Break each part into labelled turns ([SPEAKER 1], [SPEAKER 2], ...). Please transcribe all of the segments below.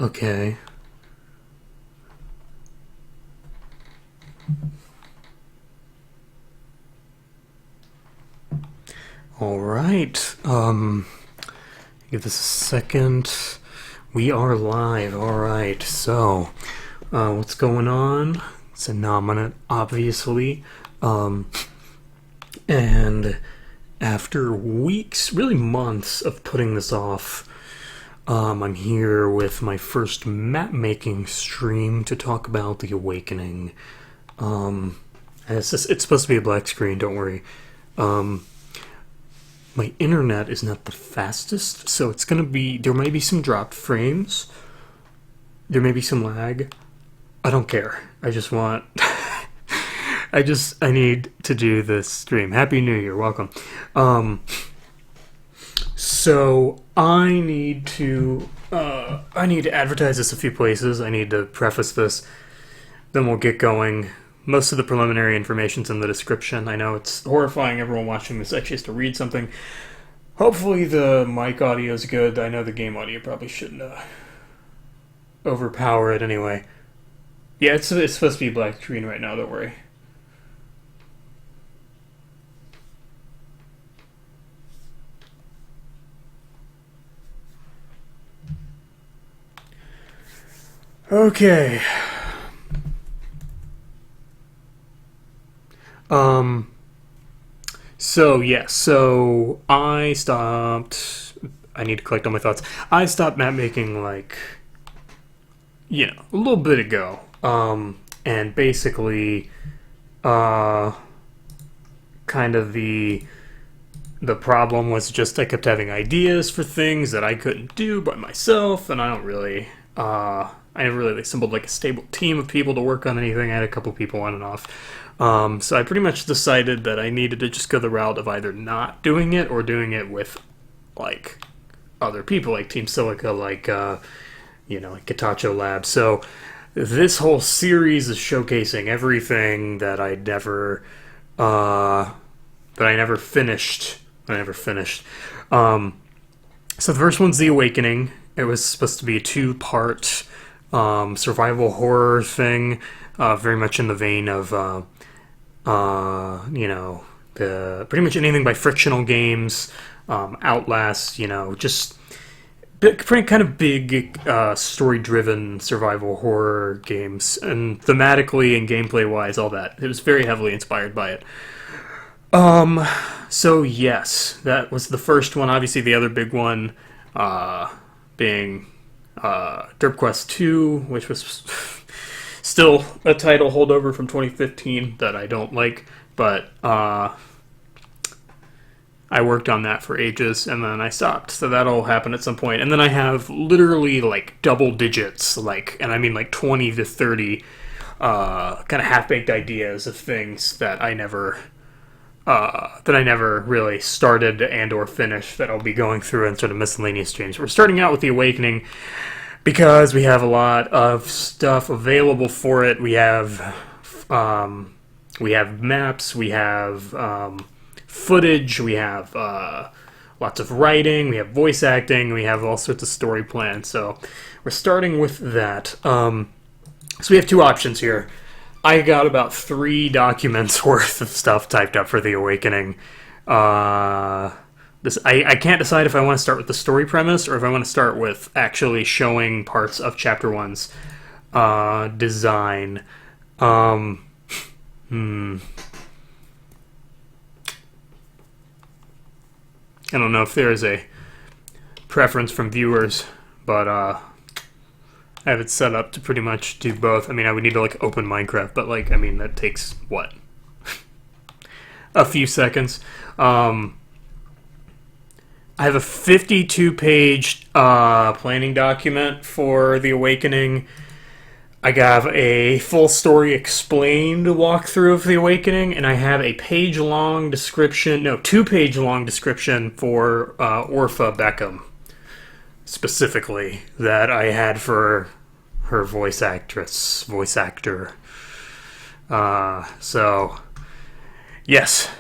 [SPEAKER 1] Okay. All right. Give this a second. We are live. All right. So, what's going on? It's a nominate, obviously. And after weeks, really months of putting this off, I'm here with my first map making stream to talk about The Awakening. It's supposed to be a black screen, don't worry. My internet is not the fastest, so it's gonna be, there may be some dropped frames, there may be some lag. I don't care. I just want, I need to do this stream. Happy New Year, welcome. So I need to advertise this a few places. I need to preface this, then we'll get going. Most of the preliminary information's in the description. I know it's horrifying everyone watching this actually has to read something. Hopefully the mic audio is good. I know the game audio probably shouldn't overpower it anyway. Yeah, it's supposed to be black screen right now, don't worry. Okay. So I stopped. I need to collect all my thoughts. I stopped map making like, a little bit ago. And basically, kind of the problem was just I kept having ideas for things that I couldn't do by myself, and I never really assembled like a stable team of people to work on anything. I had a couple people on and off. So I pretty much decided that I needed to just go the route of either not doing it or doing it with, like, other people, like Team Silica, like Gitacho Labs. So this whole series is showcasing everything that I never finished. So the first one's The Awakening. It was supposed to be a 2-part survival horror thing, very much in the vein of the pretty much anything by Frictional Games, Outlast, just kind of big story-driven survival horror games, and thematically and gameplay-wise, all that. It was very heavily inspired by it. So yes, that was the first one. Obviously, the other big one being Derp Quest 2, which was still a title holdover from 2015 that I don't like, but I worked on that for ages, and then I stopped. So that'll happen at some point. And then I have literally like double digits, and I mean like 20 to 30 kind of half-baked ideas of things that I never really started and or finished that I'll be going through in sort of miscellaneous streams. We're starting out with The Awakening because we have a lot of stuff available for it. We have maps, we have footage, we have lots of writing, we have voice acting, we have all sorts of story plans. So we're starting with that. So we have two options here. I got about 3 documents worth of stuff typed up for The Awakening. I can't decide if I want to start with the story premise or if I want to start with actually showing parts of Chapter 1's design. I don't know if there is a preference from viewers, but I have it set up to pretty much do both. I mean, I would need to open Minecraft, but that takes what? A few seconds. I have a 52-page planning document for The Awakening. I have a full story explained walkthrough of The Awakening, and I have a 2-page-long description for Orpha Beckham, specifically, that I had for her voice actor. So, yes.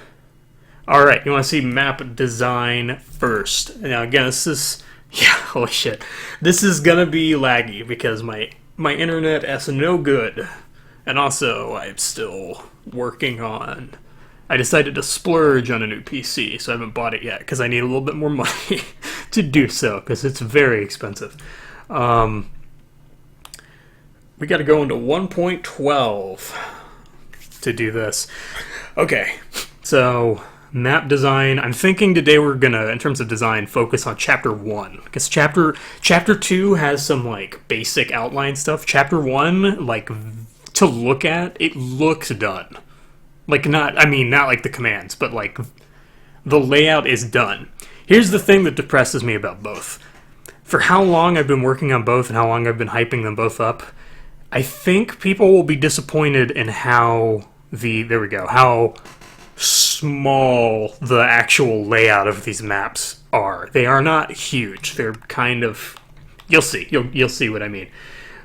[SPEAKER 1] Alright, you want to see map design first. Now, again, this is Yeah, holy shit. This is gonna be laggy because my internet is no good. And also, I'm still working on. I decided to splurge on a new PC, so I haven't bought it yet because I need a little bit more money to do so because it's very expensive. Um, we got to go into 1.12 to do this. Okay, so map design. I'm thinking today we're gonna, in terms of design, focus on chapter 1 because chapter 2 has some like basic outline stuff. Chapter 1, like to look at, it looks done. Like not, I mean, not like the commands, but like the layout is done. Here's the thing that depresses me about both. For how long I've been working on both and how long I've been hyping them both up, I think people will be disappointed in how there we go, how small the actual layout of these maps are. They are not huge. They're kind of, you'll see. You'll see what I mean.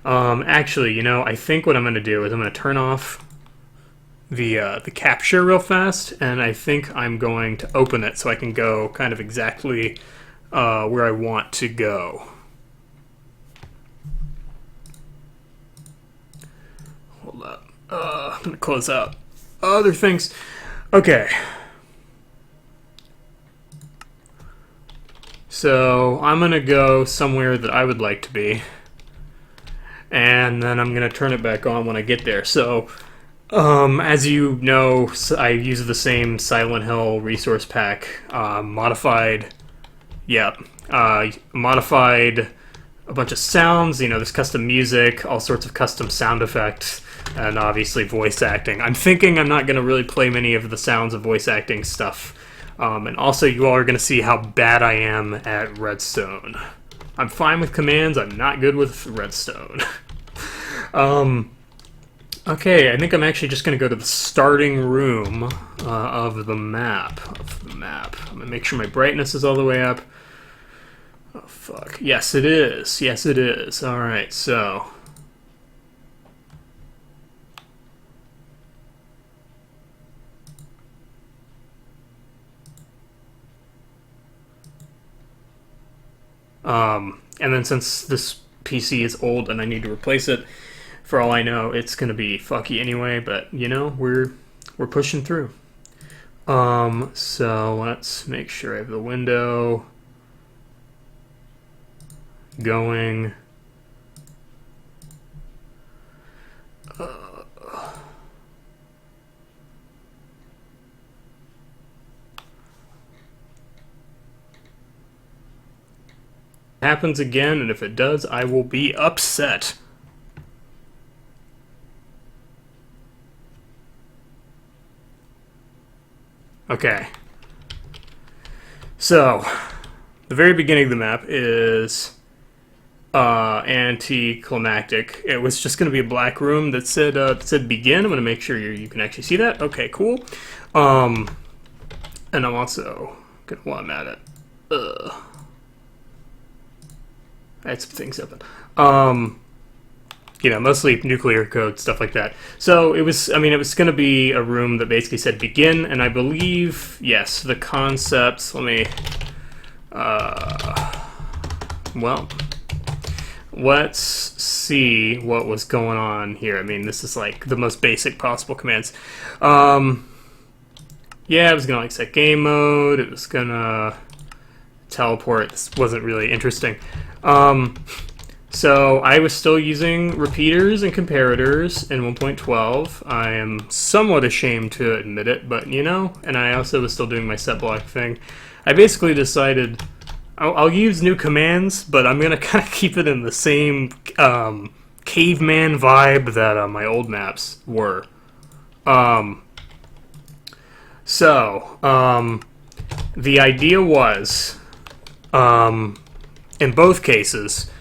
[SPEAKER 1] Actually, I think what I'm going to do is I'm going to turn off the capture real fast, and I think I'm going to open it so I can go kind of exactly where I want to go. Hold up. I'm going to close out other things. Okay. So I'm going to go somewhere that I would like to be. And then I'm going to turn it back on when I get there. So, as you know, I use the same Silent Hill resource pack, modified a bunch of sounds, there's custom music, all sorts of custom sound effects, and obviously voice acting. I'm thinking I'm not going to really play many of the sounds of voice acting stuff. And also you all are going to see how bad I am at redstone. I'm fine with commands, I'm not good with redstone. Okay, I think I'm actually just going to go to the starting room of the map. I'm going to make sure my brightness is all the way up. Oh, fuck. Yes, it is. Yes, it is. Alright, so... and then since this PC is old and I need to replace it, for all I know, it's gonna be fucky anyway, but we're pushing through. So let's make sure I have the window going. Happens again, and if it does, I will be upset. Okay. So, the very beginning of the map is anticlimactic. It was just going to be a black room that said begin. I'm going to make sure you can actually see that. Okay, cool. And I'm also going to, while I'm at it, I had some things open. Mostly nuclear code, stuff like that. So it was going to be a room that basically said begin, and I believe, yes, the concepts, let me, well, let's see what was going on here. I mean, this is like the most basic possible commands. Yeah, it was going to set game mode, it was going to teleport. This wasn't really interesting. So I was still using repeaters and comparators in 1.12. I am somewhat ashamed to admit it, but and I also was still doing my set block thing. I basically decided I'll use new commands, but I'm gonna kind of keep it in the same caveman vibe that my old maps were. The idea was, in both cases,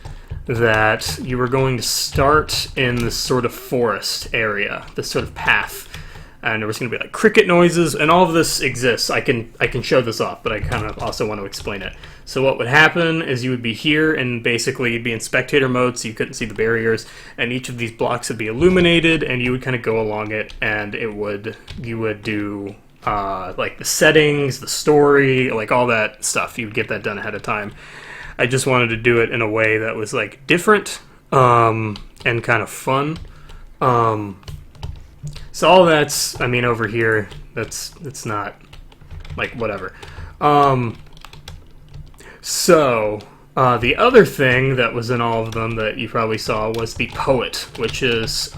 [SPEAKER 1] that you were going to start in this sort of forest area, this sort of path, and there was going to be like cricket noises, and all of this exists. I can show this off, but I kind of also want to explain it. So what would happen is you would be here, and basically you'd be in spectator mode, so you couldn't see the barriers, and each of these blocks would be illuminated, and you would kind of go along it, and you would do like the settings, the story, like all that stuff. You would get that done ahead of time. I just wanted to do it in a way that was like different and kind of fun. So all that's, I mean, over here, it's not like whatever. So the other thing that was in all of them that you probably saw was the poet, which is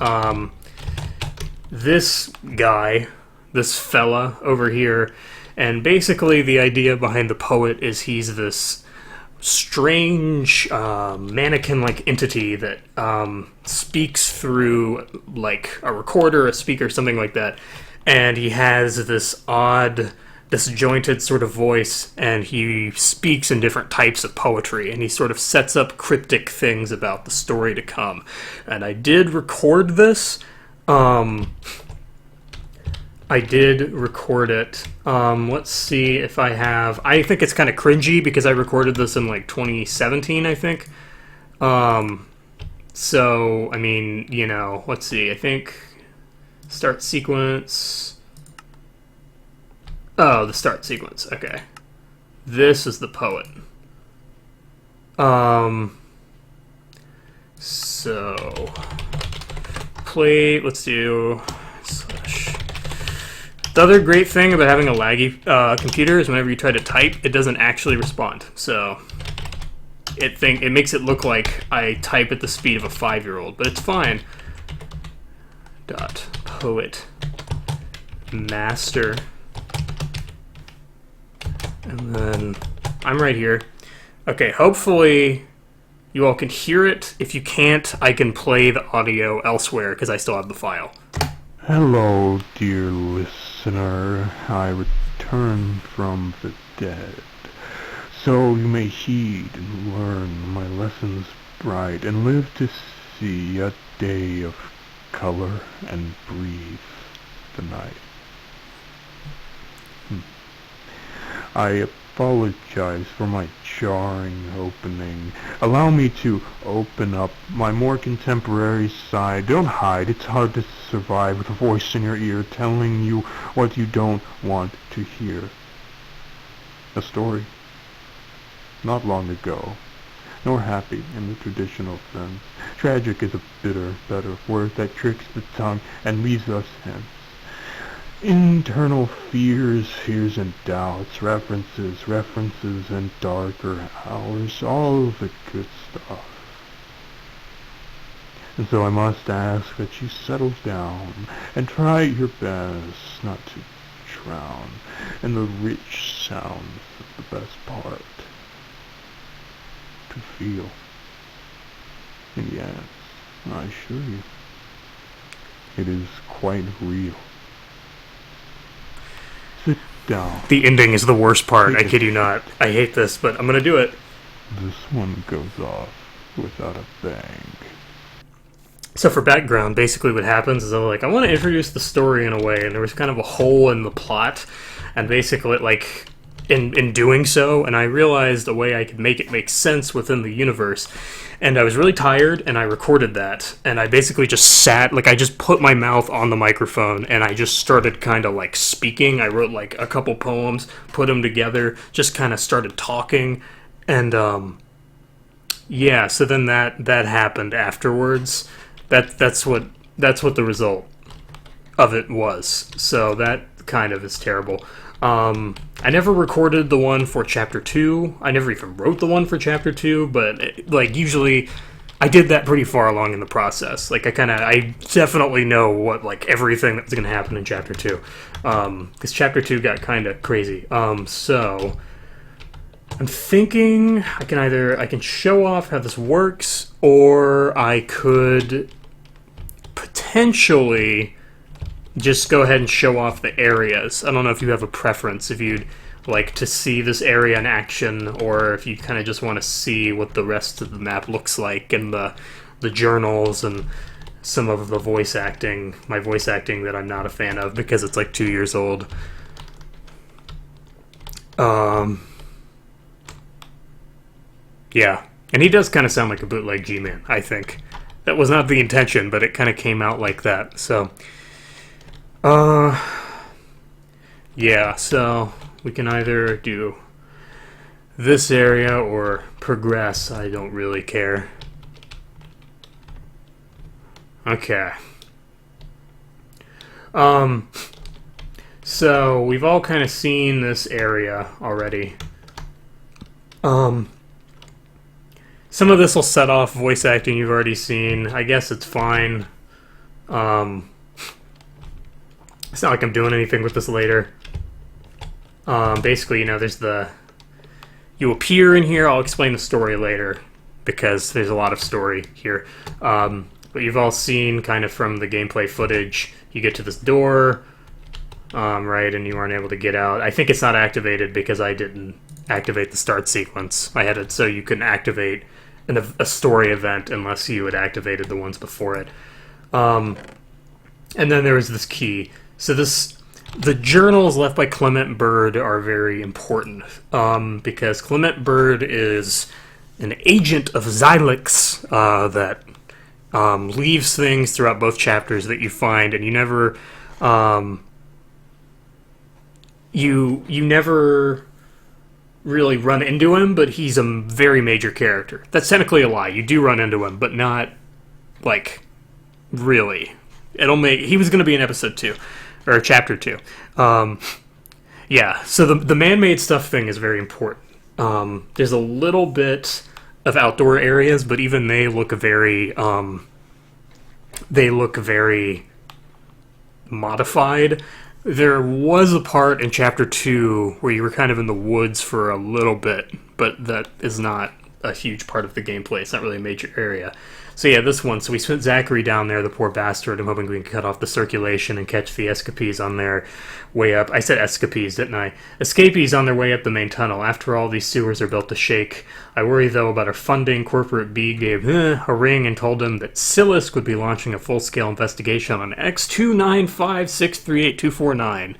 [SPEAKER 1] this guy, this fella over here. And basically the idea behind the poet is he's this strange mannequin-like entity that speaks through like a recorder, a speaker, something like that. And he has this odd, disjointed sort of voice, and he speaks in different types of poetry, and he sort of sets up cryptic things about the story to come. And I did record this. I did record it. Let's see if I have... I think it's kind of cringy because I recorded this in like 2017, I think. So, I mean, you know, let's see. I think start sequence... Oh, the start sequence. Okay. This is the poet. So... Play... Let's do... The other great thing about having a laggy computer is whenever you try to type, it doesn't actually respond. So it makes it look like I type at the speed of a 5-year-old, but it's fine. Dot poet master, and then I'm right here. Okay, hopefully you all can hear it. If you can't, I can play the audio elsewhere because I still have the file.
[SPEAKER 2] Hello, dear listener. I return from the dead, so you may heed and learn my lessons bright, and live to see a day of color and breathe the night. I apologize for my jarring opening. Allow me to open up my more contemporary side. Don't hide. It's hard to survive with a voice in your ear telling you what you don't want to hear. A story. Not long ago, nor happy in the traditional sense. Tragic is a bitter, better word that tricks the tongue and leaves us hence. Internal fears and doubts, references and darker hours, all the good stuff. And so I must ask that you settle down and try your best not to drown in the rich sounds of the best part. To feel. And yes, I assure you, it is quite real. Sit down.
[SPEAKER 1] The ending is the worst part, I kid you not. I hate this, but I'm gonna do it.
[SPEAKER 2] This one goes off without a bang.
[SPEAKER 1] So for background, basically what happens is I want to introduce the story in a way, and there was kind of a hole in the plot, and basically, like, in doing so, and I realized a way I could make it make sense within the universe, and I was really tired, and I recorded that, and I basically just sat, like, I just put my mouth on the microphone, and I just started kind of, like, speaking. I wrote, like, a couple poems, put them together, just kind of started talking, and, yeah, so then that happened afterwards. That's what the result of it was. So that kind of is terrible. I never recorded the one for Chapter 2. I never even wrote the one for Chapter 2, but, usually I did that pretty far along in the process. Like, I definitely know what, like, everything that's going to happen in Chapter 2. Because Chapter 2 got kind of crazy. So I'm thinking I can show off how this works, or I could potentially just go ahead and show off the areas. I don't know if you have a preference, if you'd like to see this area in action, or if you kind of just want to see what the rest of the map looks like, and the journals, and some of the voice acting, my voice acting that I'm not a fan of because it's like 2 years old. Yeah, and he does kind of sound like a bootleg G-Man, I think. That was not the intention, but it kind of came out like that, so... yeah, so we can either do this area or progress, I don't really care. Okay. So we've all kind of seen this area already. Some of this will set off voice acting you've already seen. I guess it's fine. It's not like I'm doing anything with this later. Basically, there's you appear in here. I'll explain the story later because there's a lot of story here. But you've all seen kind of from the gameplay footage, you get to this door, right, and you aren't able to get out. I think it's not activated because I didn't activate the start sequence. I had it so you couldn't activate a story event unless you had activated the ones before it. And then there was this key. So the journals left by Clement Bird are very important because Clement Bird is an agent of Xylix that leaves things throughout both chapters that you find, and you never you never really run into him, but he's a very major character. That's technically a lie. You do run into him, but not like really. He was going to be in episode 2 or chapter 2. Yeah. So the man-made stuff thing is very important. There's a little bit of outdoor areas, but even they look very modified. There was a part in chapter 2 where you were kind of in the woods for a little bit, but that is not a huge part of the gameplay. It's not really a major area. So yeah, this one. So we sent Zachary down there, the poor bastard. I'm hoping we can cut off the circulation and catch the escapees on their way up. I said escapees, didn't I? Escapees on their way up the main tunnel. After all, these sewers are built to shake. I worry, though, about our funding. Corporate B gave a ring and told him that Silisk would be launching a full-scale investigation on X295638249.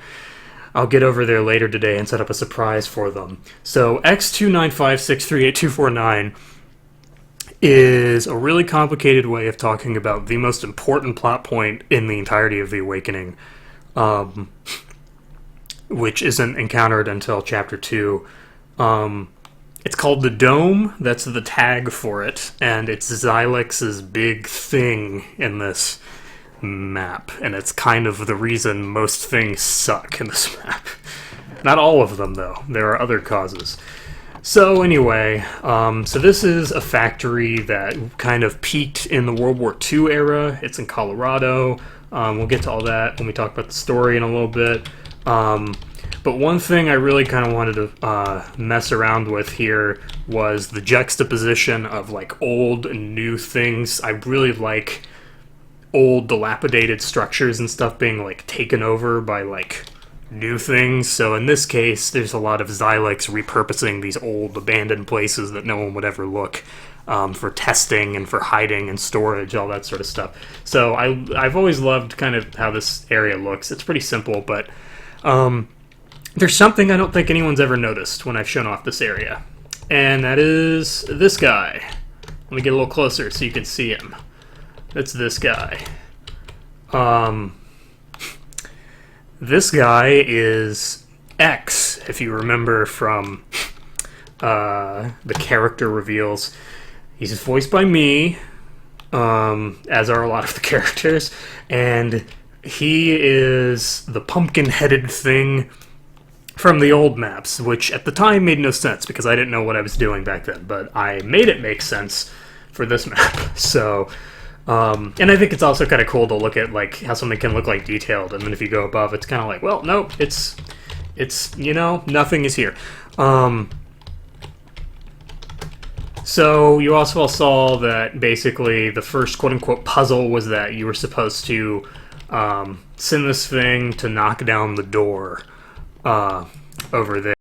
[SPEAKER 1] I'll get over there later today and set up a surprise for them. So X295638249 is a really complicated way of talking about the most important plot point in the entirety of The Awakening, which isn't encountered until Chapter 2. It's called the Dome. That's the tag for it, and it's Xylix's big thing in this map, and it's kind of the reason most things suck in this map. Not all of them, though. There are other causes. So anyway, so this is a factory that kind of peaked in the World War II era. It's in Colorado. We'll get to all that when we talk about the story in a little bit. But one thing I really kind of wanted to mess around with here was the juxtaposition of like old and new things. I really like old dilapidated structures and stuff being like taken over by like new things. So in this case, there's a lot of Xylix repurposing these old abandoned places that no one would ever look for testing and for hiding and storage, all that sort of stuff. So I've always loved kind of how this area looks. It's pretty simple, but there's something I don't think anyone's ever noticed when I've shown off this area, and that is this guy. Let me get a little closer so you can see him. That's this guy. This guy is X, if you remember from the character reveals. He's voiced by me, as are a lot of the characters, and he is the pumpkin-headed thing from the old maps, which at the time made no sense because I didn't know what I was doing back then, but I made it make sense for this map. So, and I think it's also kind of cool to look at like how something can look like detailed, and then if you go above, it's kind of like, well, nope, it's nothing is here. So you also all saw that basically the first quote-unquote puzzle was that you were supposed to send this thing to knock down the door over there.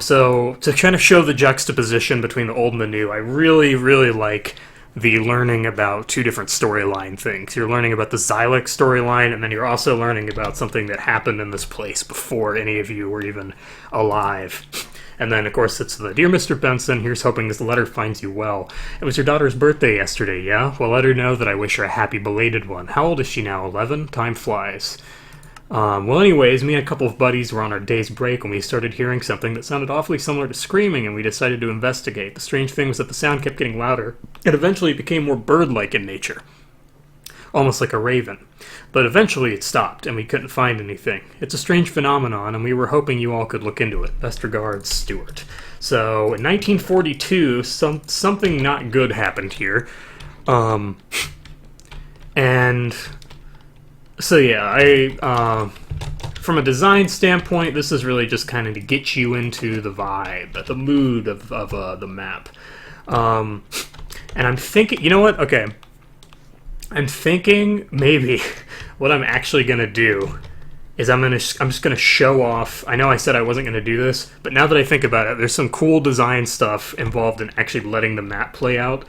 [SPEAKER 1] So to kind of show the juxtaposition between the old and the new, I really, really like the learning about two different storyline things. You're learning about the Xylix storyline, and then you're also learning about something that happened in this place before any of you were even alive. And then, of course, it's the Dear Mr. Benson, here's hoping this letter finds you well. It was your daughter's birthday yesterday, yeah? Well, let her know that I wish her a happy belated one. How old is she now, 11? Time flies. Well, anyways, me and a couple of buddies were on our day's break when we started hearing something that sounded awfully similar to screaming, and we decided to investigate. The strange thing was that the sound kept getting louder, and eventually it became more bird-like in nature, almost like a raven. But eventually it stopped, and we couldn't find anything. It's a strange phenomenon, and we were hoping you all could look into it. Best regards, Stuart. So, in 1942, something not good happened here. And so yeah, from a design standpoint, this is really just kind of to get you into the vibe, the mood of the map. And I'm thinking, you know what? Okay, I'm thinking maybe what I'm actually gonna do is I'm just gonna show off. I know I said I wasn't gonna do this, but now that I think about it, there's some cool design stuff involved in actually letting the map play out.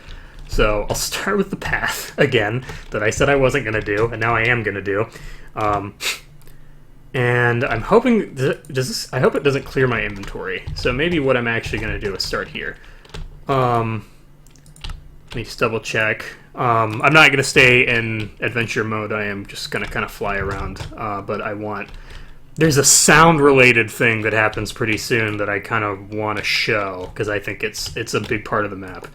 [SPEAKER 1] So I'll start with the path again that I said I wasn't gonna do, and now I am gonna do. And I'm hoping I hope it doesn't clear my inventory. So maybe what I'm actually gonna do is start here. Let me just double check. I'm not going to stay in adventure mode. I am just going to kind of fly around. But there's a sound-related thing that happens pretty soon that I kind of want to show, because I think it's a big part of the map.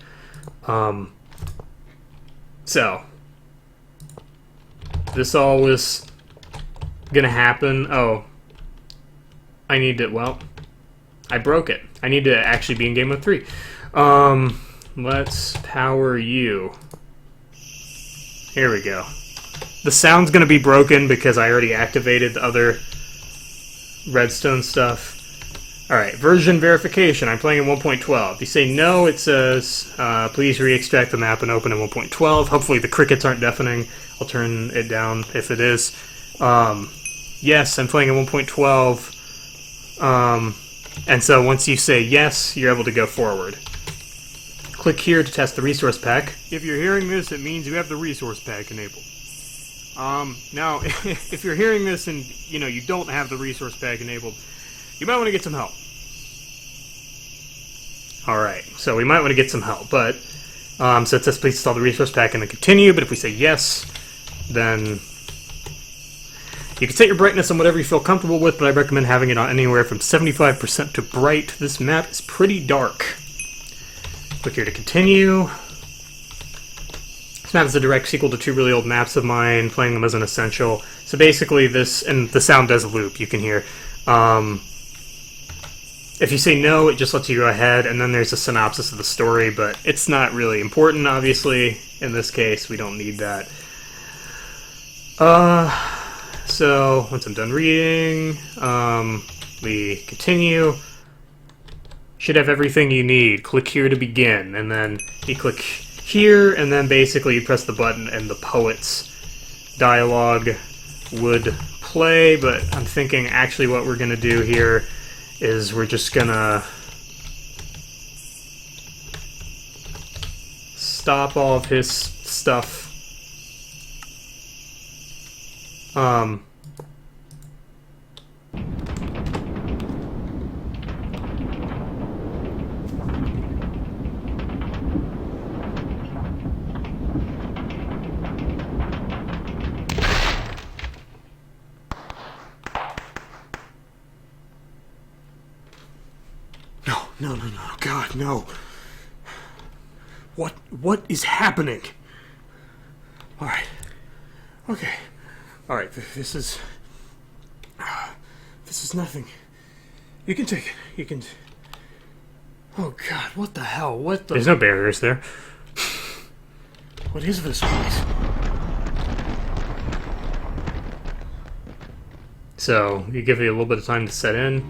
[SPEAKER 1] So, this all was going to happen. Oh, I broke it. I need to actually be in game mode 3. Let's power you. Here we go. The sound's gonna be broken because I already activated the other redstone stuff. Alright, version verification. I'm playing in 1.12. If you say no, it says, please re-extract the map and open in 1.12. Hopefully the crickets aren't deafening. I'll turn it down if it is. Yes, I'm playing in 1.12. And so once you say yes, you're able to go forward. Click here to test the resource pack. If you're hearing this, it means you have the resource pack enabled. Now, if you're hearing this and, you don't have the resource pack enabled, you might want to get some help. Alright, so we might want to get some help, but, so it says please install the resource pack and then continue, but if we say yes, then you can set your brightness on whatever you feel comfortable with, but I recommend having it on anywhere from 75% to bright. This map is pretty dark. Click here to continue. This map is a direct sequel to 2 really old maps of mine. Playing them as an essential. So basically this, and the sound does loop, you can hear. If you say no, it just lets you go ahead, and then there's a synopsis of the story, but it's not really important, obviously. In this case, we don't need that. So, once I'm done reading, we continue. Should have everything you need. Click here to begin, and then you click here, and then basically you press the button and the poet's dialogue would play, but I'm thinking actually what we're going to do here is we're just going to stop all of his stuff. No, God, no. What is happening? Alright. Okay. Alright, this is nothing. You can take it. You can... Oh, God, what the hell? What the... There's no barriers there. What is this place? So, you give it a little bit of time to set in.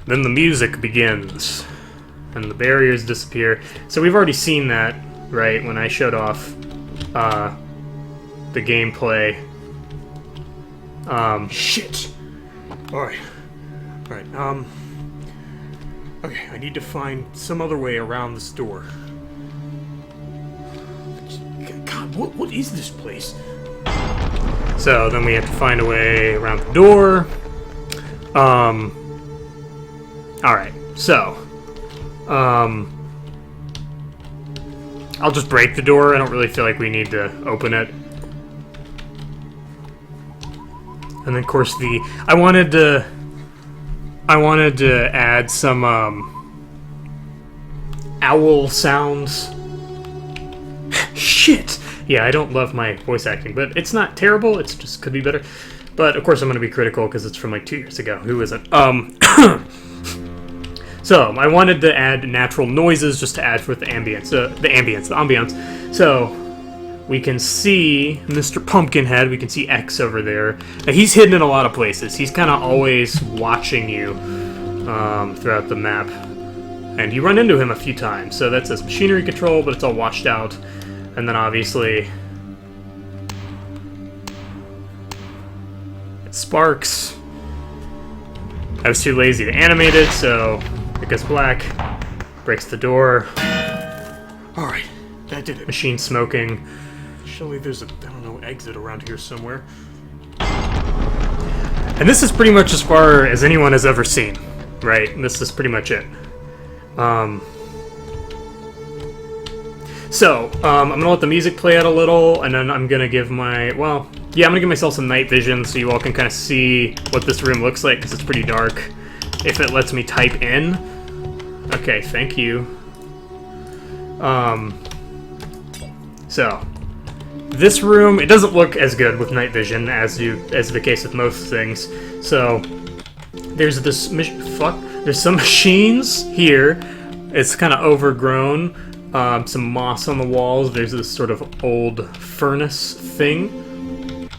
[SPEAKER 1] Then the music begins, and the barriers disappear. So we've already seen that, right, when I showed off the gameplay. Shit! Alright. Okay, I need to find some other way around this door. God, what is this place? So then we have to find a way around the door. Alright, so, I'll just break the door. I don't really feel like we need to open it. And then, of course, I wanted to add some owl sounds. Shit! Yeah, I don't love my voice acting, but it's not terrible. It's just could be better. But of course, I'm going to be critical because it's from like 2 years ago. Who isn't? So I wanted to add natural noises just to add for the ambience. The ambience. So we can see Mr. Pumpkinhead. We can see X over there. Now, he's hidden in a lot of places. He's kind of always watching you throughout the map. And you run into him a few times. So that says machinery control, but it's all washed out. And then obviously it sparks. I was too lazy to animate it, so it goes black. Breaks the door. Alright, that did it. Machine smoking. Surely there's a, I don't know, exit around here somewhere. And this is pretty much as far as anyone has ever seen, right? And this is pretty much it. So, I'm gonna let the music play out a little, and then I'm gonna give my, well, yeah, I'm gonna give myself some night vision so you all can kind of see what this room looks like, because it's pretty dark. If it lets me type in. Okay, thank you. So, this room, it doesn't look as good with night vision as the case with most things. So, there's this, there's some machines here. It's kind of overgrown. Some moss on the walls. There's this sort of old furnace thing.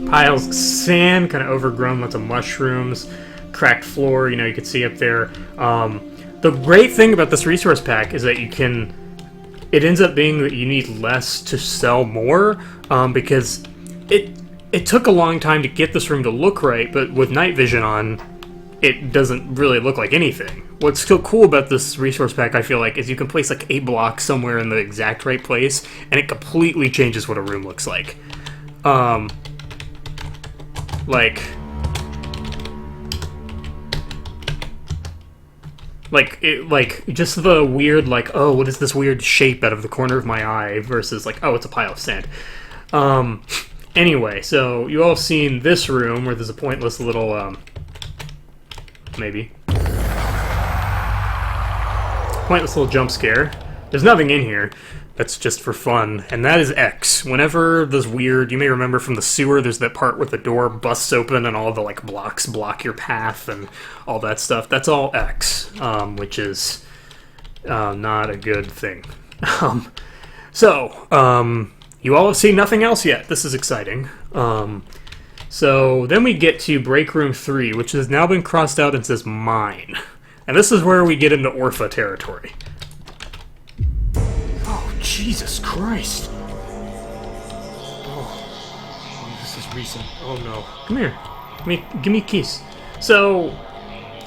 [SPEAKER 1] Piles of sand, kind of overgrown, lots of mushrooms, cracked floor, you know, you can see up there. The great thing about this resource pack is that it ends up being that you need less to sell more, because it took a long time to get this room to look right, but with night vision on, it doesn't really look like anything. What's still cool about this resource pack, I feel like, is you can place like a block somewhere in the exact right place, and it completely changes what a room looks like. Like just the weird, like, oh, what is this weird shape out of the corner of my eye versus like, oh, it's a pile of sand. Anyway, so you all have seen this room where there's a pointless little, maybe. Pointless little jump scare. There's nothing in here. That's just for fun. And that is X. Whenever there's weird, you may remember from the sewer, there's that part where the door busts open and all the like blocks block your path and all that stuff. That's all X, which is not a good thing. You all have seen nothing else yet. This is exciting. So then we get to break room 3, which has now been crossed out and says mine. And this is where we get into Orpha territory. Oh, Jesus Christ. Oh, this is recent. Oh no. Come here. Give me a kiss. So,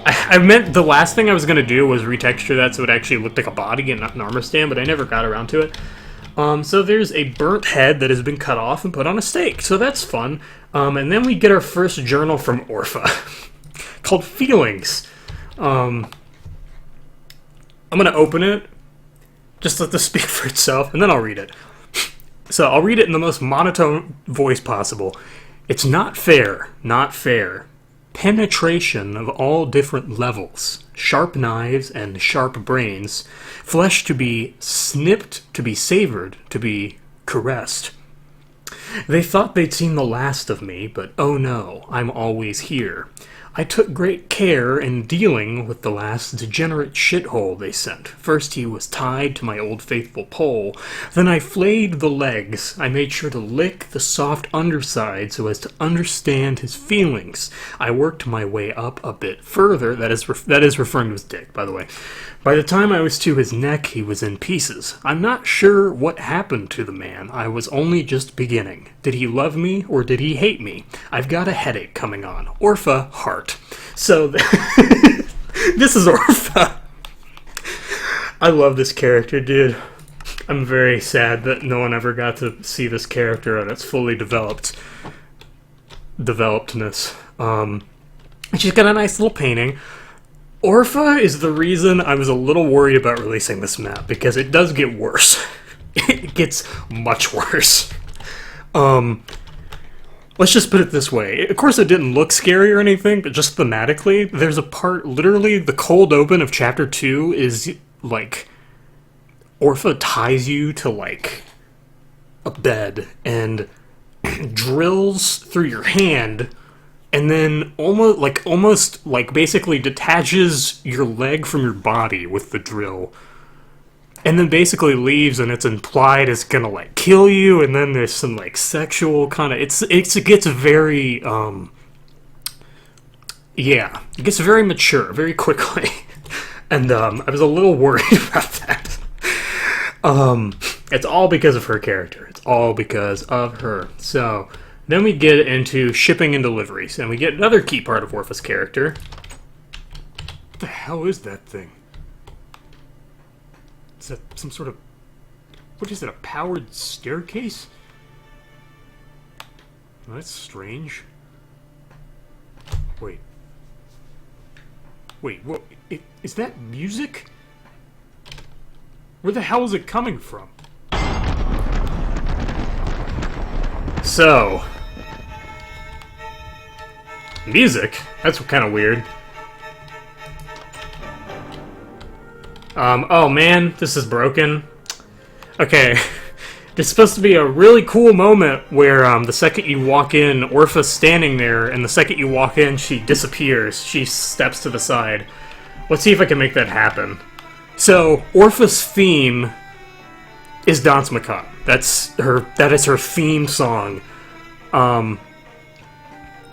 [SPEAKER 1] I meant the last thing I was going to do was retexture that so it actually looked like a body and not an armor stand, but I never got around to it. So there's a burnt head that has been cut off and put on a stake, so that's fun. And then we get our first journal from Orpha, called Feelings. I'm gonna open it, just let this speak for itself, and then I'll read it. So I'll read it in the most monotone voice possible. It's not fair, not fair. Penetration of all different levels, sharp knives and sharp brains, flesh to be snipped, to be savored, to be caressed. They thought they'd seen the last of me, but oh no, I'm always here. I took great care in dealing with the last degenerate shithole they sent. First he was tied to my old faithful pole. Then I flayed the legs. I made sure to lick the soft underside so as to understand his feelings. I worked my way up a bit further. That is referring to his dick, by the way. By the time I was to his neck, he was in pieces. I'm not sure what happened to the man. I was only just beginning. Did he love me or did he hate me? I've got a headache coming on. Orpha, heart. So, this is Orpha. I love this character, dude. I'm very sad that no one ever got to see this character and its fully developedness. She's got a nice little painting. Orpha is the reason I was a little worried about releasing this map, because it does get worse. It gets much worse. let's just put it this way. Of course, it didn't look scary or anything, but just thematically, there's a part, literally, the cold open of chapter 2 is, like, Orpha ties you to, like, a bed and drills through your hand and then almost like basically detaches your leg from your body with the drill. And then basically leaves, and it's implied it's gonna like kill you, and then there's some like sexual kind of it gets very yeah, it gets very mature very quickly. And I was a little worried about that. It's all because of her character. It's all because of her. So then we get into shipping and deliveries, and we get another key part of Orpha's character. What the hell is that thing? Is that some sort of... what is it, a powered staircase? Well, that's strange. Wait. Wait, what? Is that music? Where the hell is it coming from? So... music? That's kind of weird. Oh man, this is broken. Okay, there's supposed to be a really cool moment where the second you walk in, Orpha's standing there, and the second you walk in, she disappears. She steps to the side. Let's see if I can make that happen. So, Orpha's theme is Danse Macabre. That is her theme song.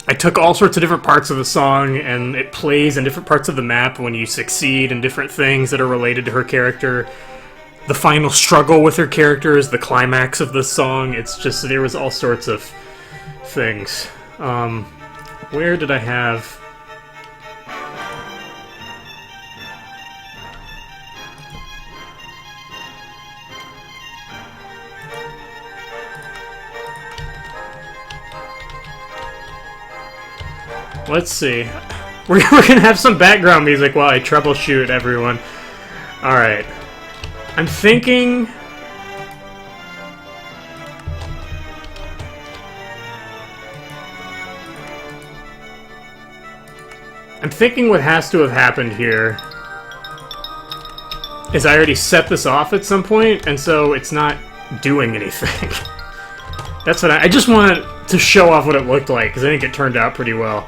[SPEAKER 1] I took all sorts of different parts of the song, and it plays in different parts of the map when you succeed in different things that are related to her character. The final struggle with her character is the climax of the song. It's just, there was all sorts of things. Where did I have... let's see. We're gonna have some background music while I troubleshoot everyone. Alright. I'm thinking... what has to have happened here is I already set this off at some point, and so it's not doing anything. That's what I just wanted to show off what it looked like, because I think it turned out pretty well.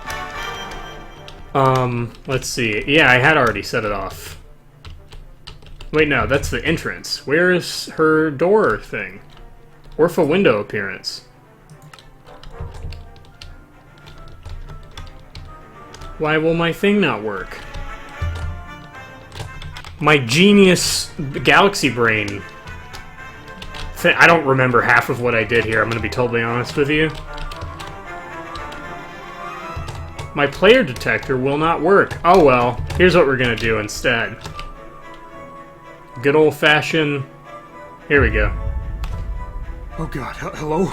[SPEAKER 1] Let's see. Yeah, I had already set it off. Wait, no, that's the entrance. Where is her door thing? Orpha window appearance. Why will my thing not work? My genius galaxy brain... I don't remember half of what I did here, I'm gonna be totally honest with you. My player detector will not work. Oh well, here's what we're gonna do instead. Good old-fashioned... here we go. Oh god, hello?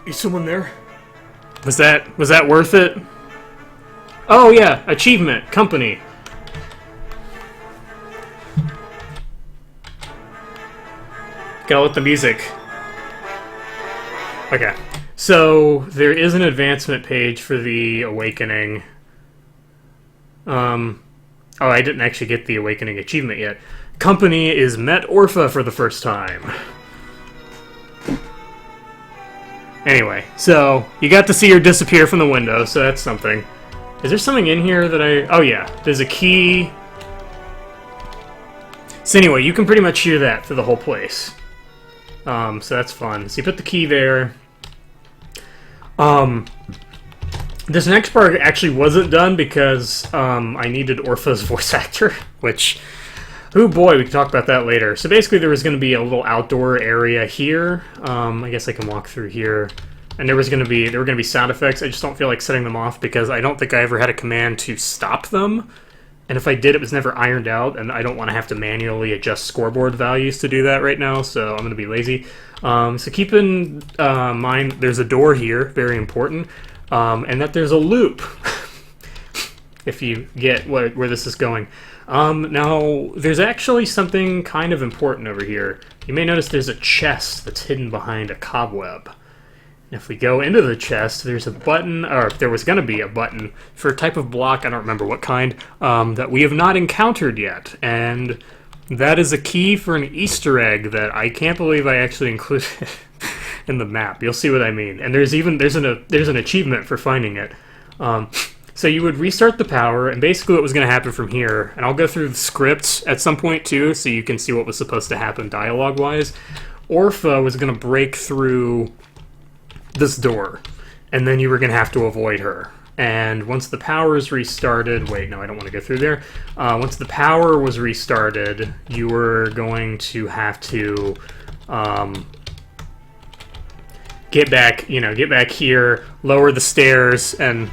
[SPEAKER 1] Is someone there? Was that worth it? Oh yeah, achievement, company. Gotta let the music... okay. So, there is an advancement page for the Awakening. Oh, I didn't actually get the Awakening achievement yet. Company is met Orpha for the first time. Anyway, so, you got to see her disappear from the window, so that's something. Is there something in here that I... oh yeah, there's a key. So anyway, you can pretty much hear that through the whole place. So that's fun. So you put the key there. This next part actually wasn't done because I needed Orpha's voice actor, which, oh boy, we can talk about that later. So basically there was going to be a little outdoor area here. I guess I can walk through here. And there were going to be sound effects. I just don't feel like setting them off because I don't think I ever had a command to stop them. And if I did, it was never ironed out, and I don't want to have to manually adjust scoreboard values to do that right now, so I'm going to be lazy. So keep in mind, there's a door here, very important, and that there's a loop, if you get where this is going. Now, there's actually something kind of important over here. You may notice there's a chest that's hidden behind a cobweb. If we go into the chest, there's a button, or there was going to be a button for a type of block, I don't remember what kind, that we have not encountered yet. And that is a key for an Easter egg that I can't believe I actually included in the map. You'll see what I mean. And there's an achievement for finding it. So you would restart the power, and basically what was going to happen from here, and I'll go through the scripts at some point too, so you can see what was supposed to happen dialogue-wise. Orpha was going to break through this door, and then you were going to have to avoid her. And once the power is restarted... Wait, no, I don't want to go through there. Once the power was restarted, you were going to have to get back here, lower the stairs, and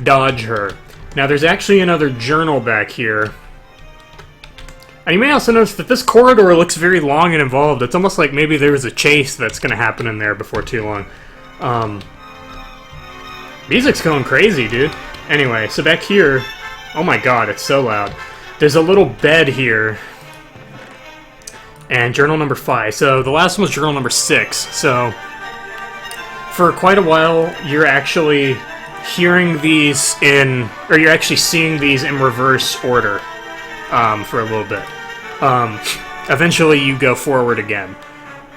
[SPEAKER 1] dodge her. Now, there's actually another journal back here. And you may also notice that this corridor looks very long and involved. It's almost like maybe there was a chase that's going to happen in there before too long. Music's going crazy, dude. Anyway, so back here... Oh my god, it's so loud. There's a little bed here. And journal number 5. So the last one was journal number 6. So for quite a while, you're actually hearing these in... Or you're actually seeing these in reverse order for a little bit. Eventually you go forward again.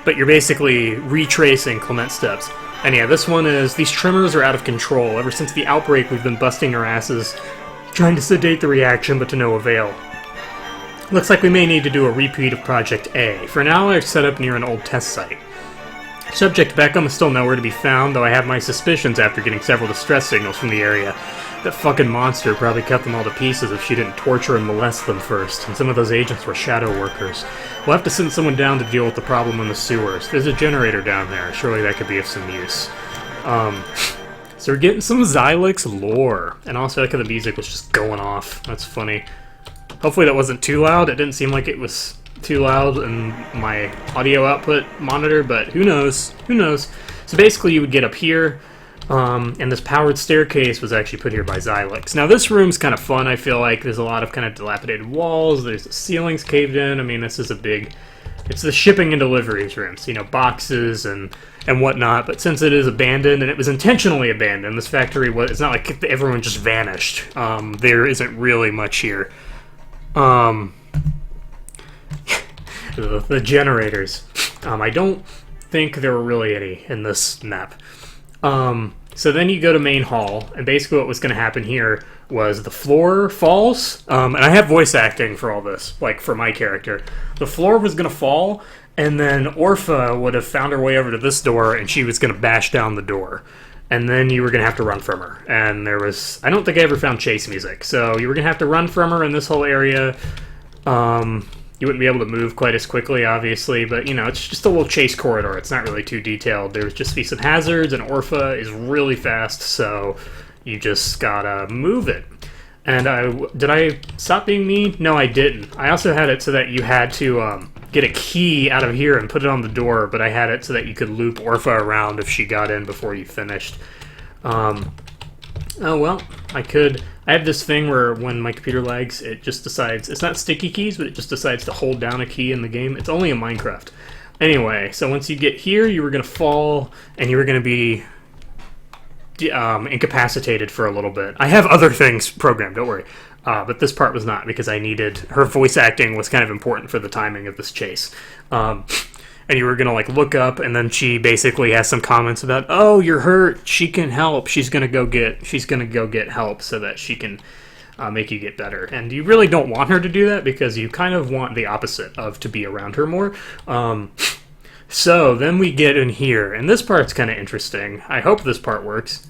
[SPEAKER 1] But you're basically retracing Clement's steps. And yeah, this one is, these tremors are out of control. Ever since the outbreak, we've been busting our asses, trying to sedate the reaction, but to no avail. Looks like we may need to do a repeat of Project A. For now, I've set up near an old test site. Subject Beckham is still nowhere to be found, though I have my suspicions after getting several distress signals from the area. That fucking monster probably cut them all to pieces if she didn't torture and molest them first, and some of those agents were shadow workers. We'll have to send someone down to deal with the problem in the sewers. There's a generator down there. Surely that could be of some use. So we're getting some Xylix lore. And also, like, the music was just going off. That's funny. Hopefully that wasn't too loud. It didn't seem like it was too loud in my audio output monitor, but who knows? Who knows? So basically you would get up here, and this powered staircase was actually put here by Xylix. Now this room's kind of fun, I feel like. There's a lot of kind of dilapidated walls, there's the ceilings caved in. I mean, this is a big... It's the shipping and deliveries room, so, you know, boxes and whatnot, but since it is abandoned, and it was intentionally abandoned, this factory was... It's not like everyone just vanished. There isn't really much here. The generators. I don't think there were really any in this map. So then you go to main hall, and basically what was going to happen here was the floor falls, and I have voice acting for all this, like for my character. The floor was going to fall, and then Orpha would have found her way over to this door, and she was going to bash down the door. And then you were going to have to run from her. And there was... I don't think I ever found chase music, so you were going to have to run from her in this whole area. You wouldn't be able to move quite as quickly, obviously, but, you know, it's just a little chase corridor. It's not really too detailed. There's just be some hazards, and Orpha is really fast, so you just gotta move it. And did I stop being mean? No, I didn't. I also had it so that you had to get a key out of here and put it on the door, but I had it so that you could loop Orpha around if she got in before you finished. Oh, well, I have this thing where when my computer lags, it just decides... It's not sticky keys, but it just decides to hold down a key in the game. It's only in Minecraft. Anyway, so once you get here, you were going to fall, and you were going to be incapacitated for a little bit. I have other things programmed, don't worry. But this part was not, because I needed... Her voice acting was kind of important for the timing of this chase. And you were gonna, like, look up, and then she basically has some comments about, oh, you're hurt, she can help, she's gonna go get help so that she can make you get better. And you really don't want her to do that, because you kind of want the opposite of to be around her more. So, then we get in here, and this part's kind of interesting. I hope this part works.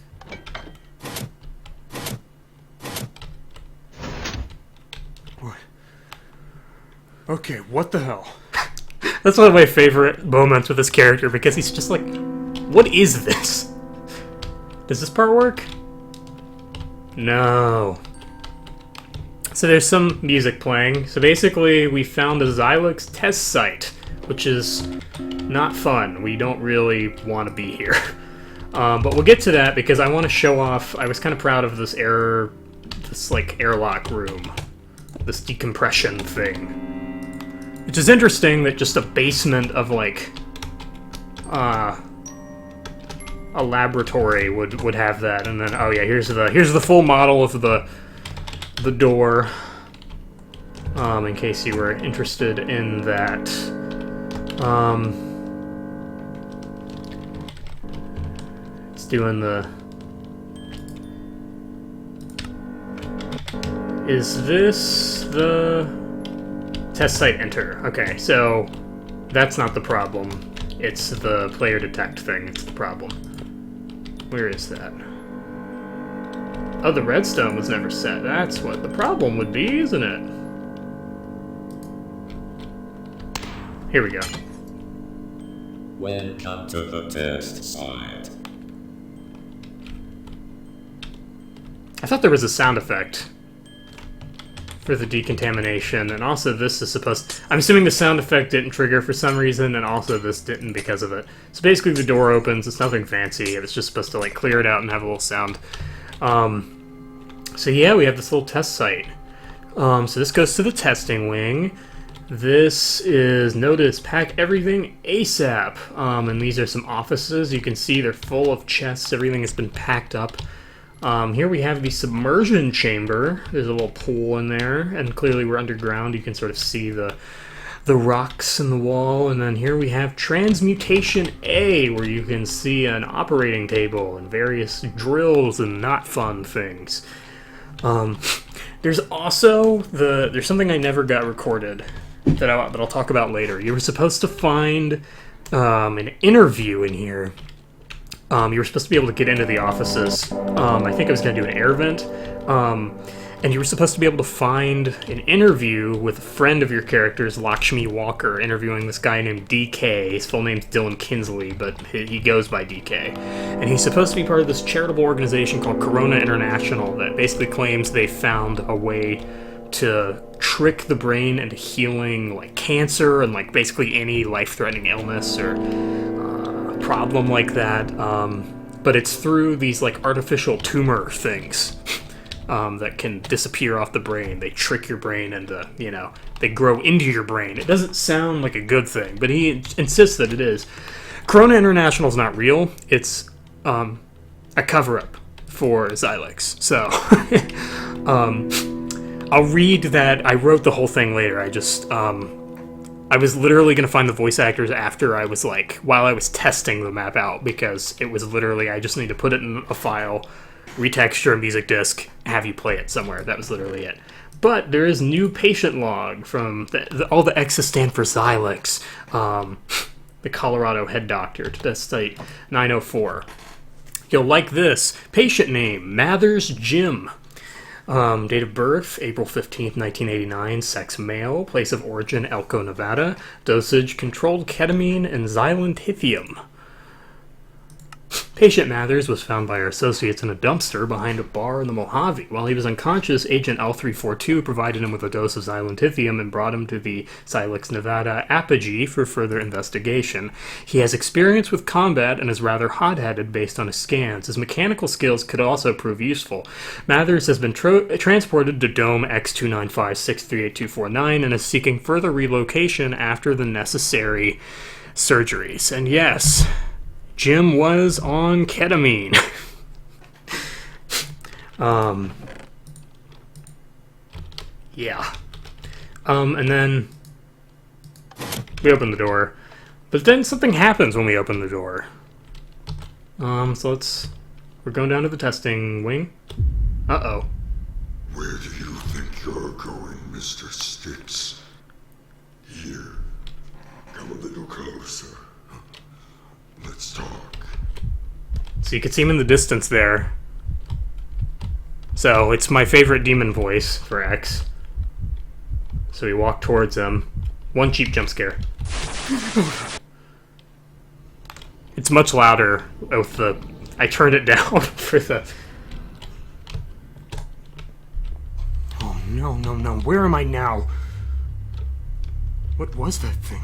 [SPEAKER 1] What? Okay, what the hell? That's one of my favorite moments with this character, because he's just like, what is this? Does this part work? No. So there's some music playing. So basically, we found a Xylix test site, which is not fun. We don't really want to be here. But we'll get to that, because I want to show off... I was kind of proud of this like, airlock room. This decompression thing. Which is interesting that just a basement of, like, a laboratory would have that, and then oh yeah, here's the full model of the door. In case you were interested in that. It's doing the. Is this the test site enter? Okay, so that's not the problem. It's the player detect thing. It's the problem. Where is that? Oh, the redstone was never set. That's what the problem would be, isn't it? Here we go.
[SPEAKER 3] Welcome to the test site.
[SPEAKER 1] I thought there was a sound effect for the decontamination, and also this is supposed... I'm assuming the sound effect didn't trigger for some reason, and also this didn't because of it. So basically the door opens, it's nothing fancy, it's just supposed to like clear it out and have a little sound. So yeah, we have this little test site. So this goes to the testing wing. This is, notice, pack everything ASAP. And these are some offices. You can see they're full of chests, everything has been packed up. Here we have the submersion chamber. There's a little pool in there, and clearly we're underground. You can sort of see the rocks in the wall. And then here we have transmutation A, where you can see an operating table and various drills and not fun things. There's also there's something I never got recorded that I'll talk about later. You were supposed to find an interview in here. You were supposed to be able to get into the offices. I think I was going to do an air vent. And you were supposed to be able to find an interview with a friend of your character's, Lakshmi Walker, interviewing this guy named DK. His full name's Dylan Kinsley, but he goes by DK. And he's supposed to be part of this charitable organization called Corona International that basically claims they found a way to trick the brain into healing like cancer and like basically any life-threatening illness or problem like that. But it's through these like artificial tumor things. That can disappear off the brain. They trick your brain into, they grow into your brain. It doesn't sound like a good thing, but he insists that it is. Corona International is not real. It's a cover-up for Xylex. So, I'll read that. I wrote the whole thing later. I was literally going to find the voice actors after I was while I was testing the map out, because it was literally, I just need to put it in a file, retexture a music disc, have you play it somewhere. That was literally it. But there is new patient log from all the X's stand for Xylex, the Colorado head doctor, to test site 904. You'll like this. Patient name, Mathers Jim. Date of birth, April 15th, 1989. Sex, male. Place of origin, Elko, Nevada. Dosage, controlled ketamine and xylanthium. Patient Mathers was found by our associates in a dumpster behind a bar in the Mojave. While he was unconscious, Agent L342 provided him with a dose of xylanthium and brought him to the Silex, Nevada apogee for further investigation. He has experience with combat and is rather hot-headed based on his scans. His mechanical skills could also prove useful. Mathers has been transported to Dome X295638249 and is seeking further relocation after the necessary surgeries. And yes, Jim was on ketamine. Yeah. And then we open the door. But then something happens when we open the door. So we're going down to the testing wing. Uh-oh.
[SPEAKER 4] Where do you think you're going, Mr. Sticks? Here. Come a little closer. Let's talk.
[SPEAKER 1] So you can see him in the distance there. So it's my favorite demon voice for X. So we walk towards him. One cheap jump scare. It's much louder with the... I turned it down for the... Oh, no. Where am I now?
[SPEAKER 5] What was that thing?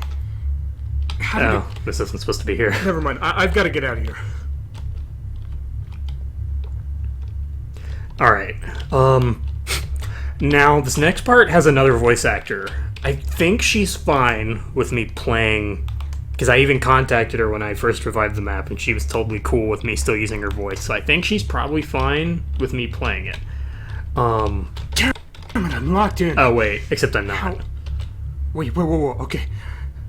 [SPEAKER 1] This isn't supposed to be here.
[SPEAKER 5] Never mind. I've got to get out of here.
[SPEAKER 1] Alright. Now, this next part has another voice actor. I think she's fine with me playing Because I even contacted her when I first revived the map, and she was totally cool with me still using her voice. So I think she's probably fine with me playing it.
[SPEAKER 5] Damn it, I'm locked in.
[SPEAKER 1] Oh wait, except I'm not.
[SPEAKER 5] How? Wait, whoa. Okay.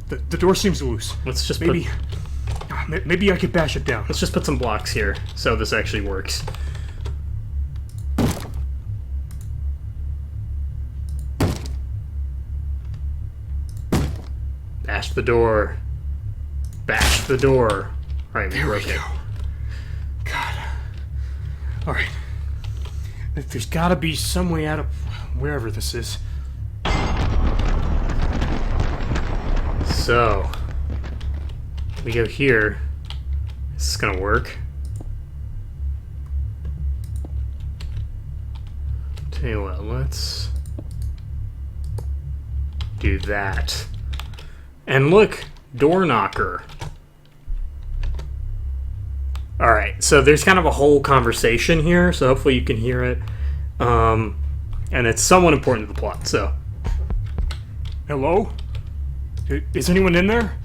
[SPEAKER 5] The door seems loose.
[SPEAKER 1] Let's just
[SPEAKER 5] Maybe I could bash it down.
[SPEAKER 1] let's just put some blocks here so this actually works. Bash the door. Bash the door. Alright,
[SPEAKER 5] There we
[SPEAKER 1] broke it.
[SPEAKER 5] go. God. Alright. There's gotta be some way out of wherever this is.
[SPEAKER 1] So, we go here. This is gonna work. Tell you what, let's do that. And look, door knocker. Alright, so there's kind of a whole conversation here, so hopefully you can hear it. And it's somewhat important to the plot, so.
[SPEAKER 5] Hello? Is anyone in there?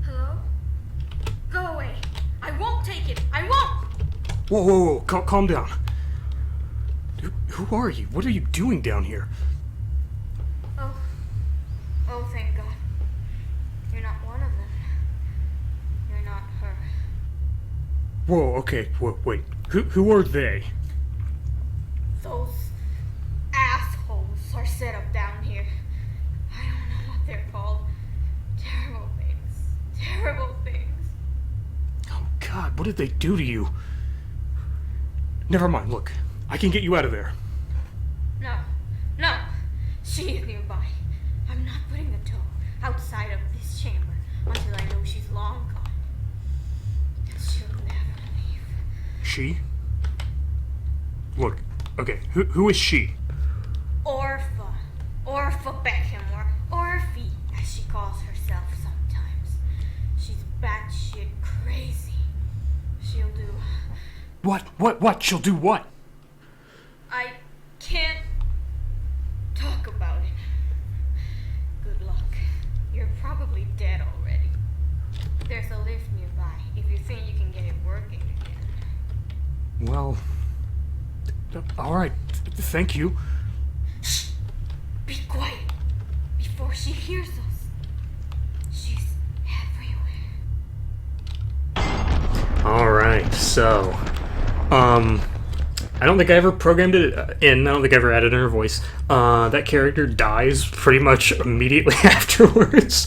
[SPEAKER 6] Hello? Go away. I won't take it. I won't!
[SPEAKER 5] Whoa. Calm down. Who are you? What are you doing down here?
[SPEAKER 6] Oh, thank God. You're not one of them. You're not her.
[SPEAKER 5] Whoa, okay. Wait. Who are they?
[SPEAKER 6] Those assholes are set up down here. I don't know what they're called. Terrible things. Terrible things.
[SPEAKER 5] Oh, God, what did they do to you? Never mind, look. I can get you out of there.
[SPEAKER 6] No. She is nearby. I'm not putting a toe outside of this chamber until I know she's long gone. And she'll never leave.
[SPEAKER 5] She? Look, okay, who is she?
[SPEAKER 6] Orpha Beckham, or Orphy, as she calls herself sometimes. She's batshit crazy. She'll do...
[SPEAKER 5] What? She'll do what?
[SPEAKER 6] I can't talk about it. Good luck. You're probably dead already. There's a lift nearby if you think you can get it working again.
[SPEAKER 5] Well, alright, thank you.
[SPEAKER 6] Be quiet before she hears us. She's everywhere.
[SPEAKER 1] Alright, so, I don't think I ever programmed it in. I don't think I ever added in her voice. That character dies pretty much immediately afterwards.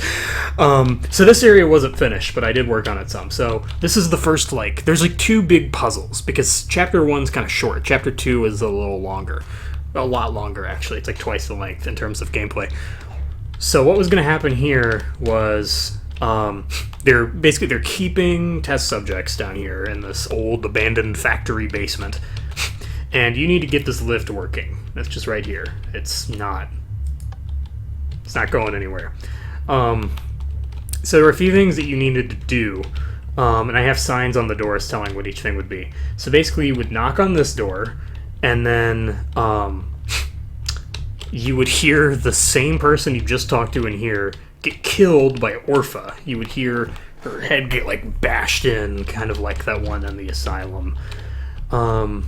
[SPEAKER 1] So this area wasn't finished, but I did work on it some. So this is the first, there's two big puzzles, because chapter 1's kind of short. Chapter 2 is a little longer. A lot longer, actually. It's like twice the length in terms of gameplay. So what was going to happen here was... they're keeping test subjects down here in this old abandoned factory basement, and you need to get this lift working. That's just right here. It's not going anywhere. So there were a few things that you needed to do, and I have signs on the doors telling what each thing would be. So basically, you would knock on this door, and then you would hear the same person you just talked to in here get killed by Orpha. You would hear her head get bashed in, kind of like that one in the asylum. There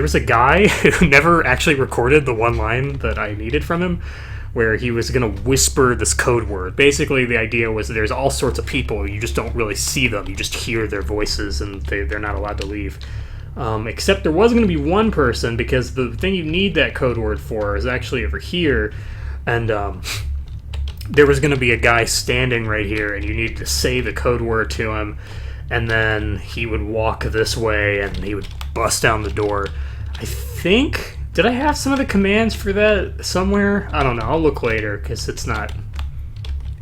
[SPEAKER 1] was a guy who never actually recorded the one line that I needed from him, where he was going to whisper this code word. Basically, the idea was that there's all sorts of people, you just don't really see them, you just hear their voices, and they're not allowed to leave. Except there was going to be one person, because the thing you need that code word for is actually over here, and there was going to be a guy standing right here, and you needed to say the code word to him, and then he would walk this way, and he would bust down the door. I think... Did I have some of the commands for that somewhere? I don't know. I'll look later, because it's not...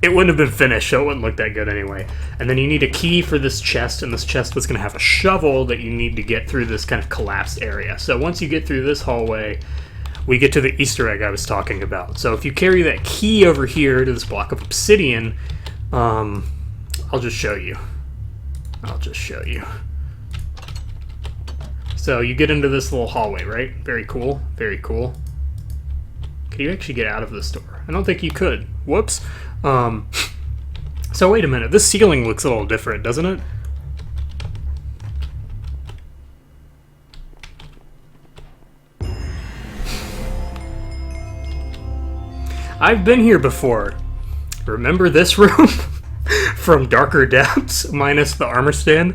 [SPEAKER 1] It wouldn't have been finished, so it wouldn't look that good anyway. And then you need a key for this chest, and this chest was going to have a shovel that you need to get through this kind of collapsed area. So once you get through this hallway... we get to the Easter egg I was talking about. So if you carry that key over here to this block of obsidian, I'll just show you. So you get into this little hallway, right? Very cool, very cool. Can you actually get out of this door? I don't think you could. Whoops. So wait a minute, this ceiling looks a little different, doesn't it? I've been here before. Remember this room? From Darker Depths, minus the armor stand?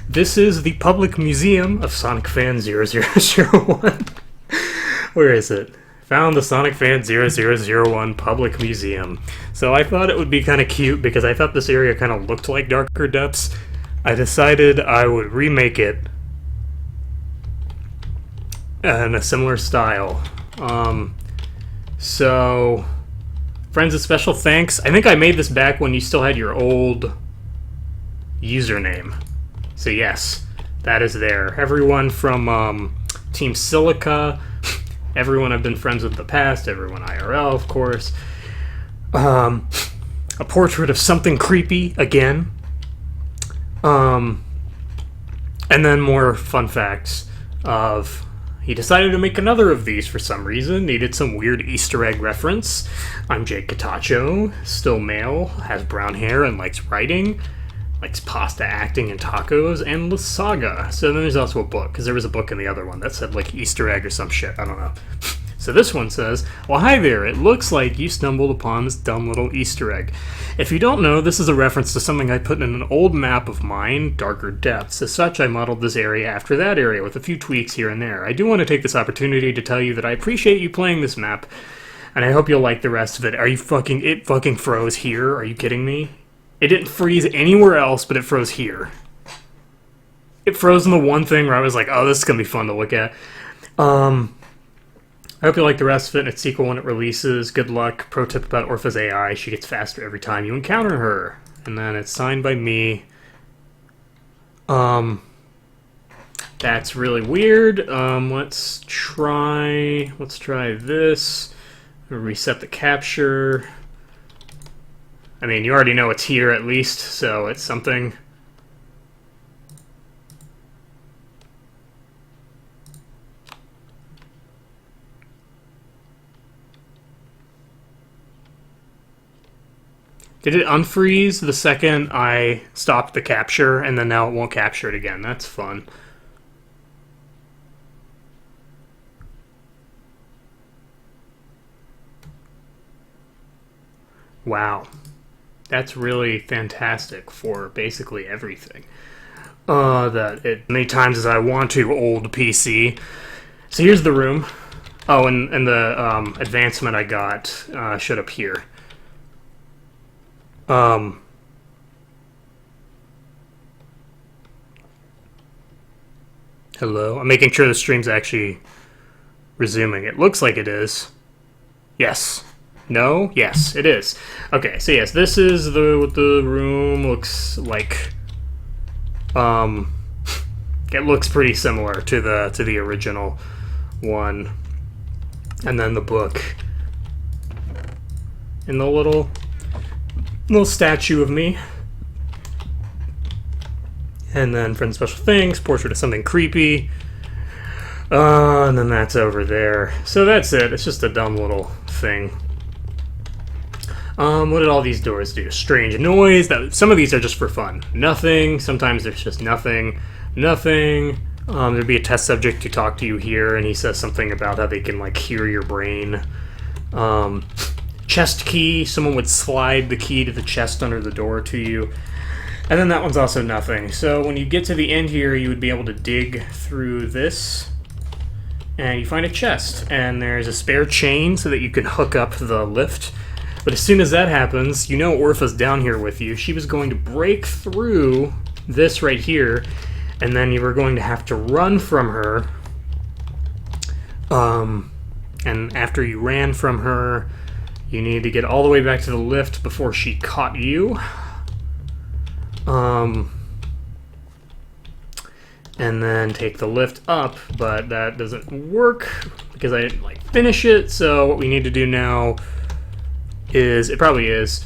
[SPEAKER 1] This is the public museum of Sonic Fan 0001. Where is it? Found the Sonic Fan 0001 public museum. So I thought it would be kind of cute because I thought this area kind of looked like Darker Depths. I decided I would remake it in a similar style. So, friends, a special thanks. I think I made this back when you still had your old username. So yes, that is there. Everyone from Team Silica, everyone I've been friends with in the past, everyone IRL, of course. A portrait of something creepy, again. And then more fun facts of... He decided to make another of these for some reason. Needed some weird Easter egg reference. I'm Jake Catacho, still male, has brown hair and likes writing, likes pasta acting and tacos, and La Saga. So then there's also a book, because there was a book in the other one that said like Easter egg or some shit. I don't know. So this one says, well, hi there, it looks like you stumbled upon this dumb little Easter egg. If you don't know, this is a reference to something I put in an old map of mine, Darker Depths. As such, I modeled this area after that area with a few tweaks here and there. I do want to take this opportunity to tell you that I appreciate you playing this map, and I hope you'll like the rest of it. It fucking froze here? Are you kidding me? It didn't freeze anywhere else, but it froze here. It froze in the one thing where I was like, oh, this is going to be fun to look at. I hope you like the rest of it in its sequel when it releases. Good luck. Pro tip about Orpha's AI, she gets faster every time you encounter her. And then it's signed by me. That's really weird. Let's try this. Reset the capture. I mean, you already know it's here at least, so it's something. Did it unfreeze the second I stopped the capture, and then now it won't capture it again? That's fun. Wow. That's really fantastic for basically everything. Many times as I want to, old PC. So here's the room. Oh, and the advancement I got showed up here. Hello? I'm making sure the stream's actually resuming. It looks like it is. Yes. No? Yes, it is. Okay, so yes, this is what the room looks like. It looks pretty similar to the original one. And then the book. And the little statue of me. And then friend special things, portrait of something creepy. And then that's over there. So that's it. It's just a dumb little thing. What did all these doors do? Strange noise. Some of these are just for fun. Nothing. Sometimes there's just nothing. Nothing. There'd be a test subject to talk to you here, and he says something about how they can like hear your brain. Chest key. Someone would slide the key to the chest under the door to you. And then that one's also nothing. So when you get to the end here, you would be able to dig through this. And you find a chest. And there's a spare chain so that you can hook up the lift. But as soon as that happens, you know Orpha's down here with you. She was going to break through this right here. And then you were going to have to run from her. And after you ran from her, you needed to get all the way back to the lift before she caught you. And then take the lift up, but that doesn't work because I didn't finish it. So what we need to do now is, it probably is,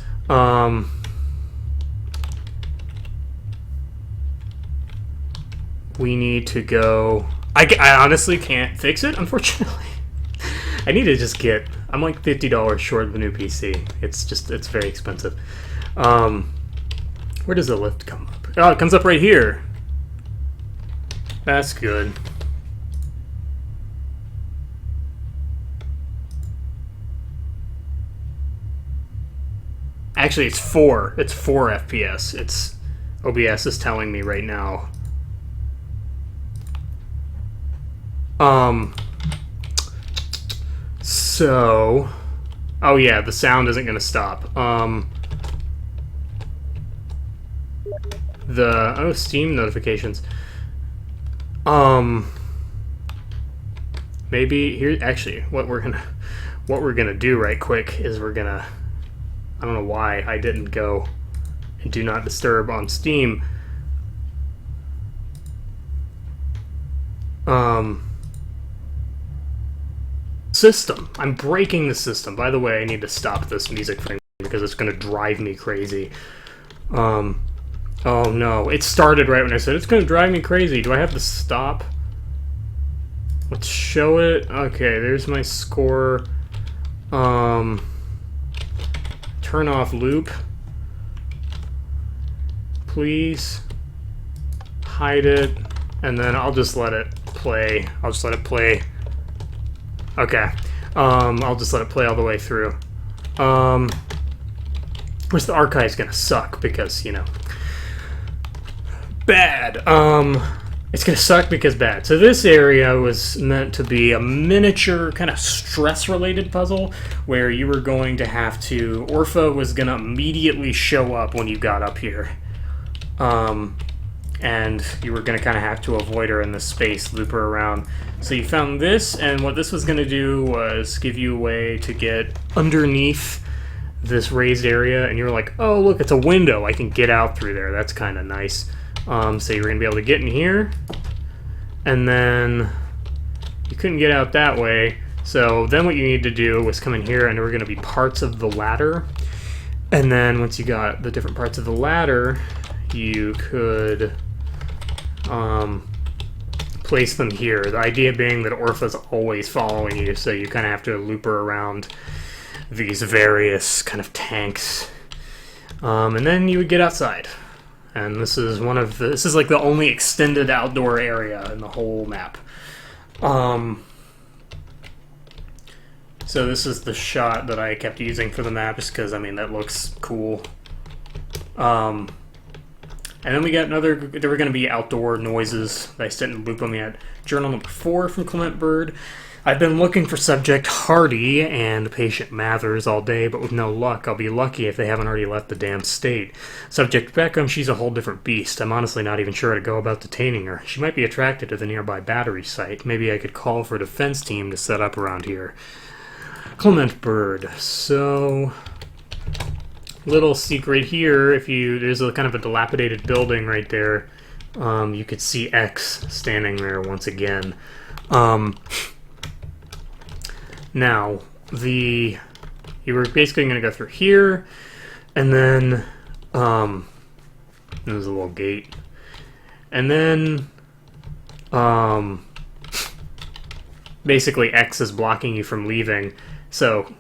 [SPEAKER 1] we need to go, I honestly can't fix it, unfortunately. I need to just get. I'm like $50 short of a new PC. It's very expensive. Where does the lift come up? Oh, it comes up right here. That's good. Actually, it's 4. It's 4 FPS. It's OBS is telling me right now. So, oh yeah, the sound isn't gonna stop. Steam notifications. Maybe here. Actually, what we're gonna do right quick is we're gonna. I don't know why I didn't go and do not disturb on Steam. System. I'm breaking the system. By the way, I need to stop this music thing because it's going to drive me crazy. Oh no. It started right when I said it's going to drive me crazy. Do I have to stop? Let's show it. Okay, there's my score. Turn off loop. Please. Hide it. And then I'll just let it play. I'll just let it play. Okay. I'll just let it play all the way through. Of course, the archive's gonna suck because, you know, bad. It's gonna suck because bad. So this area was meant to be a miniature kind of stress-related puzzle where you were going to have to... Orpha was gonna immediately show up when you got up here. And you were going to kind of have to avoid her in this space, loop her around. So you found this, and what this was going to do was give you a way to get underneath this raised area, and you're like, oh, look, it's a window. I can get out through there. That's kind of nice. So you're going to be able to get in here, and then you couldn't get out that way. So then what you need to do was come in here, and there were going to be parts of the ladder. And then once you got the different parts of the ladder, you could... place them here. The idea being that Orpha's always following you, so you kind of have to loop her around these various kind of tanks. And then you would get outside. And this is this is like the only extended outdoor area in the whole map. So this is the shot that I kept using for the map just because, I mean, that looks cool. And then we got another, there were going to be outdoor noises. I just didn't loop them yet. Journal number 4 from Clement Bird. I've been looking for Subject Hardy and Patient Mathers all day, but with no luck. I'll be lucky if they haven't already left the damn state. Subject Beckham, she's a whole different beast. I'm honestly not even sure how to go about detaining her. She might be attracted to the nearby battery site. Maybe I could call for a defense team to set up around here. Clement Bird. So... little secret here, if you there's a kind of a dilapidated building right there, you could see X standing there once again. Now you were basically going to go through here, and then there's a little gate, and then basically X is blocking you from leaving. So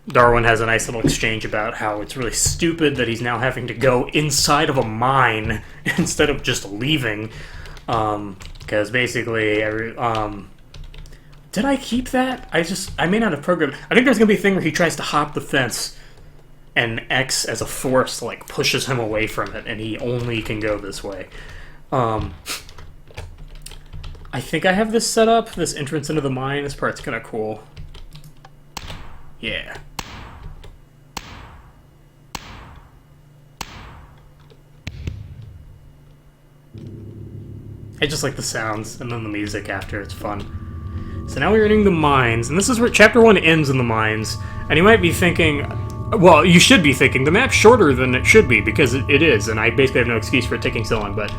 [SPEAKER 1] Darwin has a nice little exchange about how it's really stupid that he's now having to go inside of a mine instead of just leaving. Because basically, did I keep that? I may not have programmed. I think there's going to be a thing where he tries to hop the fence, and X as a force like pushes him away from it, and he only can go this way. I think I have this set up, this entrance into the mine. This part's kind of cool. Yeah. I just like the sounds and then the music after. It's fun. So now we're entering the mines, and this is where Chapter 1 ends in the mines. And you might be thinking, well, you should be thinking, the map's shorter than it should be, because it is, and I basically have no excuse for it taking so long, but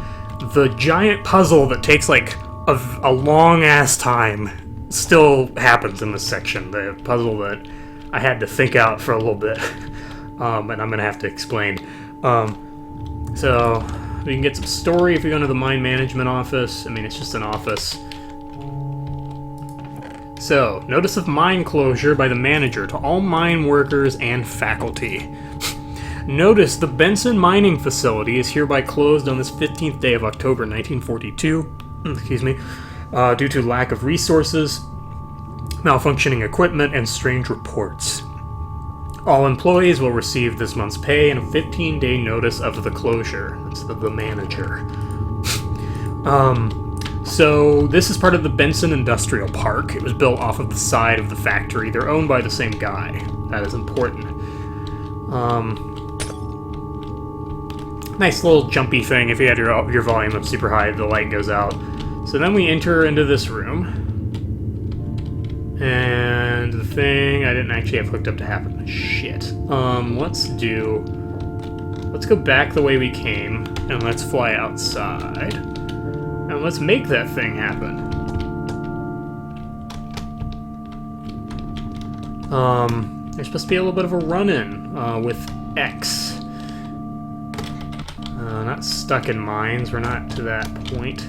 [SPEAKER 1] the giant puzzle that takes, like, a long-ass time still happens in this section. The puzzle that I had to think out for a little bit, and I'm going to have to explain. So... we can get some story if we go into the mine management office. I mean, it's just an office. So, notice of mine closure by the manager to all mine workers and faculty. Notice the Benson mining facility is hereby closed on this 15th day of October 1942, excuse me, due to lack of resources, malfunctioning equipment, and strange reports. All employees will receive this month's pay and a 15-day notice of the closure. That's the manager. So this is part of the Benson Industrial Park. It was built off of the side of the factory. They're owned by the same guy. That is important. Nice little jumpy thing. If you had your volume up super high, the light goes out. So then we enter into this room. And the thing I didn't actually have hooked up to happen. Shit. Let's go back the way we came, and let's fly outside. And let's make that thing happen. There's supposed to be a little bit of a run-in, with X. Not stuck in mines, we're not to that point.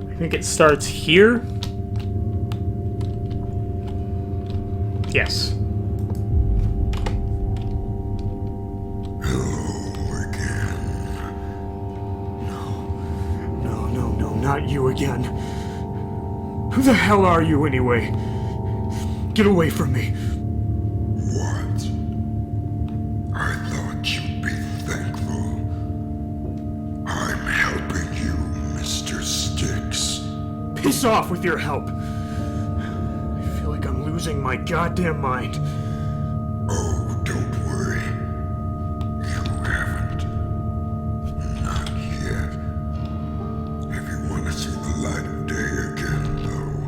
[SPEAKER 1] I think it starts here. Yes.
[SPEAKER 4] Hello again.
[SPEAKER 5] No, not you again. Who the hell are you anyway? Get away from me.
[SPEAKER 4] What? I thought you'd be thankful. I'm helping you, Mr. Sticks.
[SPEAKER 5] Piss off with your help. I feel like I'm losing my goddamn mind.
[SPEAKER 4] Oh, don't worry. You haven't. Not yet. If you want to see the light of day again, though,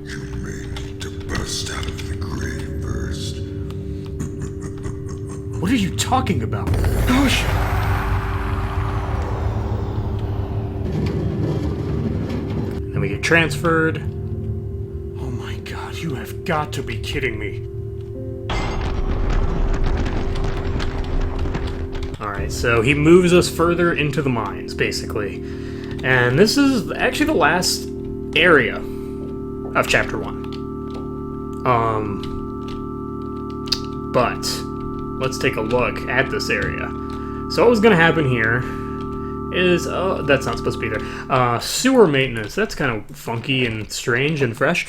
[SPEAKER 4] you may need to bust out of the grave first.
[SPEAKER 5] What are you talking about? Gosh!
[SPEAKER 1] Then we get transferred.
[SPEAKER 5] Oh my god, you have got to be kidding me.
[SPEAKER 1] Alright, so he moves us further into the mines, basically. And this is actually the last area of Chapter 1. But let's take a look at this area. So what was going to happen here is... Oh, that's not supposed to be there. Sewer maintenance. That's kind of funky and strange and fresh.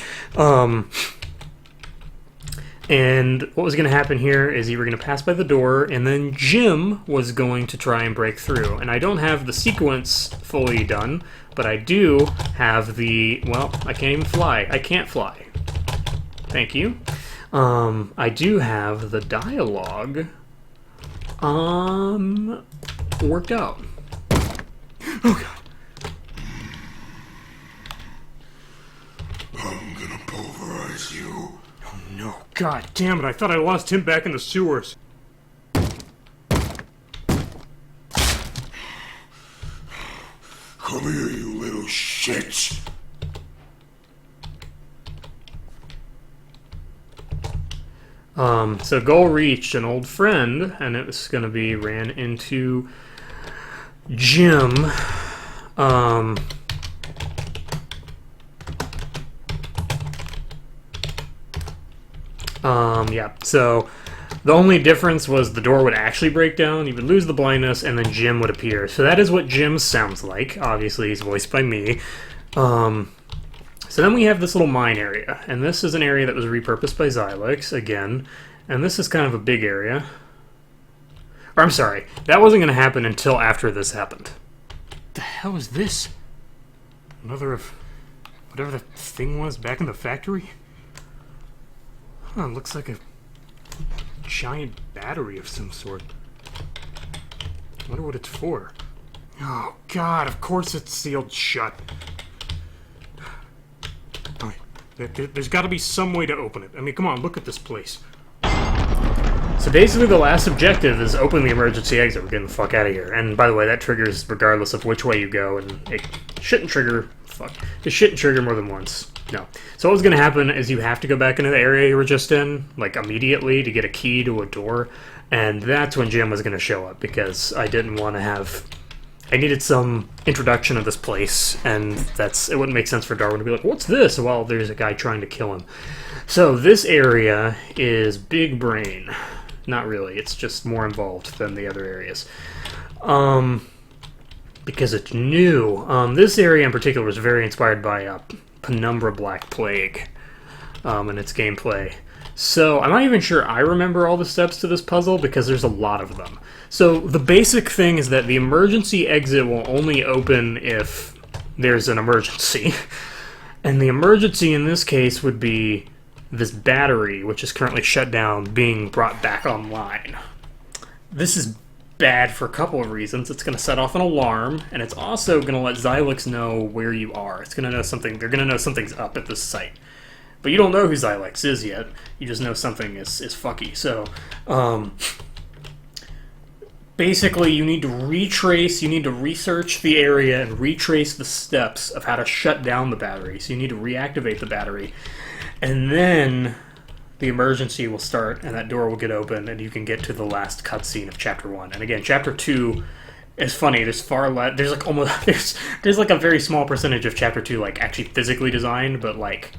[SPEAKER 1] And what was going to happen here is you were going to pass by the door, and then Jim was going to try and break through. And I don't have the sequence fully done, but I do have the... Well, I can't even fly. I can't fly. Thank you. I do have the dialogue worked out.
[SPEAKER 5] Oh god.
[SPEAKER 4] I'm gonna pulverize you.
[SPEAKER 5] Oh no. God damn it, I thought I lost him back in the sewers.
[SPEAKER 4] Come here, you little shits.
[SPEAKER 1] So goal reached, an old friend, and it was going to be ran into Jim. Yeah, so the only difference was the door would actually break down, you would lose the blindness, and then Jim would appear. So that is what Jim sounds like. Obviously, he's voiced by me. So then we have this little mine area, and this is an area that was repurposed by Xylix, again, and this is kind of a big area. Or, I'm sorry, that wasn't going to happen until after this happened.
[SPEAKER 5] The hell is this? Another of whatever the thing was back in the factory? Huh, looks like a giant battery of some sort. Wonder what it's for. Oh god, of course it's sealed shut. There's got to be some way to open it. I mean, come on, look at this place.
[SPEAKER 1] So basically the last objective is open the emergency exit. We're getting the fuck out of here. And by the way, that triggers regardless of which way you go, and it shouldn't trigger... Fuck. It shouldn't trigger more than once. No. So what was going to happen is you have to go back into the area you were just in, like, immediately to get a key to a door, and that's when Jim was going to show up, because I didn't want to have... I needed some introduction of this place, and it wouldn't make sense for Darwin to be like, what's this? Well, there's a guy trying to kill him. So this area is big brain. Not really. It's just more involved than the other areas. Because it's new. This area in particular was very inspired by Penumbra Black Plague and its gameplay. So I'm not even sure I remember all the steps to this puzzle because there's a lot of them. So the basic thing is that the emergency exit will only open if there's an emergency. And the emergency in this case would be this battery, which is currently shut down, being brought back online. This is bad for a couple of reasons. It's going to set off an alarm, and it's also going to let Xylex know where you are. It's going to know something. They're going to know something's up at this site. But you don't know who Xylex is yet. You just know something is fucky. So, basically, you need to research the area and retrace the steps of how to shut down the battery. So you need to reactivate the battery. And then the emergency will start, and that door will get open, and you can get to the last cutscene of Chapter 1. And again, Chapter 2 is funny. There's far less... There's like almost... There's like a very small percentage of Chapter 2 like actually physically designed, but like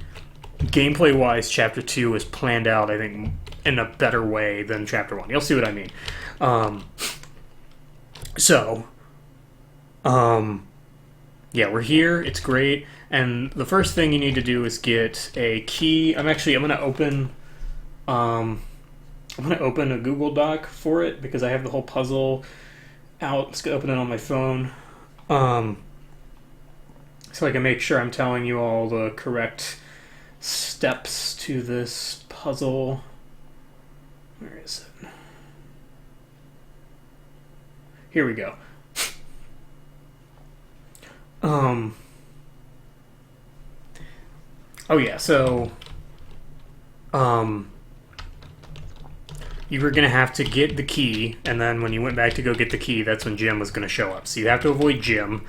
[SPEAKER 1] gameplay-wise, Chapter 2 is planned out, I think, in a better way than Chapter 1. You'll see what I mean. Yeah, we're here. It's great. And the first thing you need to do is get a key. I'm going to open... I'm going to open a Google Doc for it because I have the whole puzzle out. Let's open it on my phone. So I can make sure I'm telling you all the correct steps to this puzzle. Where is it? Here we go. Oh yeah, so you were going to have to get the key, and then when you went back to go get the key, that's when Jim was going to show up. So you have to avoid Jim.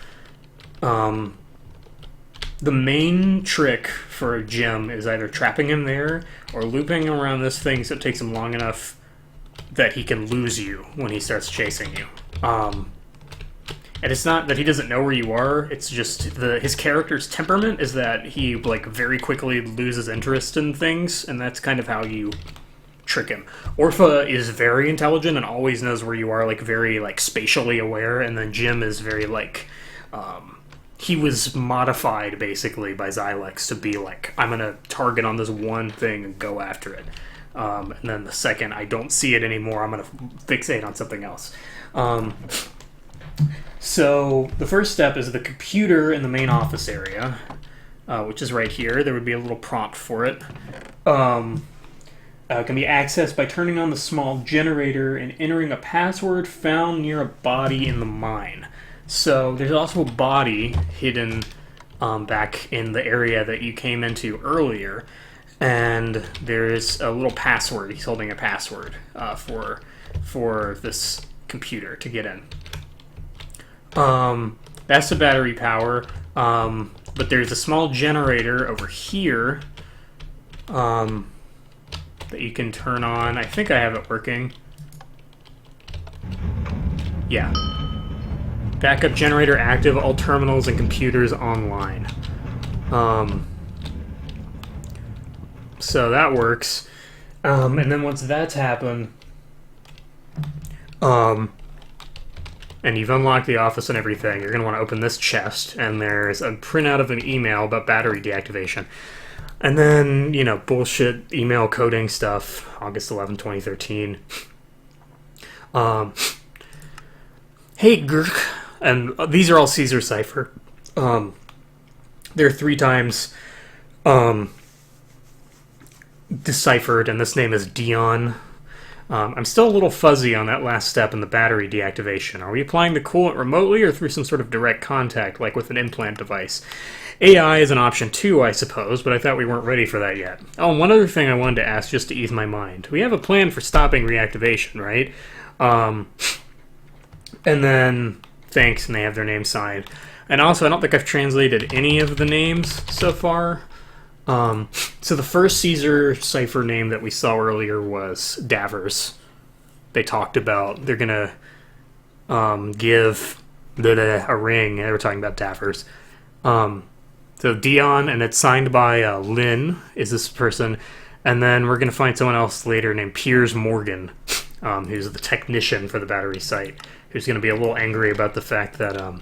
[SPEAKER 1] The main trick for Jim is either trapping him there or looping around this thing so it takes him long enough that he can lose you when he starts chasing you. And it's not that he doesn't know where you are, it's just his character's temperament is that he like very quickly loses interest in things, and that's kind of how you trick him. Orpha is very intelligent and always knows where you are, like very like spatially aware, and then Jim is very like he was modified basically by Xylex to be like, I'm gonna target on this one thing and go after it. And then the second I don't see it anymore, I'm gonna fixate on something else. So the first step is the computer in the main office area, which is right here. There would be a little prompt for it. Can be accessed by turning on the small generator and entering a password found near a body in the mine. So there's also a body hidden back in the area that you came into earlier, and there's a little password. He's holding a password for this computer to get in. That's the battery power, but there's a small generator over here that you can turn on. I think I have it working. Yeah. Backup generator active, all terminals and computers online. So that works. And then once that's happened, and you've unlocked the office and everything, you're going to want to open this chest, and there's a printout of an email about battery deactivation. And then, bullshit email coding stuff, August 11, 2013. Hey, Gurk. And these are all Caesar cipher. They're 3 times deciphered, and this name is Dion. I'm still a little fuzzy on that last step in the battery deactivation. Are we applying the coolant remotely or through some sort of direct contact, like with an implant device? AI is an option too, I suppose, but I thought we weren't ready for that yet. Oh, and one other thing I wanted to ask just to ease my mind. We have a plan for stopping reactivation, right? And then, thanks, and they have their name signed. And also, I don't think I've translated any of the names so far. So the first Caesar cipher name that we saw earlier was Davers. They talked about they're gonna give a ring. They were talking about Davers. So Dion, and it's signed by Lynn, is this person. And then we're going to find someone else later named Piers Morgan, who's the technician for the battery site, who's going to be a little angry about the fact that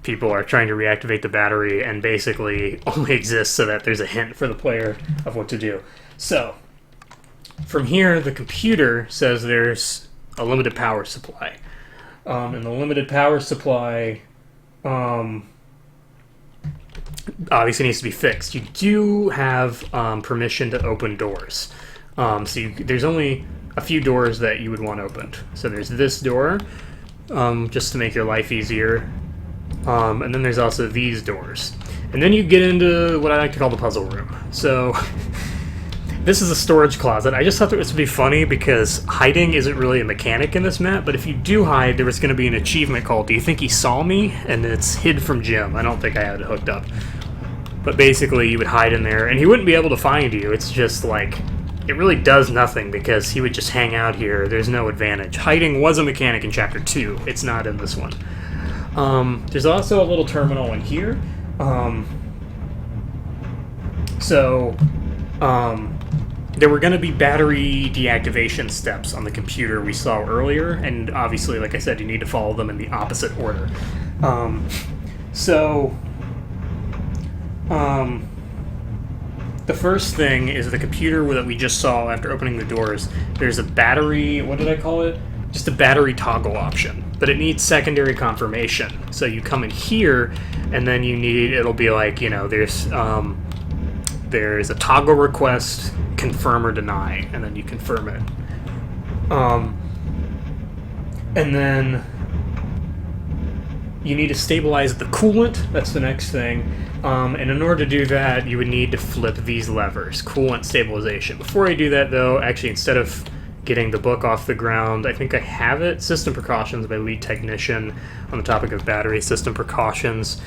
[SPEAKER 1] people are trying to reactivate the battery and basically only exists so that there's a hint for the player of what to do. So, from here, the computer says there's a limited power supply. And the limited power supply obviously needs to be fixed. You do have permission to open doors. There's only a few doors that you would want opened. So there's this door, just to make your life easier. And then there's also these doors. And then you get into what I like to call the puzzle room. So this is a storage closet. I just thought that this would be funny because hiding isn't really a mechanic in this map, but if you do hide, there was going to be an achievement called Do You Think He Saw Me? And it's hid from Jim. I don't think I had it hooked up. But basically, you would hide in there, and he wouldn't be able to find you. It's just like, it really does nothing because he would just hang out here. There's no advantage. Hiding was a mechanic in Chapter 2. It's not in this one. There's also a little terminal in here. There were going to be battery deactivation steps on the computer we saw earlier, and obviously, like I said, you need to follow them in the opposite order. The first thing is the computer that we just saw after opening the doors. There's a battery, what did I call it? Just a battery toggle option, but it needs secondary confirmation. So you come in here, and then it'll be like, there's a toggle request, confirm or deny, and then you confirm it. And then you need to stabilize the coolant. That's the next thing. And in order to do that, you would need to flip these levers, coolant stabilization. Before I do that, though, actually, instead of getting the book off the ground, I think I have it. System Precautions by Lead Technician on the topic of battery system precautions.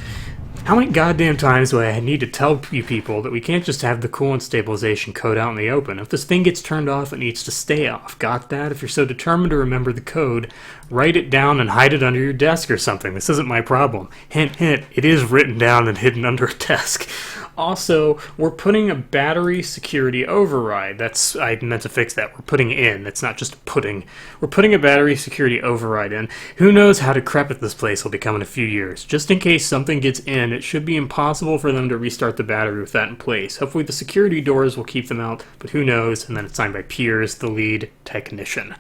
[SPEAKER 1] How many goddamn times do I need to tell you people that we can't just have the coolant stabilization code out in the open? If this thing gets turned off, it needs to stay off. Got that? If you're so determined to remember the code, write it down and hide it under your desk or something. This isn't my problem. Hint, hint, it is written down and hidden under a desk. Also, we're putting a battery security override. I meant to fix that. We're putting in. It's not just putting. We're putting a battery security override in. Who knows how decrepit this place will become in a few years. Just in case something gets in, it should be impossible for them to restart the battery with that in place. Hopefully the security doors will keep them out, but who knows? And then it's signed by Piers, the lead technician.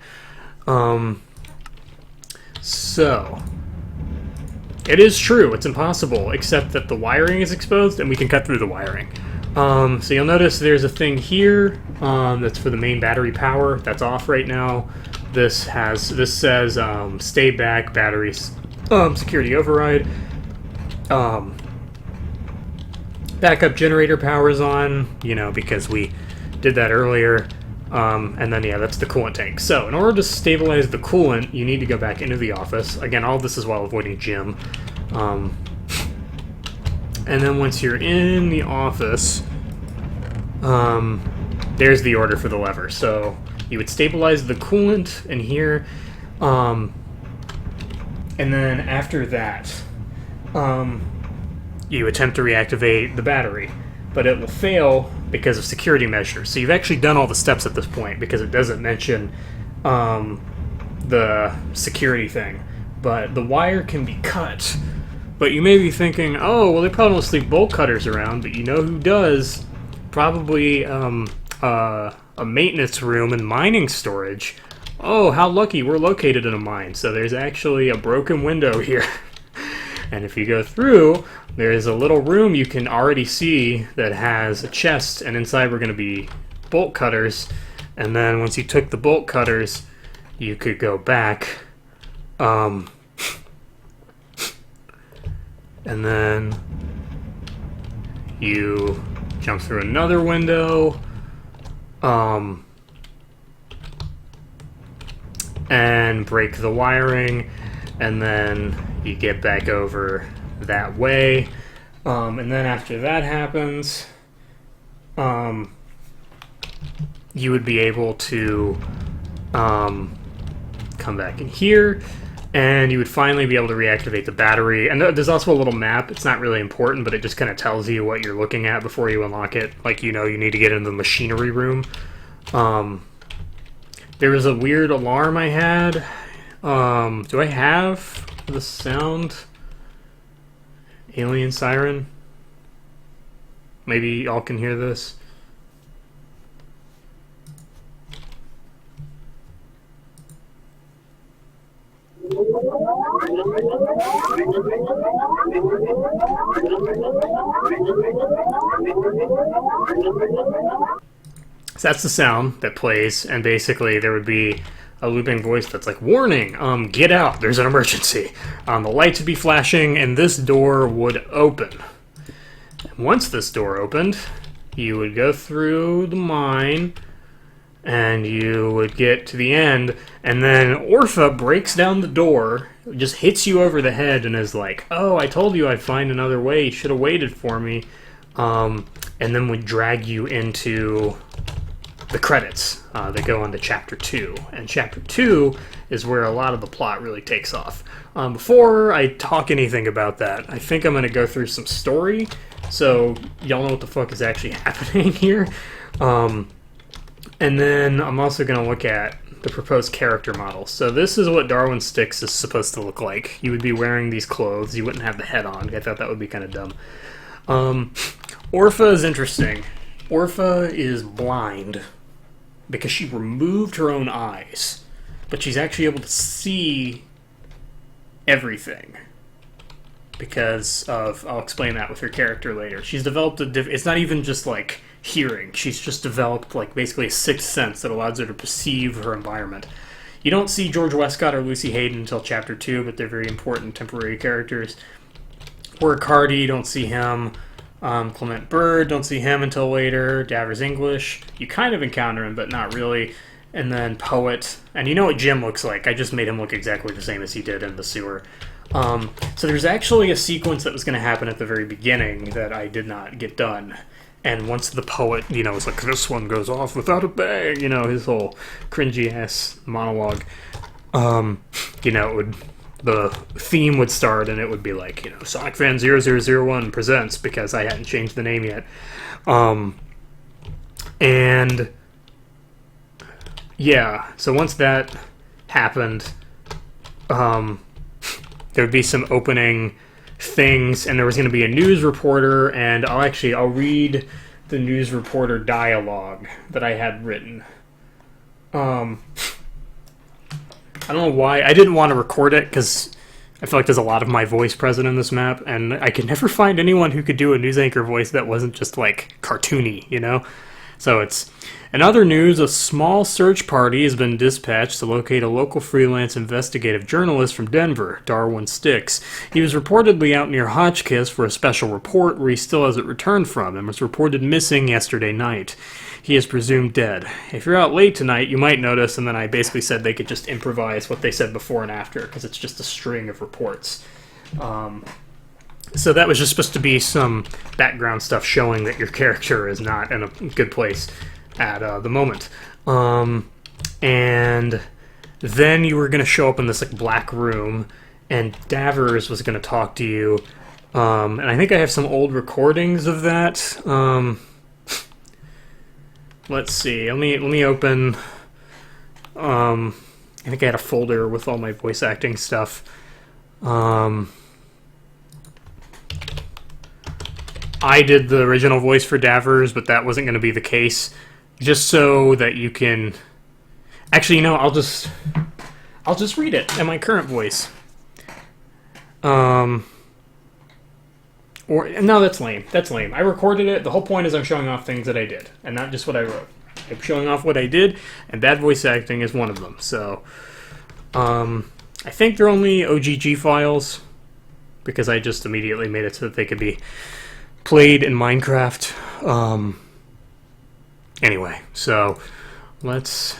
[SPEAKER 1] It is true, it's impossible, except that the wiring is exposed and we can cut through the wiring. So you'll notice there's a thing here that's for the main battery power. That's off right now. This says stay back, batteries, security override. Backup generator power is on, because we did that earlier. And then, that's the coolant tank. So, in order to stabilize the coolant, you need to go back into the office. Again, all this is while avoiding Jim. And then once you're in the office, there's the order for the lever. So, you would stabilize the coolant in here. And then after that, you attempt to reactivate the battery. But it will fail because of security measures. So you've actually done all the steps at this point because it doesn't mention the security thing. But the wire can be cut. But you may be thinking, oh, well, they probably don't leave bolt cutters around, but you know who does? Probably a maintenance room and mining storage. Oh, how lucky, we're located in a mine. So there's actually a broken window here. And if you go through, there's a little room you can already see that has a chest, and inside were going to be bolt cutters. And then once you took the bolt cutters, you could go back. And then you jump through another window. And break the wiring. And then you get back over that way. And then after that happens, you would be able to come back in here, and you would finally be able to reactivate the battery. And there's also a little map. It's not really important, but it just kind of tells you what you're looking at before you unlock it. Like, you know, you need to get into the machinery room. There was a weird alarm I had. Do I have the sound? Alien siren? Maybe y'all can hear this. So that's the sound that plays, and basically there would be a looping voice that's like, warning, get out, there's an emergency. The lights would be flashing, and this door would open. And once this door opened, you would go through the mine, and you would get to the end, and then Orpha breaks down the door, just hits you over the head, and is like, oh, I told you I'd find another way, you should have waited for me, and then would drag you into the credits that go on to Chapter 2. And Chapter 2 is where a lot of the plot really takes off. Before I talk anything about that, I think I'm going to go through some story, so y'all know what the fuck is actually happening here. And then I'm also going to look at the proposed character model. So this is what Darwin Styx is supposed to look like. You would be wearing these clothes. You wouldn't have the head on. I thought that would be kind of dumb. Orpha is interesting. Orpha is blind because she removed her own eyes, but she's actually able to see everything because of, I'll explain that with her character later. She's developed it's not even just like hearing, she's just developed like basically a sixth sense that allows her to perceive her environment. You don't see George Westcott or Lucy Hayden until Chapter 2, but they're very important temporary characters. Warwick Hardy, you don't see him. Clement Bird, don't see him until later. Davers English, you kind of encounter him, but not really. And then Poet, and you know what Jim looks like. I just made him look exactly the same as he did in the sewer. So there's actually a sequence that was going to happen at the very beginning that I did not get done. And once the Poet, you know, was like, this one goes off without a bang, you know, his whole cringy-ass monologue, you know, it would... the theme would start, and it would be like, you know, Sonic Fan 0001 presents, because I hadn't changed the name yet. And yeah, so once that happened, there would be some opening things, and there was going to be a news reporter, and I'll read the news reporter dialogue that I had written. I don't know why. I didn't want to record it because I feel like there's a lot of my voice present in this map, and I could never find anyone who could do a news anchor voice that wasn't just, like, cartoony, you know? So it's... In other news, a small search party has been dispatched to locate a local freelance investigative journalist from Denver, Darwin Styx. He was reportedly out near Hotchkiss for a special report where he still hasn't returned from and was reported missing yesterday night. He is presumed dead. If you're out late tonight, you might notice, and then I basically said they could just improvise what they said before and after, because it's just a string of reports. So that was just supposed to be some background stuff showing that your character is not in a good place at the moment. And then you were going to show up in this like black room, and Davers was going to talk to you. And I think I have some old recordings of that. Let's see. Let me open. I think I had a folder with all my voice acting stuff. I did the original voice for Davers, but that wasn't going to be the case. Just so that you can... Actually, you know, I'll just read it in my current voice. Or no, that's lame. That's lame. I recorded it. The whole point is I'm showing off things that I did, and not just what I wrote. I'm showing off what I did, and bad voice acting is one of them. So, I think they're only OGG files, because I just immediately made it so that they could be played in Minecraft. Anyway, so let's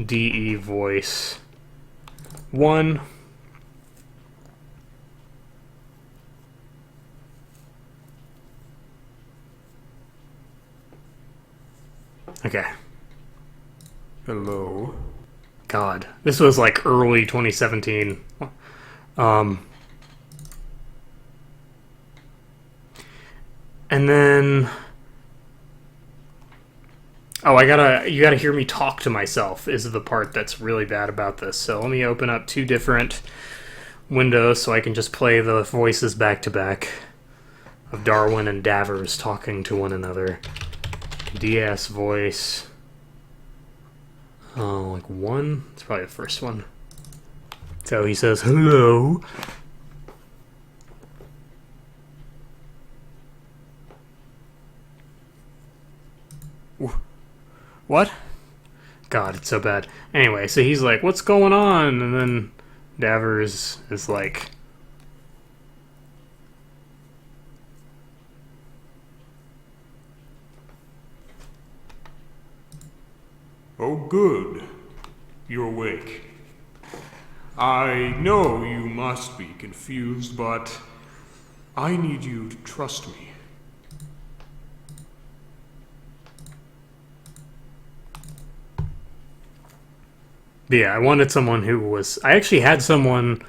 [SPEAKER 1] DE voice 1. Okay.
[SPEAKER 2] Hello?
[SPEAKER 1] God, this was like early 2017. And then, oh, you gotta hear me talk to myself is the part that's really bad about this. So let me open up two different windows so I can just play the voices back to back of Darwin and Davers talking to one another. DS voice. Oh, like one? It's probably the first one. So he says, hello. What? God, it's so bad. Anyway, so he's like, what's going on? And then Davers is like,
[SPEAKER 2] Oh, good. You're awake. I know you must be confused, but I need you to trust me.
[SPEAKER 1] but yeah, I wanted someone who was. I actually had someone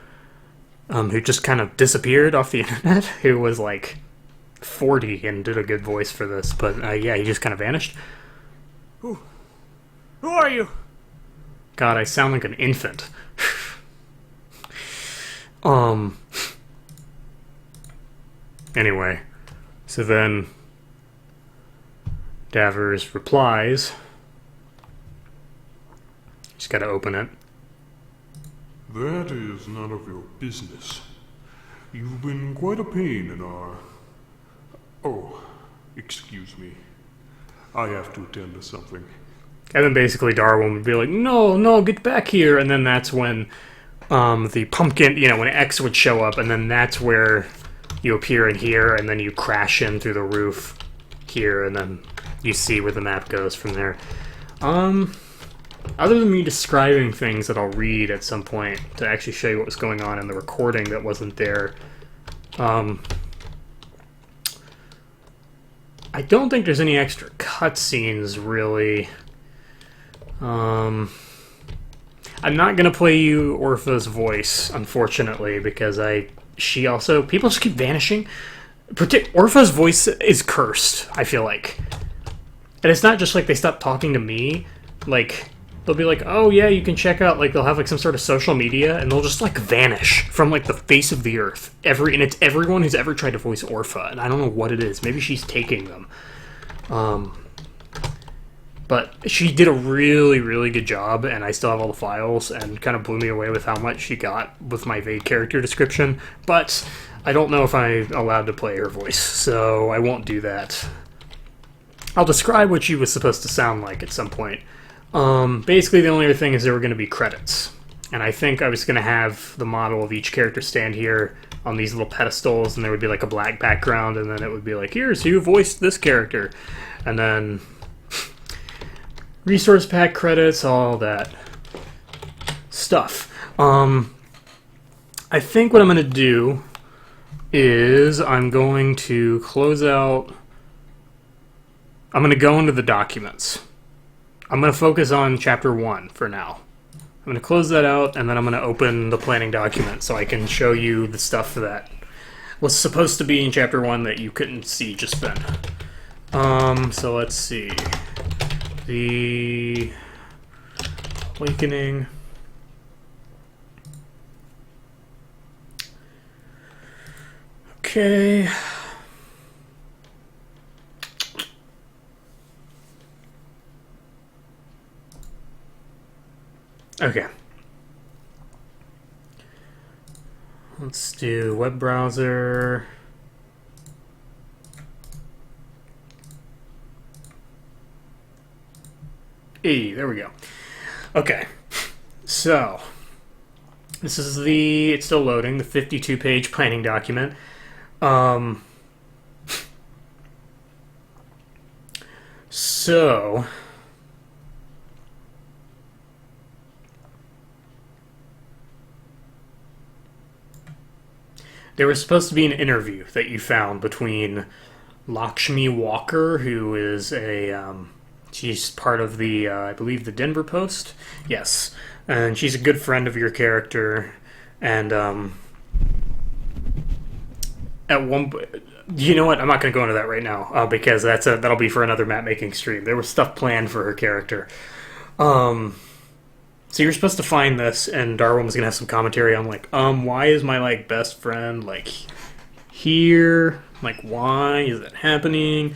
[SPEAKER 1] who just kind of disappeared off the internet, who was like 40 and did a good voice for this, but yeah, he just kind of vanished.
[SPEAKER 2] Who are you?
[SPEAKER 1] God, I sound like an infant. Anyway, so then Davers replies. Just gotta open it.
[SPEAKER 2] That is none of your business. You've been quite a pain in our... Oh, excuse me. I have to attend to something.
[SPEAKER 1] And then basically Darwin would be like, no, get back here. And then that's when the pumpkin, when X would show up, and then that's where you appear in here, and then you crash in through the roof here, and then you see where the map goes from there. Other than me describing things that I'll read at some point to actually show you what was going on in the recording that wasn't there, I don't think there's any extra cutscenes, really. I'm not gonna play you Orpha's voice, unfortunately, because people just keep vanishing. Orpha's voice is cursed, I feel like. And it's not just like they stop talking to me, like, they'll be like, oh yeah, you can check out, like, they'll have like some sort of social media, and they'll just like vanish from like the face of the earth. And it's everyone who's ever tried to voice Orpha, and I don't know what it is. Maybe she's taking them. But she did a really, really good job, and I still have all the files, and kind of blew me away with how much she got with my vague character description. But I don't know if I'm allowed to play her voice, so I won't do that. I'll describe what she was supposed to sound like at some point. Basically, the only other thing is there were going to be credits. And I think I was going to have the model of each character stand here on these little pedestals, and there would be like a black background, and then it would be like, here's who voiced this character. And then resource pack credits, all that stuff. I think what I'm going to do is I'm going to close out... I'm going to go into the documents. I'm going to focus on Chapter 1 for now. I'm going to close that out, and then I'm going to open the planning document so I can show you the stuff that was supposed to be in Chapter 1 that you couldn't see just then. So let's see. The Awakening. Okay. Okay. Let's do web browser. There we go. Okay. So, this is it's still loading, the 52-page planning document. So, there was supposed to be an interview that you found between Lakshmi Walker, who is She's part of the, I believe, the Denver Post. Yes, and she's a good friend of your character. And at one, you know what? I'm not going to go into that right now because that'll be for another map making stream. There was stuff planned for her character. So you're supposed to find this, and Darwin was gonna have some commentary on like, why is my like best friend like here? Like, why is that happening?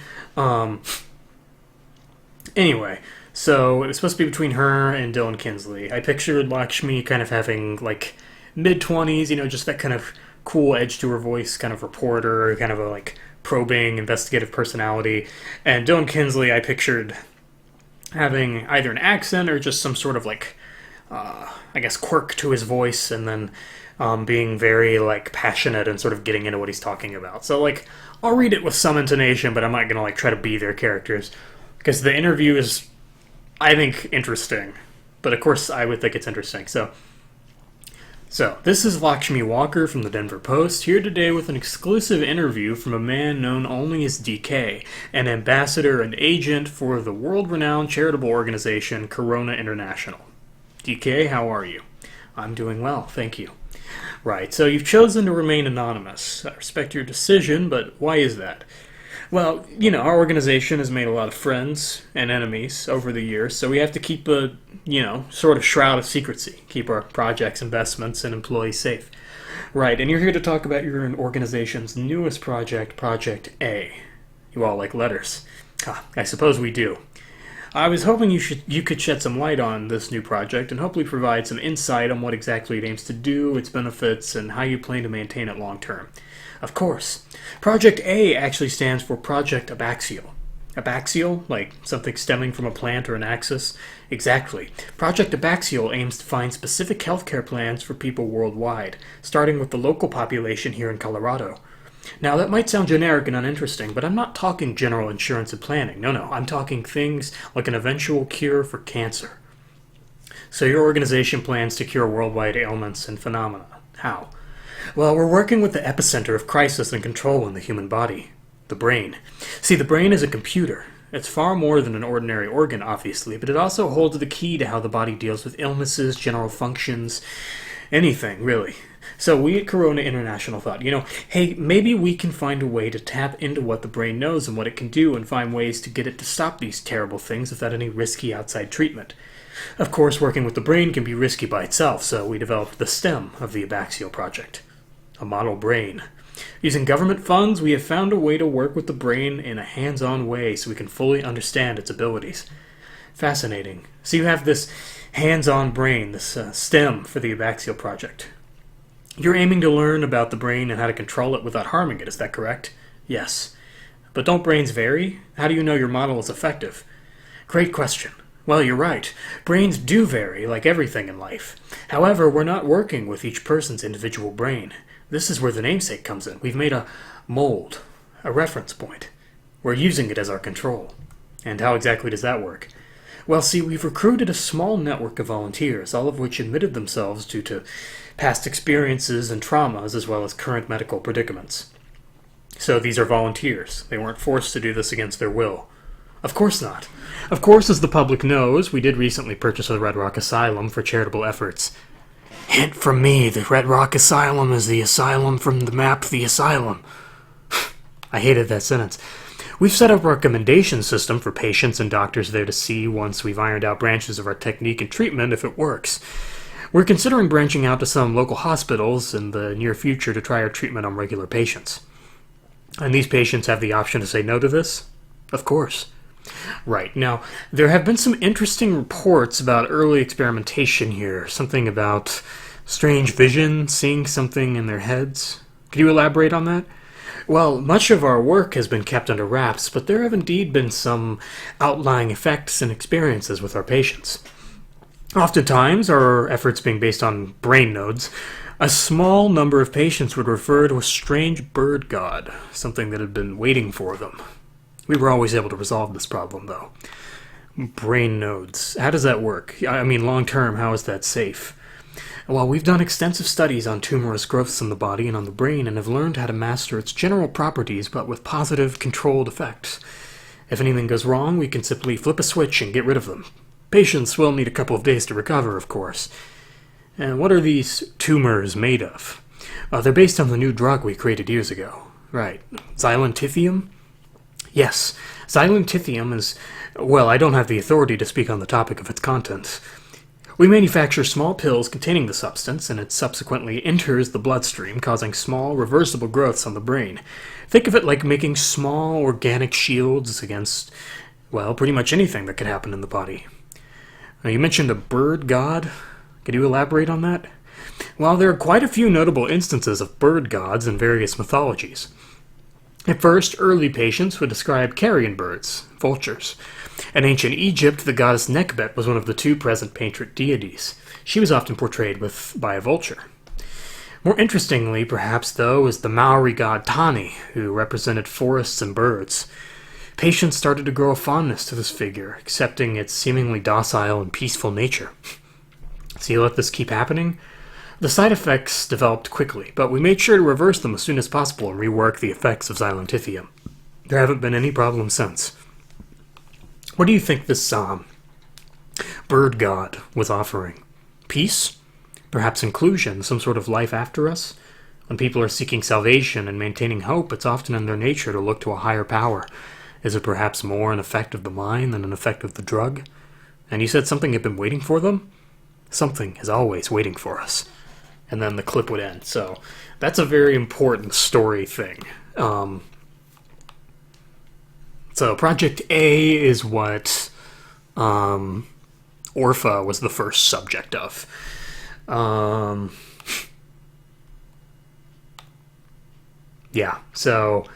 [SPEAKER 1] Anyway, so it was supposed to be between her and Dylan Kinsley. I pictured Lakshmi kind of having like mid-20s, you know, just that kind of cool edge to her voice, kind of reporter, kind of a like probing, investigative personality. And Dylan Kinsley, I pictured having either an accent or just some sort of like I guess quirk to his voice, and then being very like passionate and sort of getting into what he's talking about. So like I'll read it with some intonation, but I'm not gonna like try to be their characters because the interview is, I think, interesting. But of course, I would think it's interesting. So this is Lakshmi Walker from the Denver Post, here today with an exclusive interview from a man known only as DK, an ambassador and agent for the world-renowned charitable organization Corona International. DK, how are you? I'm doing well, thank you. Right, so you've chosen to remain anonymous. I respect your decision, but why is that? Well, you know, our organization has made a lot of friends and enemies over the years, so we have to keep a, you know, sort of shroud of secrecy, keep our projects, investments, and employees safe. Right, and you're here to talk about your organization's newest project, Project A. You all like letters. I suppose we do. I was hoping you could shed some light on this new project and hopefully provide some insight on what exactly it aims to do, its benefits, and how you plan to maintain it long term. Of course. Project A actually stands for Project Abaxial. Abaxial? Like something stemming from a plant or an axis? Exactly. Project Abaxial aims to find specific healthcare plans for people worldwide, starting with the local population here in Colorado. Now, that might sound generic and uninteresting, but I'm not talking general insurance and planning. No, I'm talking things like an eventual cure for cancer. So your organization plans to cure worldwide ailments and phenomena. How? Well, we're working with the epicenter of crisis and control in the human body, the brain. See, the brain is a computer. It's far more than an ordinary organ, obviously, but it also holds the key to how the body deals with illnesses, general functions, anything, really. So we at Corona International thought, you know, hey, maybe we can find a way to tap into what the brain knows and what it can do and find ways to get it to stop these terrible things without any risky outside treatment. Of course, working with the brain can be risky by itself, so we developed the stem of the Abaxial project, a model brain. Using government funds, we have found a way to work with the brain in a hands-on way so we can fully understand its abilities. Fascinating. So you have this hands-on brain, this stem for the Abaxial project. You're aiming to learn about the brain and how to control it without harming it, is that correct? Yes. But don't brains vary? How do you know your model is effective? Great question. Well, you're right. Brains do vary, like everything in life. However, we're not working with each person's individual brain. This is where the namesake comes in. We've made a mold, a reference point. We're using it as our control. And how exactly does that work? Well, see, we've recruited a small network of volunteers, all of which admitted themselves due to past experiences and traumas, as well as current medical predicaments. So these are volunteers. They weren't forced to do this against their will. Of course not. Of course, as the public knows, we did recently purchase the Red Rock Asylum for charitable efforts. Hint from me, the Red Rock Asylum is the asylum from the map The Asylum. I hated that sentence. We've set up a recommendation system for patients and doctors there to see once we've ironed out branches of our technique and treatment if it works. We're considering branching out to some local hospitals in the near future to try our treatment on regular patients. And these patients have the option to say no to this? Of course. Right. Now, there have been some interesting reports about early experimentation here. Something about strange vision, seeing something in their heads. Could you elaborate on that? Well, much of our work has been kept under wraps, but there have indeed been some outlying effects and experiences with our patients. Oftentimes, our efforts being based on brain nodes, a small number of patients would refer to a strange bird god, something that had been waiting for them. We were always able to resolve this problem, though. Brain nodes. How does that work? I mean, long term, how is that safe? Well, we've done extensive studies on tumorous growths in the body and on the brain and have learned how to master its general properties, but with positive, controlled effects. If anything goes wrong, we can simply flip a switch and get rid of them. Patients will need a couple of days to recover, of course. And what are these tumors made of? They're based on the new drug we created years ago. Right. Xylantithium? Yes. Xylantithium is... Well, I don't have the authority to speak on the topic of its contents. We manufacture small pills containing the substance, and it subsequently enters the bloodstream, causing small, reversible growths on the brain. Think of it like making small, organic shields against, well, pretty much anything that could happen in the body. Now, you mentioned a bird god. Could you elaborate on that? Well, there are quite a few notable instances of bird gods in various mythologies. At first, early patients would describe carrion birds, vultures. In ancient Egypt, the goddess Nekhbet was one of the two present patron deities. She was often portrayed by a vulture. More interestingly, perhaps, though, is the Maori god Tani, who represented forests and birds. Patients started to grow a fondness to this figure, accepting its seemingly docile and peaceful nature. So you let this keep happening? The side effects developed quickly, but we made sure to reverse them as soon as possible and rework the effects of Xylantithium. There haven't been any problems since. What do you think this bird god was offering? Peace? Perhaps inclusion, some sort of life after us? When people are seeking salvation and maintaining hope, it's often in their nature to look to a higher power. Is it perhaps more an effect of the mind than an effect of the drug? And you said something had been waiting for them? Something is always waiting for us. And then the clip would end. So that's a very important story thing. So Project A is what Orpha was the first subject of. Yeah, so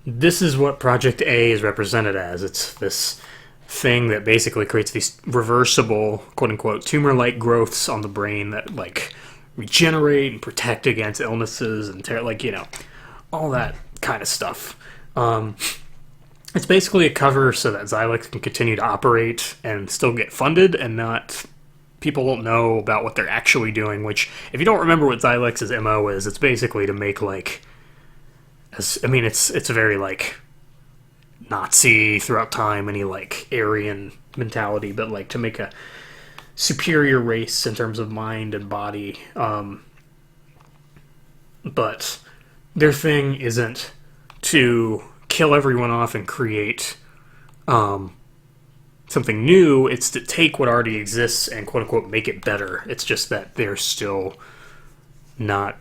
[SPEAKER 1] this is what Project A is represented as. It's this thing that basically creates these reversible, quote-unquote, tumor-like growths on the brain that, like, regenerate and protect against illnesses and, all that kind of stuff. It's basically a cover so that Xylex can continue to operate and still get funded and not... People won't know about what they're actually doing, which, if you don't remember what Xylex's MO is, it's basically to make, like... it's a very, like... Nazi throughout time, any, like, Aryan mentality, but, like, to make a superior race in terms of mind and body. But their thing isn't to kill everyone off and create something new. It's to take what already exists and quote-unquote make it better. It's just that they're still not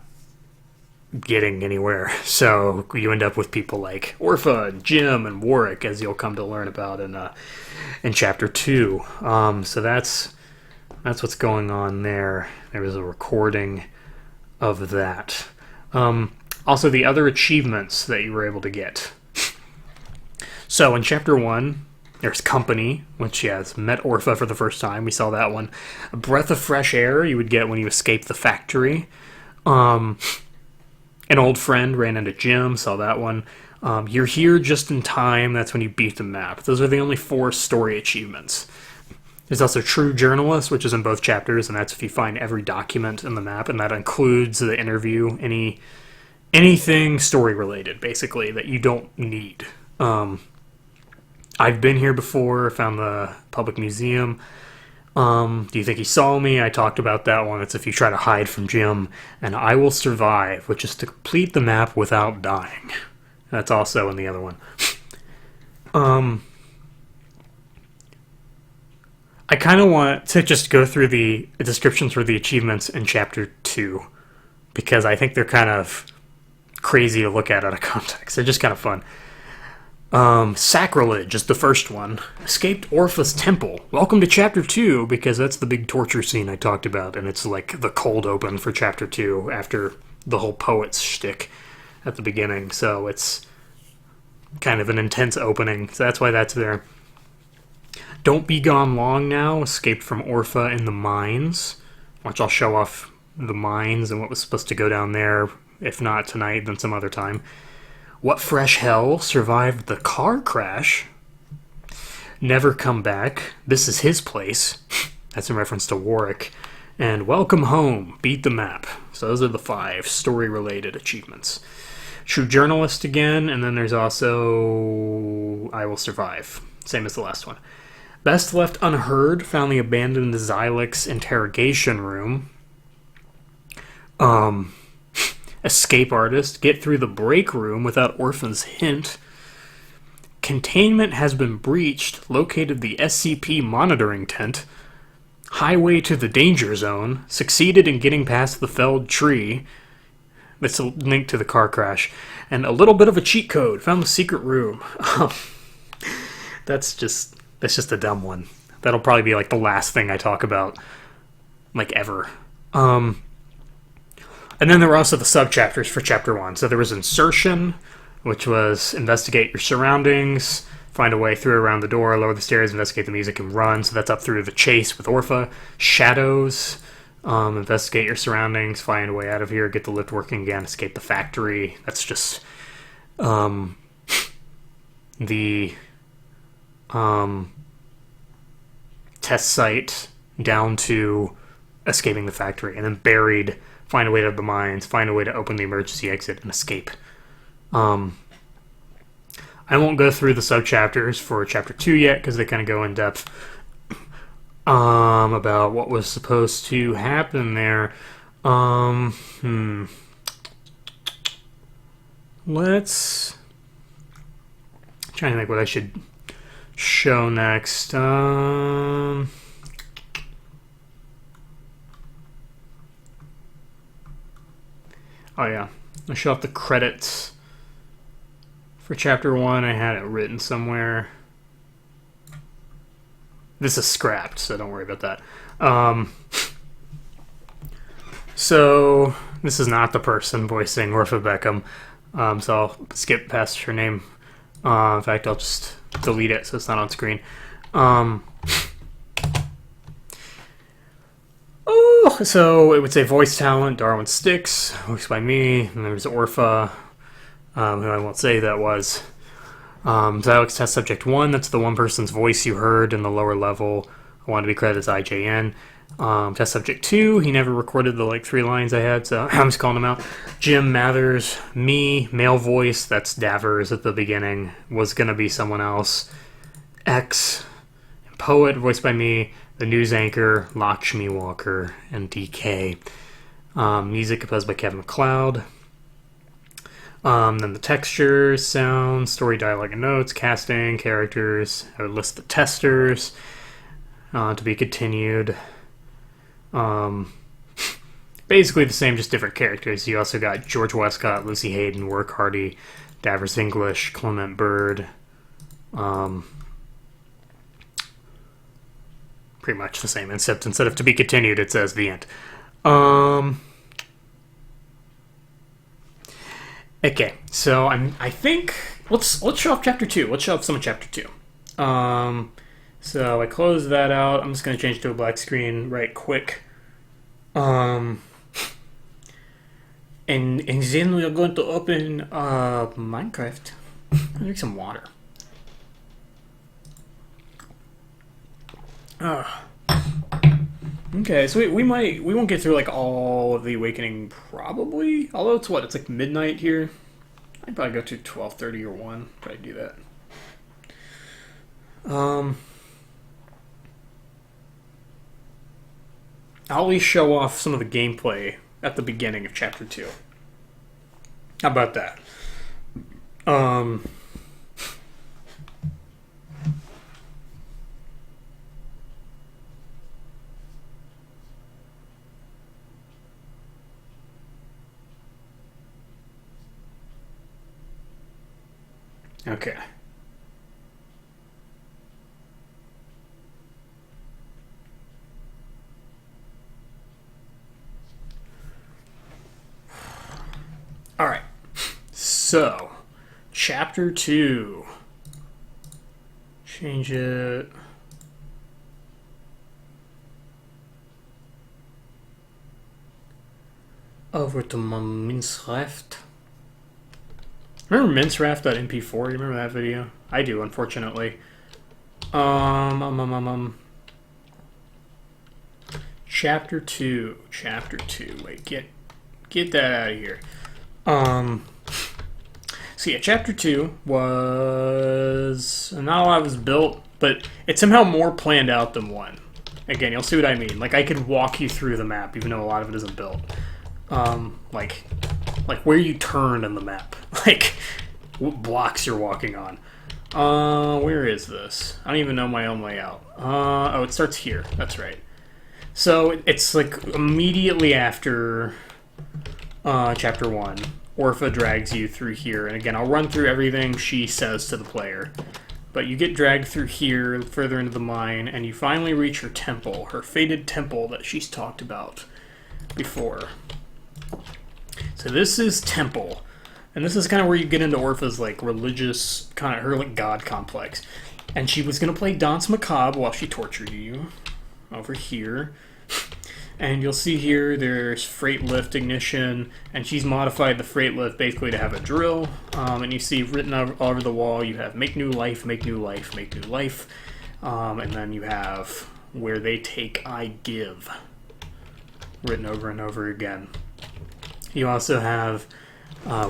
[SPEAKER 1] getting anywhere. So you end up with people like Orpha and Jim and Warwick, as you'll come to learn about in Chapter 2. So that's what's going on there. There was a recording of that. Also, the other achievements that you were able to get. So in Chapter 1, there's Company, which has met Orpha for the first time. We saw that one. A breath of fresh air you would get when you escape the factory. An old friend ran into Jim, saw that one. You're here just in time, that's when you beat the map. Those are the only 4 story achievements. There's also True Journalist, which is in both chapters, and that's if you find every document in the map, and that includes the interview, anything story-related, basically, that you don't need. I've been here before, found the public museum. Do you think he saw me? I talked about that one. It's if you try to hide from Jim. And I Will Survive, which is to complete the map without dying. That's also in the other one. I kind of want to just go through the descriptions for the achievements in Chapter 2, because I think they're kind of crazy to look at out of context. They're just kind of fun. Sacrilege is the first one. Escaped Orpha's temple. Welcome to Chapter 2, because that's the big torture scene I talked about, and it's like the cold open for Chapter 2 after the whole poet's shtick at the beginning, so it's kind of an intense opening, so that's why that's there. Don't Be Gone Long Now, escaped from Orpha in the mines, which I'll show off the mines and what was supposed to go down there, if not tonight, then some other time. What Fresh Hell, survived the car crash. Never Come Back, this is his place. That's in reference to Warwick. And Welcome Home, beat the map. So those are the 5 story-related achievements. True Journalist again, and then there's also I Will Survive, same as the last one. Best Left Unheard, found the abandoned Xylix interrogation room. Escape Artist, get through the break room without Orphan's hint. Containment has been breached, located the SCP monitoring tent. Highway to the danger zone, succeeded in getting past the felled tree. That's a link to the car crash. And a little bit of a cheat code, found the secret room. That's just a dumb one. That'll probably be like the last thing I talk about, like ever. And then there were also the subchapters for Chapter 1. So there was Insertion, which was investigate your surroundings, find a way through around the door, lower the stairs, investigate the music, and run. So that's up through the chase with Orpha. Shadows, investigate your surroundings, find a way out of here, get the lift working again, escape the factory. That's just the test site down to escaping the factory. And then Buried, find a way out of the mines, find a way to open the emergency exit, and escape. I won't go through the subchapters for Chapter 2 yet, because they kind of go in depth about what was supposed to happen there. Let's... I'm trying to think what I should show next. Oh yeah, I'll show off the credits for Chapter 1. I had it written somewhere. This is scrapped, so don't worry about that. So this is not the person voicing Orpha Beckham, so I'll skip past her name. In fact, I'll just delete it so it's not on screen. So it would say voice talent, Darwin Sticks, voiced by me, and there's Orpha, who I won't say who that was. Xylix Test Subject 1, that's the one person's voice you heard in the lower level. I wanted to be credited as IJN. Test Subject 2, he never recorded the 3 lines I had, so I'm just calling him out. Jim Mathers, me, male voice, that's Davers at the beginning, was going to be someone else. X, Poet, voiced by me, the news anchor, Lakshmi Walker, and DK. Music composed by Kevin MacLeod. Then the textures, sound, story, dialogue, and notes, casting, characters. I would list the testers. To be continued. Basically the same, just different characters. You also got George Westcott, Lucy Hayden, Work Hardy, Davers English, Clement Bird. Pretty much the same, except instead of to be continued, it says the end. Okay, so I think let's show off Chapter 2. Let's show off some of Chapter 2. So I close that out. I'm just going to change to a black screen right quick. And then we are going to open Minecraft. Drink some water. Okay, so we won't get through all of the Awakening probably. Although it's midnight here. I'd probably go to 12:30 or 1. Probably do that. I'll at least show off some of the gameplay at the beginning of Chapter 2. How about that? Okay. All right. So, Chapter 2. Change it. Over to my Minecraft. Remember Minecraft.mp4? You remember that video? I do, unfortunately. Chapter 2. Chapter 2. Wait, get that out of here. So yeah, chapter 2 was not a lot was built, but it's somehow more planned out than 1. Again, you'll see what I mean. Like, I could walk you through the map, even though a lot of it isn't built. Like where you turn in the map. Like, what blocks you're walking on. Where is this? I don't even know my own layout. Oh, it starts here. That's right. So, it's like immediately after chapter 1. Orpha drags you through here. And again, I'll run through everything she says to the player. But you get dragged through here, further into the mine, and you finally reach her temple, her fated temple that she's talked about before. So this is temple. And this is kind of where you get into Orpha's, like, religious, kind of her, like, god complex. And she was going to play Danse Macabre while she tortured you. Over here. And you'll see here there's freight lift ignition, and she's modified the freight lift basically to have a drill. And you see written all over the wall, you have make new life, make new life, make new life. And then you have where they take, I give, written over and over again. You also have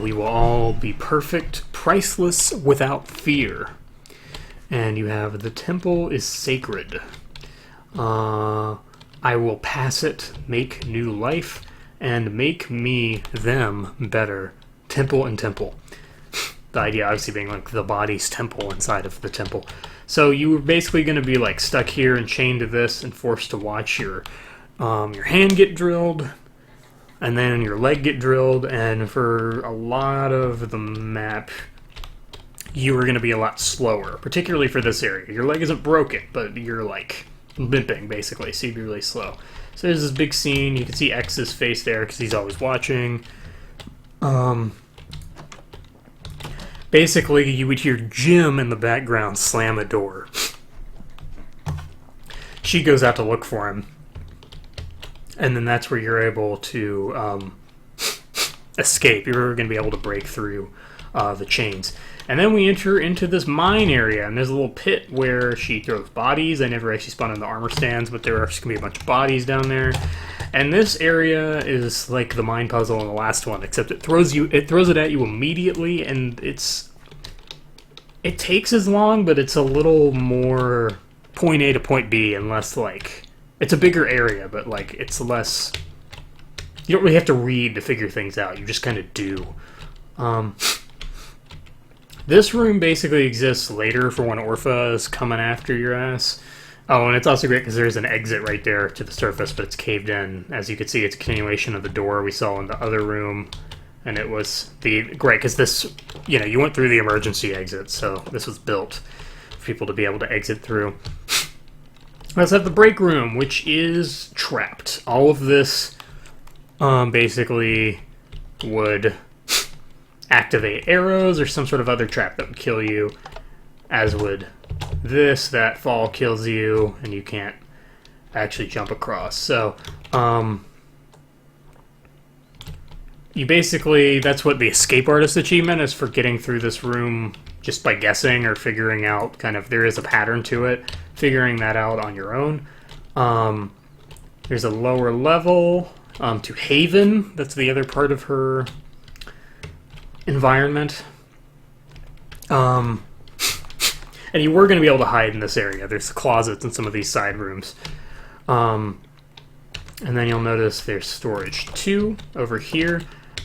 [SPEAKER 1] we will all be perfect, priceless, without fear. And you have the temple is sacred. I will pass it, make new life, and make me, them, better. Temple and temple. The idea obviously being like the body's temple inside of the temple. So you were basically going to be like stuck here and chained to this and forced to watch your hand get drilled, and then your leg get drilled, and for a lot of the map, you are going to be a lot slower, particularly for this area. Your leg isn't broken, but you're like limping, basically, so you'd be really slow. So there's this big scene. You can see X's face there because he's always watching. Basically, you would hear Jim in the background slam a door. She goes out to look for him. And then that's where you're able to escape. You're going to be able to break through the chains. And then we enter into this mine area, and there's a little pit where she throws bodies. I never actually spawned in the armor stands, but there are going to be a bunch of bodies down there. And this area is like the mine puzzle in the last one, except it throws it at you immediately, and it takes as long, but it's a little more point A to point B, and less like it's a bigger area, but like it's less. You don't really have to read to figure things out. You just kind of do. This room basically exists later for when Orpha is coming after your ass. Oh, and it's also great because there's an exit right there to the surface, but it's caved in. As you can see, it's a continuation of the door we saw in the other room. And it was great because this, you went through the emergency exit, so this was built for people to be able to exit through. We also have the break room, which is trapped. All of this basically would activate arrows or some sort of other trap that would kill you, as would this. That fall kills you, and you can't actually jump across. So, you basically, that's what the escape artist achievement is for getting through this room just by guessing or figuring out kind of, there is a pattern to it, figuring that out on your own. There's a lower level to Haven. That's the other part of her environment. And you were going to be able to hide in this area. There's closets in some of these side rooms. And then you'll notice there's storage 2 over here.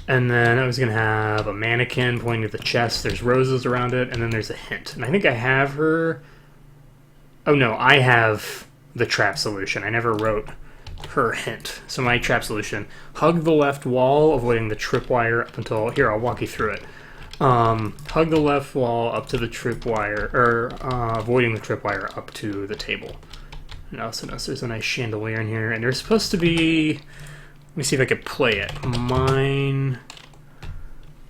[SPEAKER 1] And then I was going to have a mannequin pointing to the chest. There's roses around it. And then there's a hint. And I think I have her. Oh no, I have the trap solution. I never wrote her hint. So my trap solution: hug the left wall, avoiding the tripwire up until here. I'll walk you through it. Hug the left wall up to the tripwire, or avoiding the tripwire up to the table. And also notice there's a nice chandelier in here, and there's supposed to be. Let me see if I could play it. Mine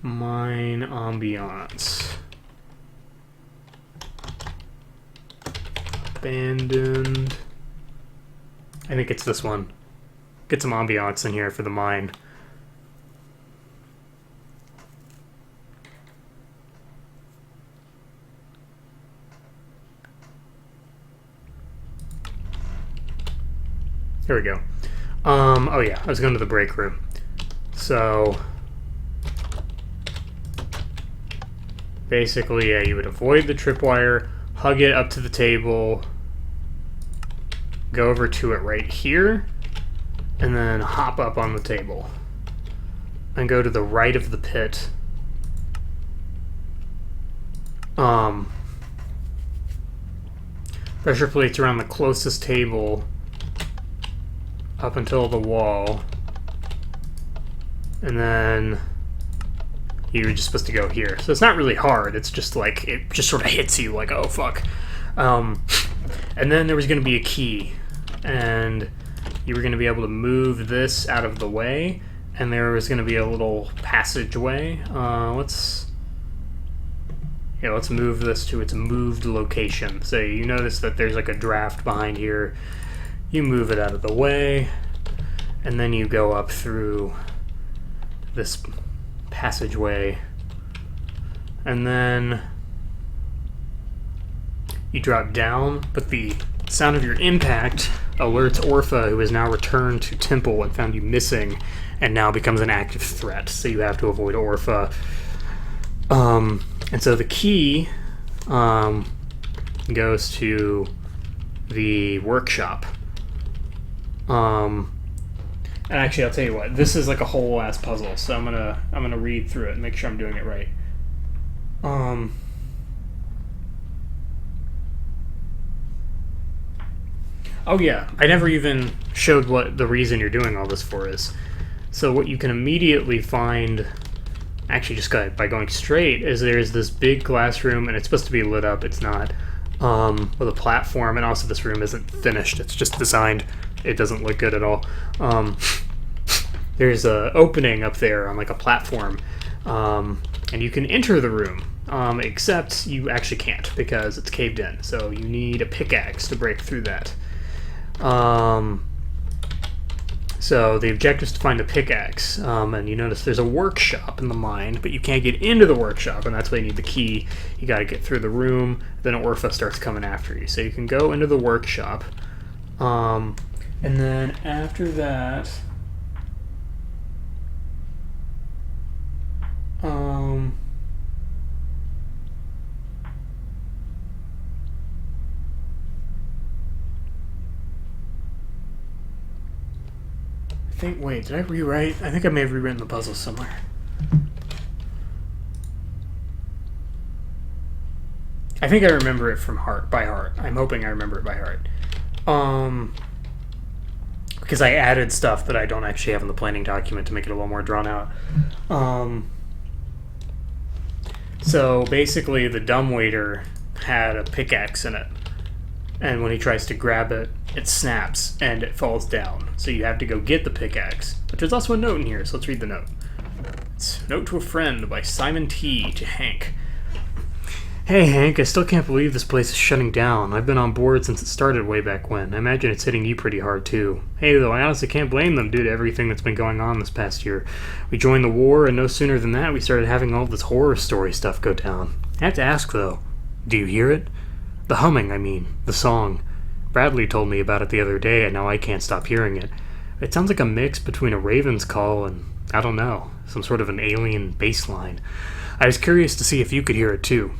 [SPEAKER 1] ambiance. Abandoned. I think it's this one. Get some ambiance in here for the mine. Here we go. Oh yeah, I was going to the break room. So basically, yeah, you would avoid the tripwire, hug it up to the table, go over to it right here, and then hop up on the table. And go to the right of the pit. Pressure plates around the closest table up until the wall. And then you're just supposed to go here. So it's not really hard. It's just like, it just sort of hits you like, oh fuck. And then there was going to be a key. And you were going to be able to move this out of the way. And there was going to be a little passageway. Let's move this to its moved location. So you notice that there's like a draft behind here. You move it out of the way, and then you go up through this passageway, and then you drop down, but the sound of your impact alerts Orpha, who has now returned to Temple and found you missing, and now becomes an active threat, so you have to avoid Orpha. And so the key goes to the workshop. And actually, I'll tell you what, this is like a whole ass puzzle, so I'm gonna read through it and make sure I'm doing it right. Oh yeah, I never even showed what the reason you're doing all this for is. So what you can immediately find, actually just by going straight, is there's this big glass room, and it's supposed to be lit up. It's not. With a platform, and also this room isn't finished. It's just designed. It doesn't look good at all. There's a opening up there on like a platform, and you can enter the room, except you actually can't because it's caved in. So you need a pickaxe to break through that. So the objective is to find a pickaxe, and you notice there's a workshop in the mine, but you can't get into the workshop, and that's why you need the key. You got to get through the room, then Orpha starts coming after you. So you can go into the workshop, and then after that, wait, did I rewrite? I think I may have rewritten the puzzle somewhere. I think I remember it by heart. I'm hoping I remember it by heart. Because I added stuff that I don't actually have in the planning document to make it a little more drawn out. So basically the dumbwaiter had a pickaxe in it. And when he tries to grab it, it snaps and it falls down. So you have to go get the pickaxe. But there's also a note in here, so let's read the note. It's Note to a Friend by Simon T. to Hank. Hey Hank, I still can't believe this place is shutting down. I've been on board since it started way back when. I imagine it's hitting you pretty hard too. Hey though, I honestly can't blame them due to everything that's been going on this past year. We joined the war, and no sooner than that we started having all this horror story stuff go down. I have to ask though, do you hear it? The humming, I mean. The song. Bradley told me about it the other day, and now I can't stop hearing it. It sounds like a mix between a raven's call and, I don't know, some sort of an alien bass line. I was curious to see if you could hear it too.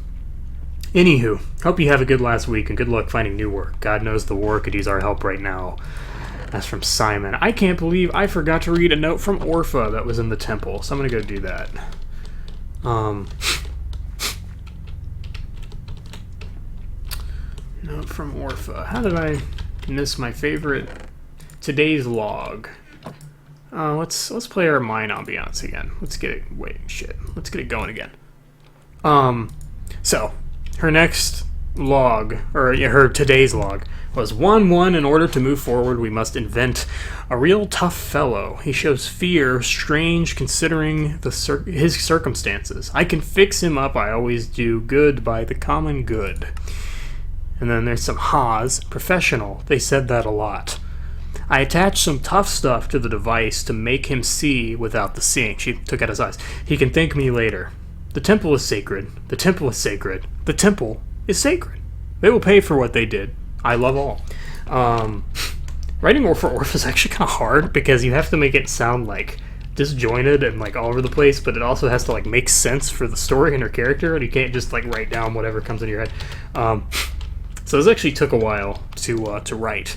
[SPEAKER 1] Anywho, hope you have a good last week and good luck finding new work. God knows the war could use our help right now. That's from Simon. I can't believe I forgot to read a note from Orpha that was in the temple, so I'm gonna go do that. Note from Orpha. How did I miss my favorite today's log? Let's play our mine ambiance again. Let's get it. Let's get it going again. So her next log, or her today's log, was 1-1. In order to move forward, we must invent a real tough fellow. He shows fear, strange considering his circumstances. I can fix him up. I always do good by the common good. And then there's some Haas, professional. They said that a lot. I attached some tough stuff to the device to make him see without the seeing. She took out his eyes. He can thank me later. The temple is sacred. The temple is sacred. The temple is sacred. They will pay for what they did. I love all. Writing Orpha is actually kind of hard because you have to make it sound like disjointed and like all over the place, but it also has to like make sense for the story and her character, and you can't just like write down whatever comes in your head. So this actually took a while to write.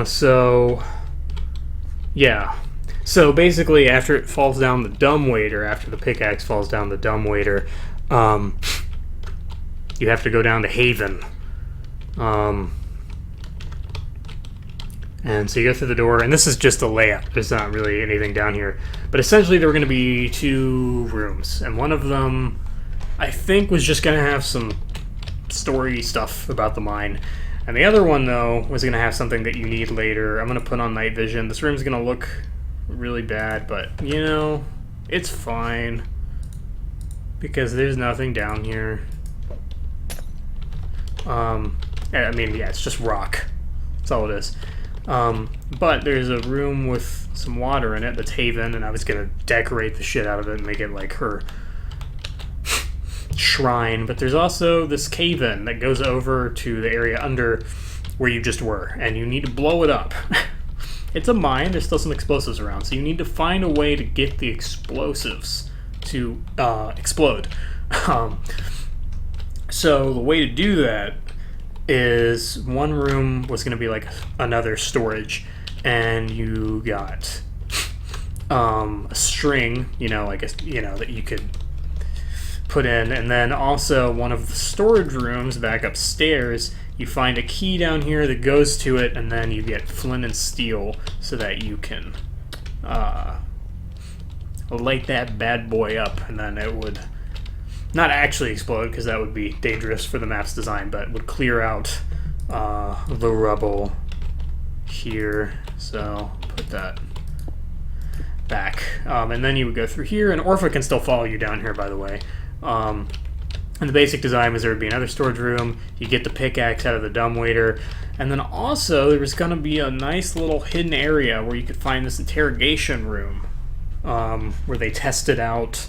[SPEAKER 1] So yeah. So basically, after it falls down the dumbwaiter, after the pickaxe falls down the dumbwaiter, you have to go down to Haven. And so you go through the door, and this is just a layout. There's not really anything down here. But essentially, there were going to be 2 rooms, and one of them, I think, was just going to have some story stuff about the mine. And the other one, though, was going to have something that you need later. I'm going to put on night vision. This room's going to look really bad, but, you know, it's fine. Because there's nothing down here. I mean, yeah, it's just rock. That's all it is. But there's a room with some water in it that's Haven, and I was going to decorate the shit out of it and make it like her shrine. But there's also this cave-in that goes over to the area under where you just were, and you need to blow it up. It's a mine, there's still some explosives around, so you need to find a way to get the explosives to explode. So the way to do that is one room was going to be like another storage, and you got a string, you know, like that you could put in, and then also one of the storage rooms back upstairs, you find a key down here that goes to it, and then you get flint and steel so that you can light that bad boy up, and then it would not actually explode, because that would be dangerous for the map's design, but would clear out the rubble here. So put that back. And then you would go through here, and Orpha can still follow you down here, by the way. And the basic design was there would be another storage room, you get the pickaxe out of the dumbwaiter, and then also there was going to be a nice little hidden area where you could find this interrogation room, where they tested out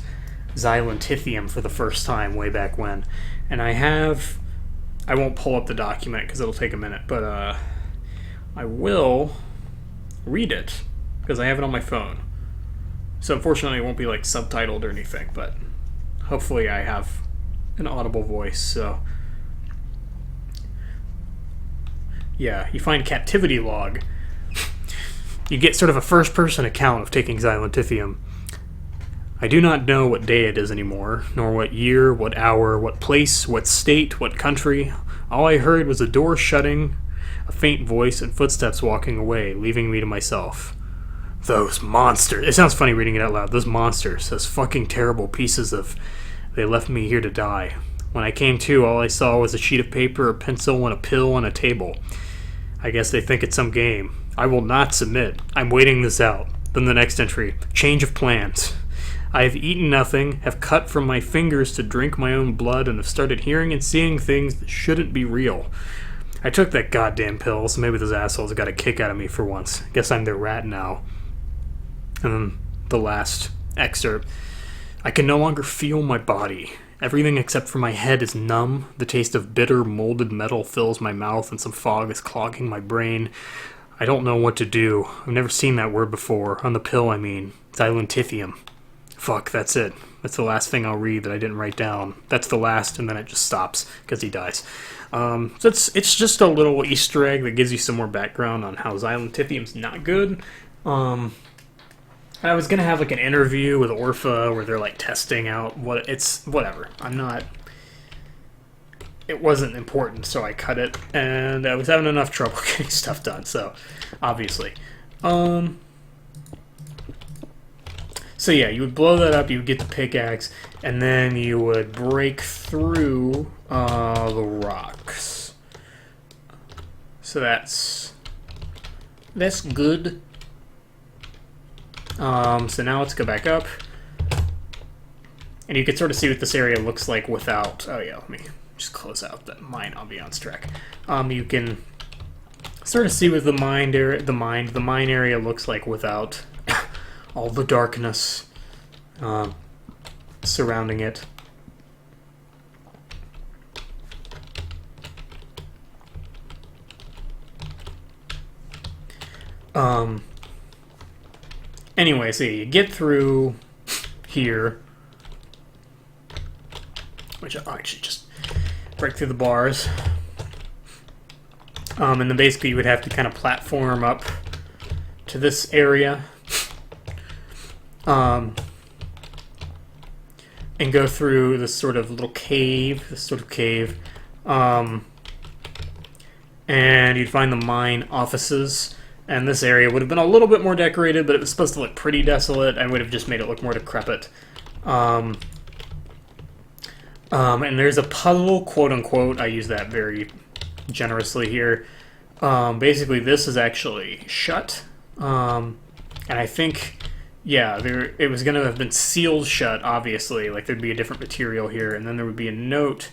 [SPEAKER 1] xylantithium for the first time way back when. And I won't pull up the document because it'll take a minute, but I will read it because I have it on my phone. So unfortunately it won't be like subtitled or anything, but hopefully I have an audible voice. So yeah, you find captivity log. You get sort of a first-person account of taking xylantithium. I do not know what day it is anymore, nor what year, what hour, what place, what state, what country. All I heard was a door shutting, a faint voice, and footsteps walking away, leaving me to myself. Those monsters. It sounds funny reading it out loud. Those monsters. Those fucking terrible pieces of... They left me here to die. When I came to, all I saw was a sheet of paper, a pencil, and a pill on a table. I guess they think it's some game. I will not submit. I'm waiting this out. Then the next entry. Change of plans. I have eaten nothing, have cut from my fingers to drink my own blood, and have started hearing and seeing things that shouldn't be real. I took that goddamn pill, so maybe those assholes got a kick out of me for once. Guess I'm their rat now. And then the last excerpt. I can no longer feel my body. Everything except for my head is numb. The taste of bitter, molded metal fills my mouth, and some fog is clogging my brain. I don't know what to do. I've never seen that word before. On the pill, I mean. Xylantithium. Fuck, that's it. That's the last thing I'll read that I didn't write down. That's the last, and then it just stops, because he dies. So it's just a little Easter egg that gives you some more background on how xylantithium's not good. I was gonna have like an interview with Orpha where they're like testing out whatever. It wasn't important, so I cut it, and I was having enough trouble getting stuff done, so obviously. So yeah, you would blow that up, you would get the pickaxe, and then you would break through the rocks. So that's good. So now let's go back up. And you can sort of see what this area looks like without... Oh yeah, let me just close out that mine ambiance track. You can sort of see what the mine area looks like without all the darkness surrounding it. Um. Anyway, so you get through here, which I should just break through the bars. And then basically you would have to kind of platform up to this area. And go through this sort of little cave, and you'd find the mine offices. And this area would have been a little bit more decorated, but it was supposed to look pretty desolate. I would have just made it look more decrepit. And there's a puzzle, quote unquote. I use that very generously here. Basically, this is actually shut. And I think, yeah, it was going to have been sealed shut, obviously. Like, there'd be a different material here. And then there would be a note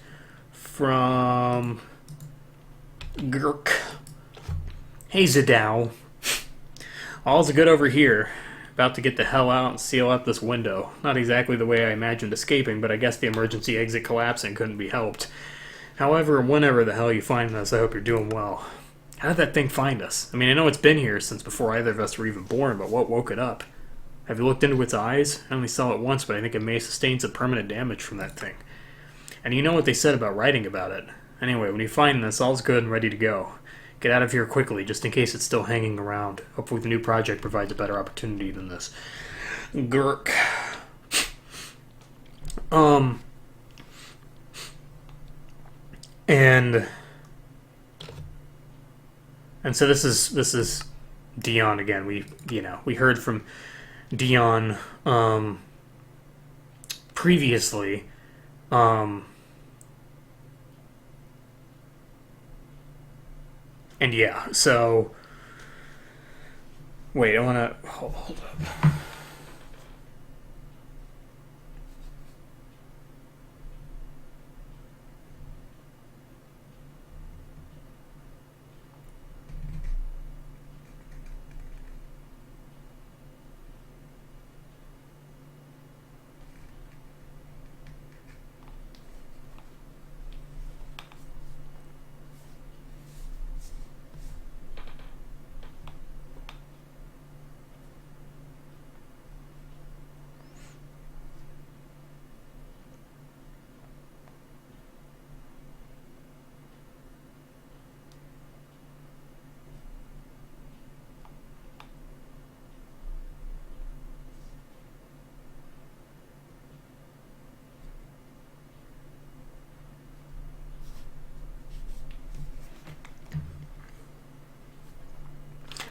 [SPEAKER 1] from Gurk. Hey, Zadow. All's good over here. About to get the hell out and seal out this window. Not exactly the way I imagined escaping, but I guess the emergency exit collapsing couldn't be helped. However, whenever the hell you find us, I hope you're doing well. How did that thing find us? I mean, I know it's been here since before either of us were even born, but what woke it up? Have you looked into its eyes? I only saw it once, but I think it may sustain some permanent damage from that thing. And you know what they said about writing about it. Anyway, when you find this, all's good and ready to go. Get out of here quickly, just in case it's still hanging around. Hopefully the new project provides a better opportunity than this. Gurk. And so this is Dion again. We heard from Dion previously. And yeah, so wait, I want to hold up.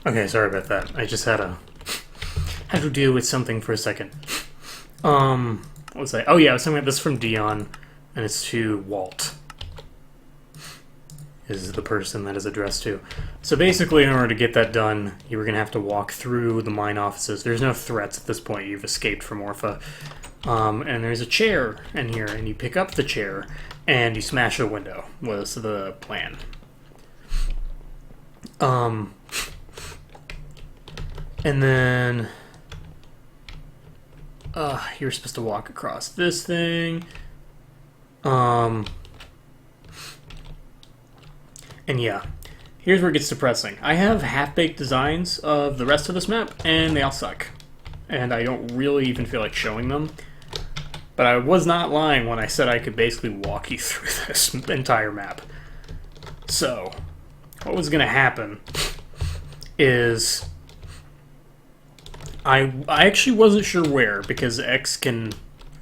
[SPEAKER 1] Okay, sorry about that. I just had to deal with something for a second. What was I? Oh yeah, I was talking about this from Dion, and it's to Walt. Is the person that is addressed to. So basically, in order to get that done, you were going to have to walk through the mine offices. There's no threats at this point. You've escaped from Orpha. And there's a chair in here, and you pick up the chair, and you smash a window, was the plan. And then you're supposed to walk across this thing. And yeah, here's where it gets depressing. I have half-baked designs of the rest of this map, and they all suck. And I don't really even feel like showing them. But I was not lying when I said I could basically walk you through this entire map. So, what was going to happen is I actually wasn't sure where, because X can,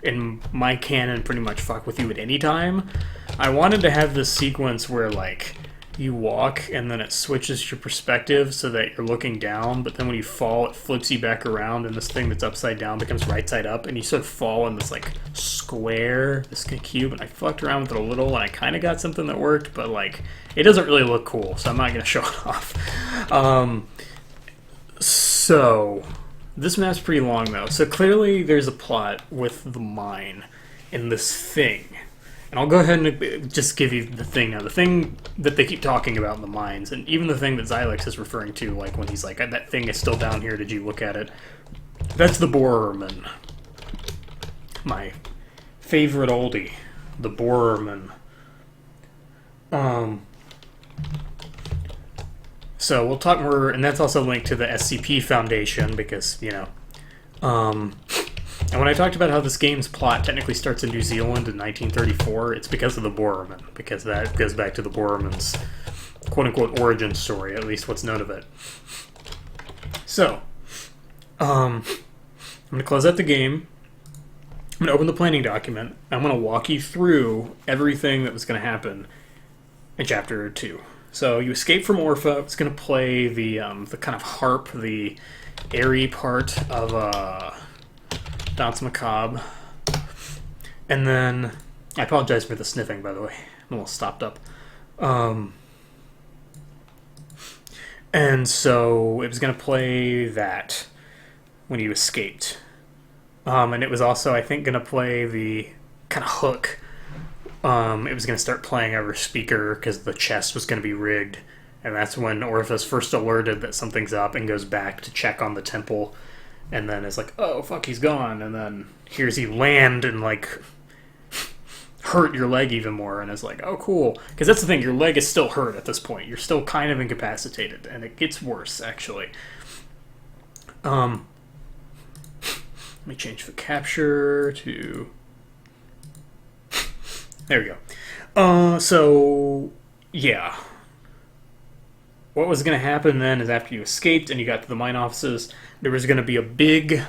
[SPEAKER 1] in my canon, pretty much fuck with you at any time. I wanted to have this sequence where, like, you walk and then it switches your perspective so that you're looking down, but then when you fall, it flips you back around and this thing that's upside down becomes right side up, and you sort of fall in this, like, square, this cube, and I fucked around with it a little, and I kind of got something that worked, but, like, it doesn't really look cool, so I'm not going to show it off. So this map's pretty long, though. So clearly there's a plot with the mine in this thing. And I'll go ahead and just give you the thing now. The thing that they keep talking about in the mines, and even the thing that Xylex is referring to, like when he's like, that thing is still down here, did you look at it? That's the Borerman. My favorite oldie. The Borerman. So we'll talk more, and that's also linked to the SCP Foundation because, and when I talked about how this game's plot technically starts in New Zealand in 1934, it's because of the Boermen, because that goes back to the Boermen's quote-unquote origin story, at least what's known of it. So, I'm going to close out the game. I'm going to open the planning document. I'm going to walk you through everything that was going to happen in Chapter 2. So you escape from Orpha. It's going to play the kind of harp, the airy part of Danse Macabre. And then, I apologize for the sniffing, by the way. I'm a little stopped up. And so it was going to play that when you escaped. And it was also, I think, going to play the kind of hook. It was going to start playing over speaker because the chest was going to be rigged. And that's when Orpha's first alerted that something's up and goes back to check on the temple. And then it's like, oh, fuck, he's gone. And then hears he land and, like, hurt your leg even more. And it's like, oh, cool. Because that's the thing, your leg is still hurt at this point. You're still kind of incapacitated. And it gets worse, actually. Let me change the capture to... There we go. So, yeah. What was going to happen then is after you escaped and you got to the mine offices, there was going to be a big...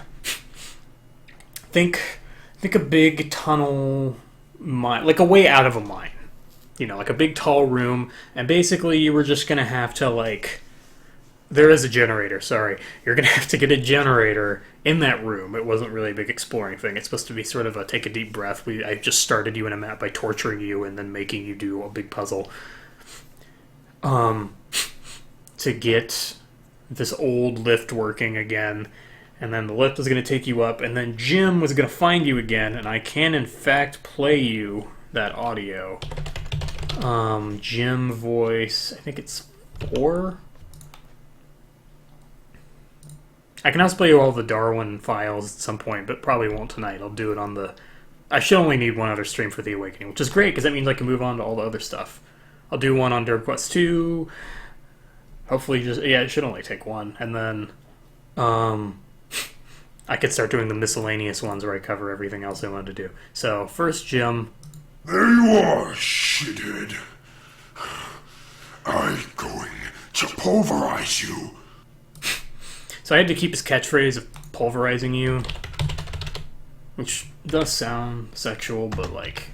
[SPEAKER 1] Think a big tunnel mine, like a way out of a mine. You know, like a big tall room. And basically you were just going to have to, like... There is a generator, sorry. You're going to have to get a generator in that room. It wasn't really a big exploring thing. It's supposed to be sort of a take a deep breath. I just started you in a map by torturing you and then making you do a big puzzle. To get this old lift working again. And then the lift was going to take you up. And then Jim was going to find you again. And I can, in fact, play you that audio. Jim voice, I think it's 4? I can also play you all the Darwin files at some point, but probably won't tonight. I'll do it on the... I should only need one other stream for The Awakening, which is great, because that means I can move on to all the other stuff. I'll do one on Derp Quest 2. Hopefully just... Yeah, it should only take one. And then... I could start doing the miscellaneous ones where I cover everything else I wanted to do. So, first, Jim.
[SPEAKER 4] There you are, shithead. I'm going to pulverize you.
[SPEAKER 1] So I had to keep his catchphrase of pulverizing you, which does sound sexual, but like,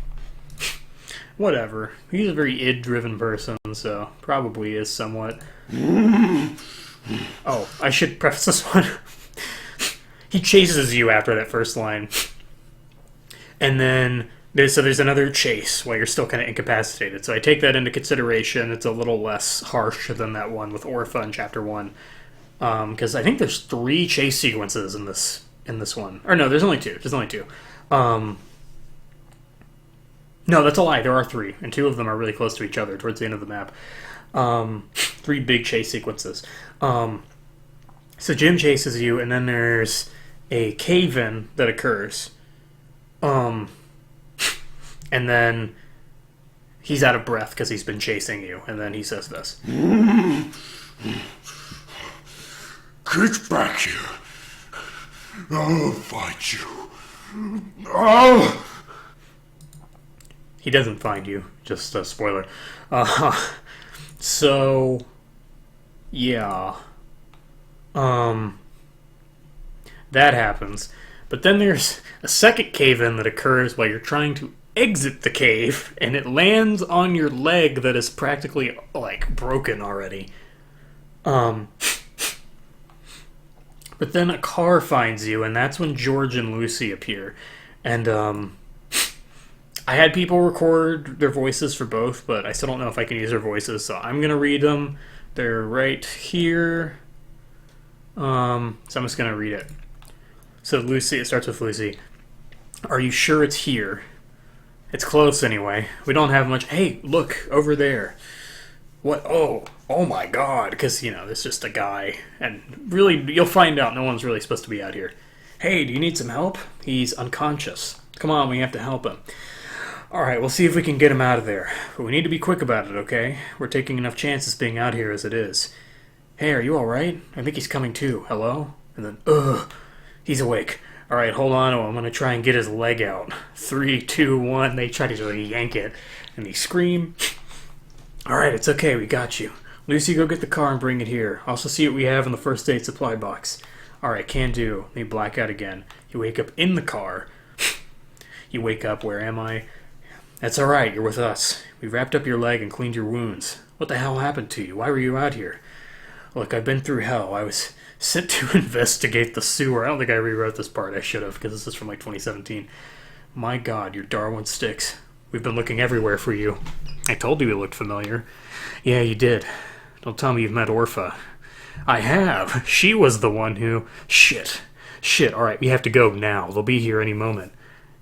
[SPEAKER 1] whatever. He's a very id-driven person, so probably is somewhat. Oh, I should preface this one. He chases you after that first line. And then there's another chase while you're still kind of incapacitated. So I take that into consideration. It's a little less harsh than that one with Orpha in Chapter 1. Because I think there's 3 chase sequences in this one. Or no, there's only 2. No, that's a lie. There are 3, and 2 of them are really close to each other towards the end of the map. 3 big chase sequences. So Jim chases you, and then there's a cave-in that occurs. And then he's out of breath because he's been chasing you, and then he says this.
[SPEAKER 4] Get back here. I'll fight you. Oh!
[SPEAKER 1] He doesn't find you. Just a spoiler. So, yeah. That happens. But then there's a second cave-in that occurs while you're trying to exit the cave, and it lands on your leg that is practically, like, broken already. But then a car finds you, and that's when George and Lucy appear. And, I had people record their voices for both, but I still don't know if I can use their voices, so I'm gonna read them. They're right here. So I'm just gonna read it. So Lucy, it starts with Lucy. Are you sure it's here? It's close anyway. We don't have much. Hey, look, over there. What? Oh my god. Because, there's just a guy. And really, you'll find out no one's really supposed to be out here. Hey, do you need some help? He's unconscious. Come on, we have to help him. Alright, we'll see if we can get him out of there. But we need to be quick about it, okay? We're taking enough chances being out here as it is. Hey, are you alright? I think he's coming to. Hello? And then, ugh, he's awake. Alright, hold on. I'm gonna try and get his leg out. 3, 2, 1. They try to yank it. And they scream. Alright, it's okay. We got you. Lucy, go get the car and bring it here. Also see what we have in the first aid supply box. Alright, can do. They black out again. You wake up in the car. You wake up, where am I? That's alright, you're with us. We wrapped up your leg and cleaned your wounds. What the hell happened to you? Why were you out here? Look, I've been through hell. I was sent to investigate the sewer. I don't think I rewrote this part. I should have, because this is from like 2017. My god, your Darwin sticks. We've been looking everywhere for you. I told you he looked familiar. Yeah, you did. Don't tell me you've met Orpha. I have. She was the one who... Shit. Alright, we have to go now. They'll be here any moment.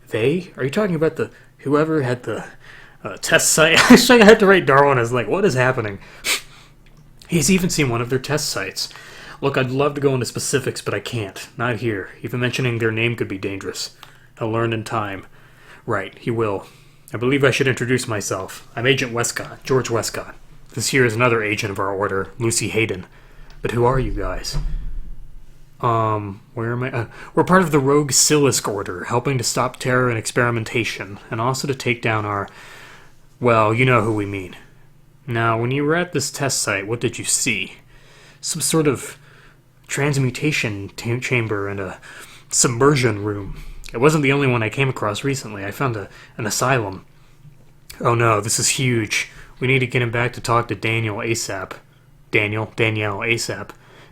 [SPEAKER 1] They? Are you talking about the... Whoever had the test site? Actually, I had to write Darwin as like, what is happening? He's even seen one of their test sites. Look, I'd love to go into specifics, but I can't. Not here. Even mentioning their name could be dangerous. He'll learn in time. Right, he will. I believe I should introduce myself. I'm Agent Westcott, George Westcott. This here is another agent of our order, Lucy Hayden. But who are you guys? Where am I? We're part of the Rogue Silisk Order, helping to stop terror and experimentation, and also to take down our... Well, you know who we mean. Now, when you were at this test site, what did you see? Some sort of transmutation chamber and a submersion room. It wasn't the only one I came across recently. I found an asylum. Oh no, this is huge. We need to get him back to talk to Danielle ASAP. Danielle ASAP.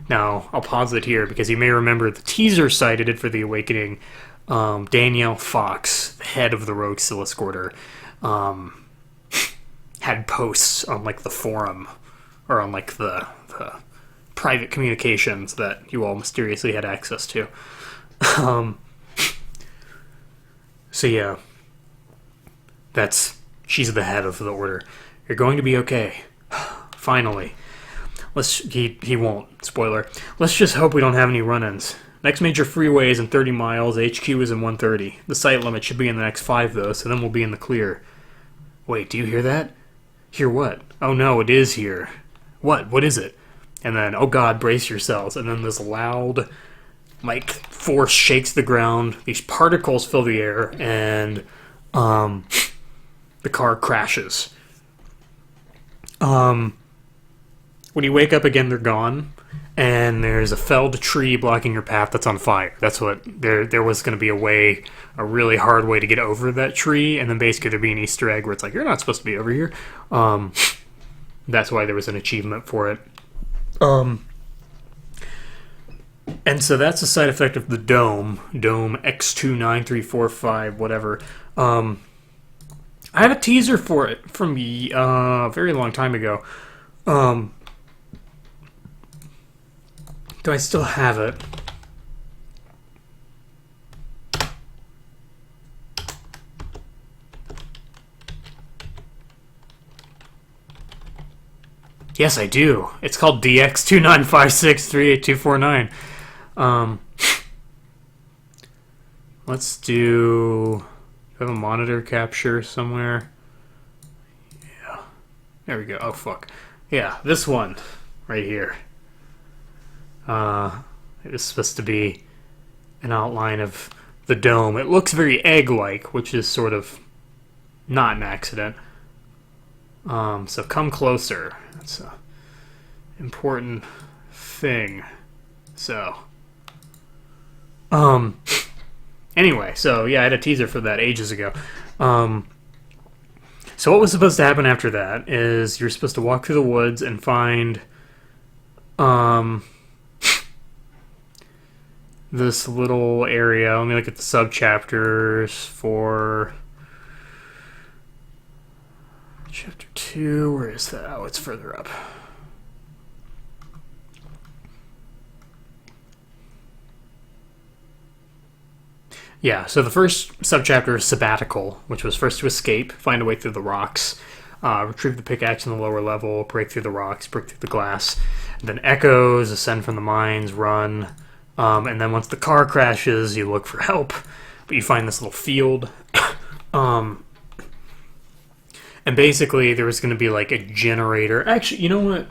[SPEAKER 1] Now, I'll pause it here because you may remember the teaser site I did for The Awakening. Danielle Fox, the head of the Rogue Silisk Order, had posts on like the forum or on like the private communications that you all mysteriously had access to. So yeah, she's the head of the order. You're going to be okay. Finally. He won't. Spoiler. Let's just hope we don't have any run-ins. Next major freeway is in 30 miles. HQ is in 130. The site limit should be in the next 5 though, so then we'll be in the clear. Wait, do you hear that? Hear what? Oh no, it is here. What? What is it? And then, oh god, brace yourselves. And then this loud, like, force shakes the ground. These particles fill the air, and the car crashes. When you wake up again, they're gone, and there's a felled tree blocking your path that's on fire. That's what there was going to be a really hard way to get over that tree, and then basically there'd be an Easter egg where it's like, you're not supposed to be over here. That's why there was an achievement for it. And so that's a side effect of the dome X29345, whatever. I have a teaser for it from a very long time ago. Do I still have it? Yes, I do. It's called DX2956382449. Let's do... I have a monitor capture somewhere. Yeah. There we go. Oh, fuck. Yeah, this one. Right here. It was supposed to be an outline of the dome. It looks very egg-like, which is sort of not an accident. So come closer. That's an important thing. So, anyway, so yeah, I had a teaser for that ages ago. So what was supposed to happen after that is you're supposed to walk through the woods and find, this little area. Let me look at the subchapters for chapter 2. Where is that? Oh, it's further up. Yeah, so the first subchapter is Sabbatical, which was first to escape, find a way through the rocks, retrieve the pickaxe in the lower level, break through the rocks, break through the glass. And then Echoes, ascend from the mines, run. And then once the car crashes, you look for help, but you find this little field. And basically there was going to be like a generator. Actually, you know what?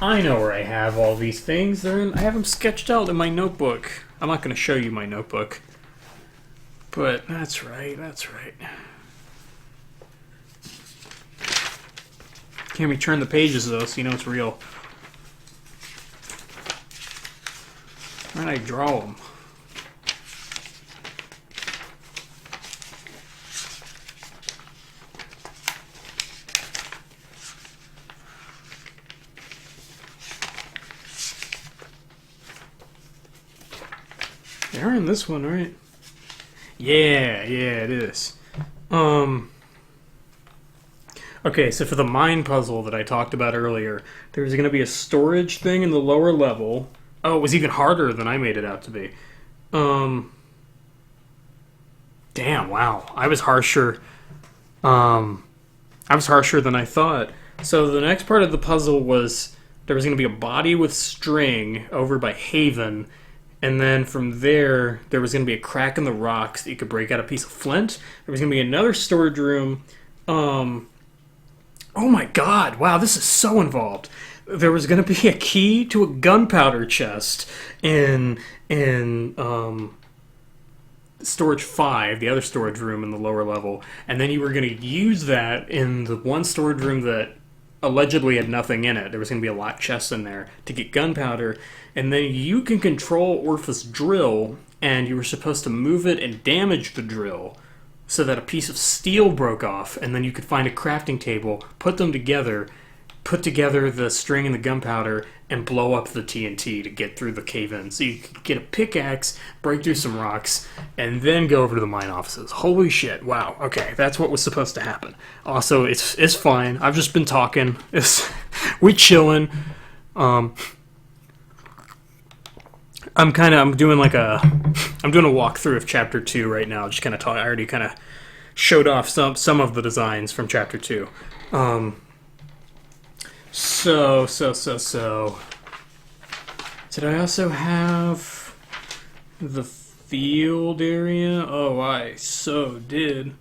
[SPEAKER 1] I know where I have all these things. I have them sketched out in my notebook. I'm not going to show you my notebook. But that's right, that's right. Can't return the pages though, so you know it's real. Where did I draw them? They're in this one, right? Yeah, it is. Okay, so for the mine puzzle that I talked about earlier, there's going to be a storage thing in the lower level. Oh, it was even harder than I made it out to be. Damn, wow. I was harsher. I was harsher than I thought. So the next part of the puzzle was there was going to be a body with string over by Haven, and then from there was going to be a crack in the rocks that you could break out a piece of flint. There was going to be another storage room. Oh my god, wow, this is so involved. There was going to be a key to a gunpowder chest in storage 5, the other storage room in the lower level, and then you were going to use that in the one storage room that allegedly had nothing in it. There was going to be a locked chest in there to get gunpowder, and then you can control Orpheus' drill, and you were supposed to move it and damage the drill so that a piece of steel broke off, and then you could find a crafting table, put them together, put together the string and the gunpowder, and blow up the TNT to get through the cave-in. So you could get a pickaxe, break through some rocks, and then go over to the mine offices. Holy shit, wow, okay, that's what was supposed to happen. Also, it's fine, I've just been talking, we chilling. I'm doing a walkthrough of Chapter 2 right now, just kind of I already kind of showed off some of the designs from Chapter 2. So. Did I also have the field area? Oh, I so did.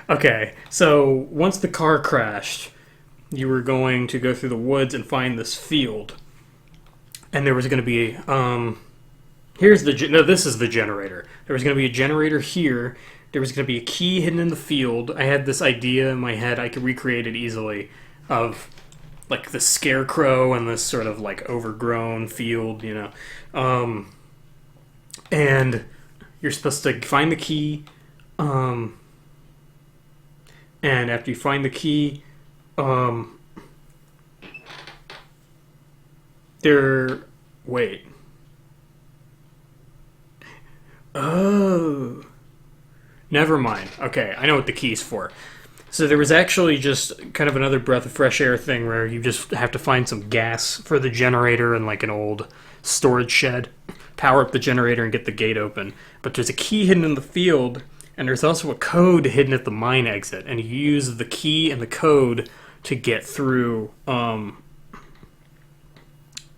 [SPEAKER 1] Okay, so once the car crashed, you were going to go through the woods and find this field. And there was going to be, this is the generator. There was going to be a generator here. There was going to be a key hidden in the field. I had this idea in my head, I could recreate it easily, of like the scarecrow and this sort of like overgrown field, you know. And you're supposed to find the key, and after you find the key, wait. Oh. Never mind. Okay, I know what the key's for. So there was actually just kind of another breath of fresh air thing where you just have to find some gas for the generator in like an old storage shed, power up the generator and get the gate open. But there's a key hidden in the field, and there's also a code hidden at the mine exit, and you use the key and the code to get through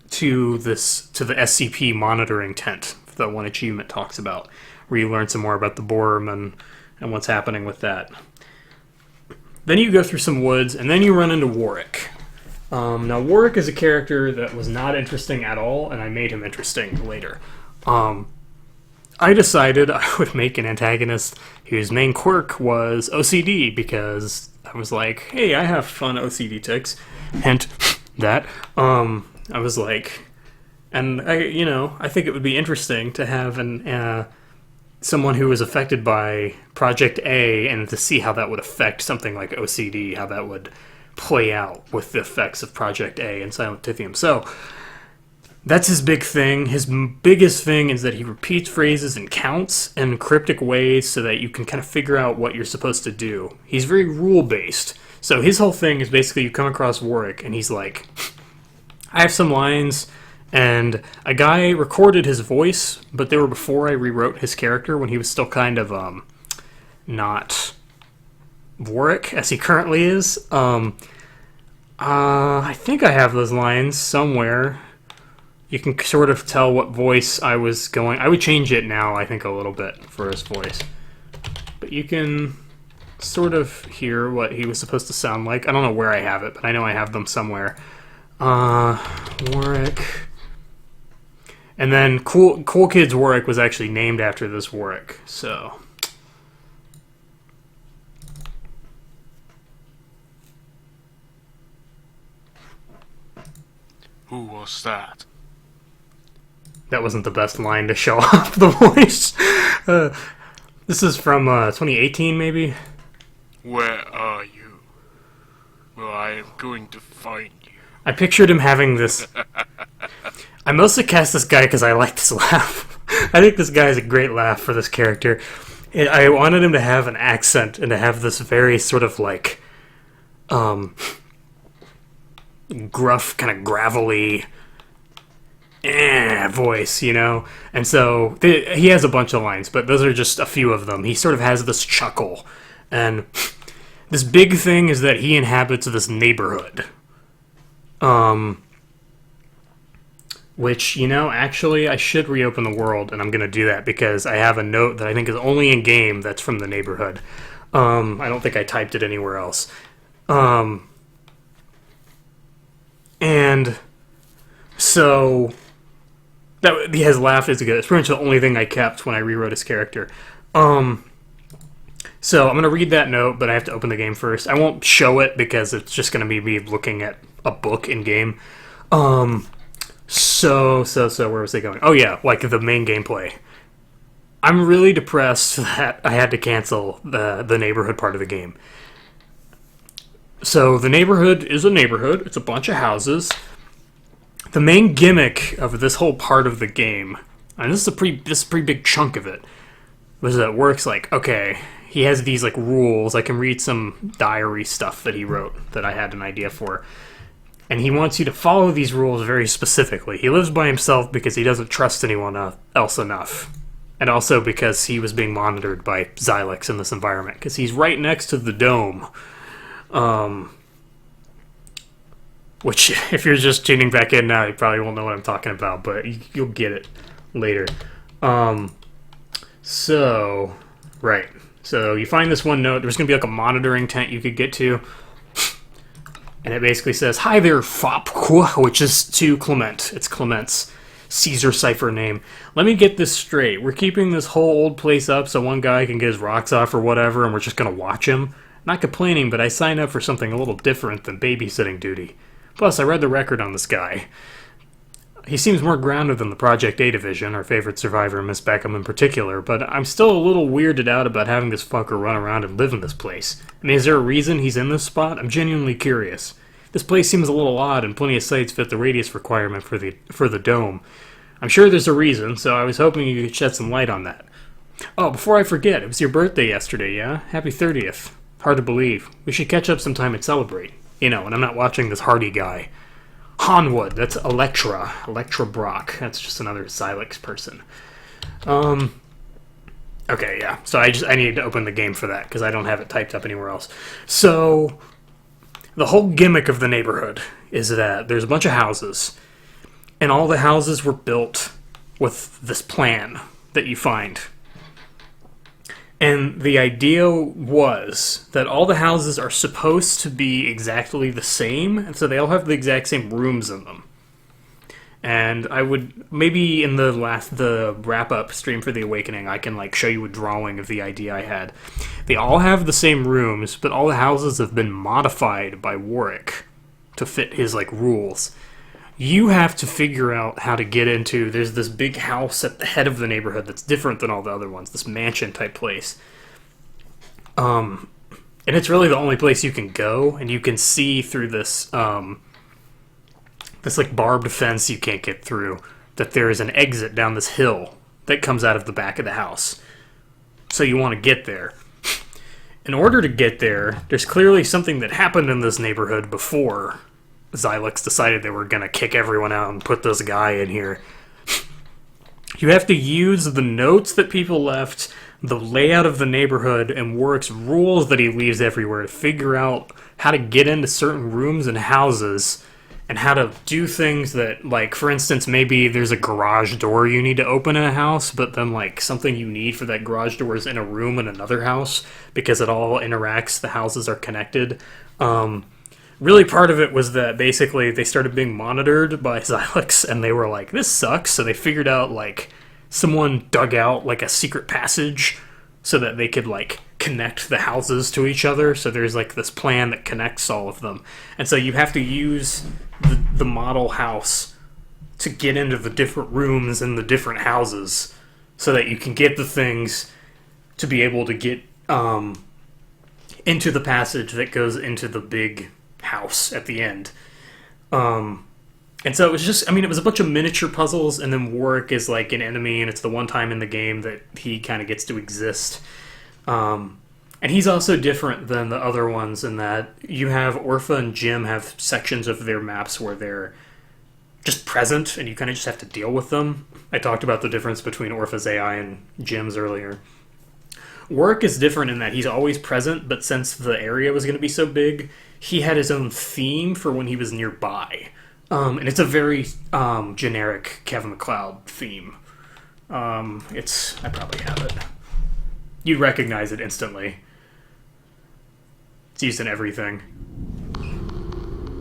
[SPEAKER 1] to the SCP monitoring tent that one achievement talks about, where you learn some more about the Borman and what's happening with that. Then you go through some woods, and then you run into Warwick. Now, Warwick is a character that was not interesting at all, and I made him interesting later. I decided I would make an antagonist whose main quirk was OCD, because I was like, hey, I have fun OCD tics. Hint, that. I was like, and I think it would be interesting to have someone who was affected by Project A, and to see how that would affect something like OCD, how that would play out with the effects of Project A and Silent Lithium. So that's his big thing. His biggest thing is that he repeats phrases and counts in cryptic ways so that you can kind of figure out what you're supposed to do. He's very rule-based. So his whole thing is basically you come across Warwick, and he's like, I have some lines, and a guy recorded his voice, but they were before I rewrote his character when he was still kind of not Warwick as he currently is. I think I have those lines somewhere. You can sort of tell what voice I was going. I would change it now, I think, a little bit for his voice. But you can sort of hear what he was supposed to sound like. I don't know where I have it, but I know I have them somewhere. Warwick. And then Cool Kids Warwick was actually named after this Warwick, so...
[SPEAKER 7] Who was that?
[SPEAKER 1] That wasn't the best line to show off the voice. This is from 2018, maybe?
[SPEAKER 7] Where are you? Well, I am going to find you.
[SPEAKER 1] I pictured him having this... I mostly cast this guy because I like this laugh. I think this guy has a great laugh for this character. And I wanted him to have an accent and to have this very sort of like... gruff, kind of gravelly... voice, you know? And so, he has a bunch of lines, but those are just a few of them. He sort of has this chuckle. And this big thing is that he inhabits this neighborhood. Which, you know, actually, I should reopen the world, and I'm going to do that because I have a note that I think is only in game that's from the neighborhood. I don't think I typed it anywhere else. And so that his laugh is good. It's pretty much the only thing I kept when I rewrote his character. So I'm going to read that note, but I have to open the game first. I won't show it because it's just going to be me looking at a book in game. So where was I going? Oh yeah, like the main gameplay. I'm really depressed that I had to cancel the neighborhood part of the game. So the neighborhood is a neighborhood. It's a bunch of houses. The main gimmick of this whole part of the game, and this is a pretty big chunk of it, was that it works like, okay, he has these like rules. I can read some diary stuff that he wrote that I had an idea for. And he wants you to follow these rules very specifically. He lives by himself because he doesn't trust anyone else enough. And also because he was being monitored by Xylex in this environment. Because he's right next to the dome. Which, if you're just tuning back in now, you probably won't know what I'm talking about. But you'll get it later. So you find this one note. There's going to be like a monitoring tent you could get to. And it basically says, "Hi there, Fop," which is to Clement. It's Clement's Caesar cipher name. Let me get this straight. We're keeping this whole old place up so one guy can get his rocks off or whatever, and we're just going to watch him? Not complaining, but I signed up for something a little different than babysitting duty. Plus, I read the record on this guy. He seems more grounded than the Project A division, our favorite survivor, Miss Beckham in particular, but I'm still a little weirded out about having this fucker run around and live in this place. I mean, is there a reason he's in this spot? I'm genuinely curious. This place seems a little odd, and plenty of sites fit the radius requirement for the dome. I'm sure there's a reason, so I was hoping you could shed some light on that. Oh, before I forget, it was your birthday yesterday, yeah? Happy 30th. Hard to believe. We should catch up sometime and celebrate. You know, and I'm not watching this Hardy guy. Hanwood, that's Electra Brock. That's just another Xylex person. Okay, yeah. So I need to open the game for that, because I don't have it typed up anywhere else. So, the whole gimmick of the neighborhood is that there's a bunch of houses, and all the houses were built with this plan that you find. And the idea was that all the houses are supposed to be exactly the same, and so they all have the exact same rooms in them. And I would, maybe in the wrap-up stream for The Awakening, I can like show you a drawing of the idea I had. They all have the same rooms, but all the houses have been modified by Warwick to fit his like rules. You have to figure out how to get into... There's this big house at the head of the neighborhood that's different than all the other ones. This mansion-type place. And it's really the only place you can go. And you can see through this... this, like, barbed fence you can't get through. That there is an exit down this hill that comes out of the back of the house. So you want to get there. In order to get there, there's clearly something that happened in this neighborhood before... Xylex decided they were going to kick everyone out and put this guy in here. You have to use the notes that people left, the layout of the neighborhood, and Warwick's rules that he leaves everywhere to figure out how to get into certain rooms and houses, and how to do things that, like, for instance, maybe there's a garage door you need to open in a house, but then, like, something you need for that garage door is in a room in another house, because it all interacts, the houses are connected. Really, part of it was that basically they started being monitored by Xylex, and they were like, "This sucks." So they figured out like someone dug out like a secret passage so that they could like connect the houses to each other. So there's like this plan that connects all of them, and so you have to use the model house to get into the different rooms in the different houses, so that you can get the things to be able to get into the passage that goes into the big house at the end. And so it was just, I mean, it was a bunch of miniature puzzles, and then Warwick is like an enemy, and it's the one time in the game that he kind of gets to exist. And he's also different than the other ones in that you have Orpha and Jim have sections of their maps where they're just present, and you kind of just have to deal with them. I talked about the difference between Orpha's AI and Jim's earlier. Warwick is different in that he's always present, but since the area was going to be so big, he had his own theme for when he was nearby. And it's a very generic Kevin MacLeod theme. I probably have it. You'd recognize it instantly. It's used in everything.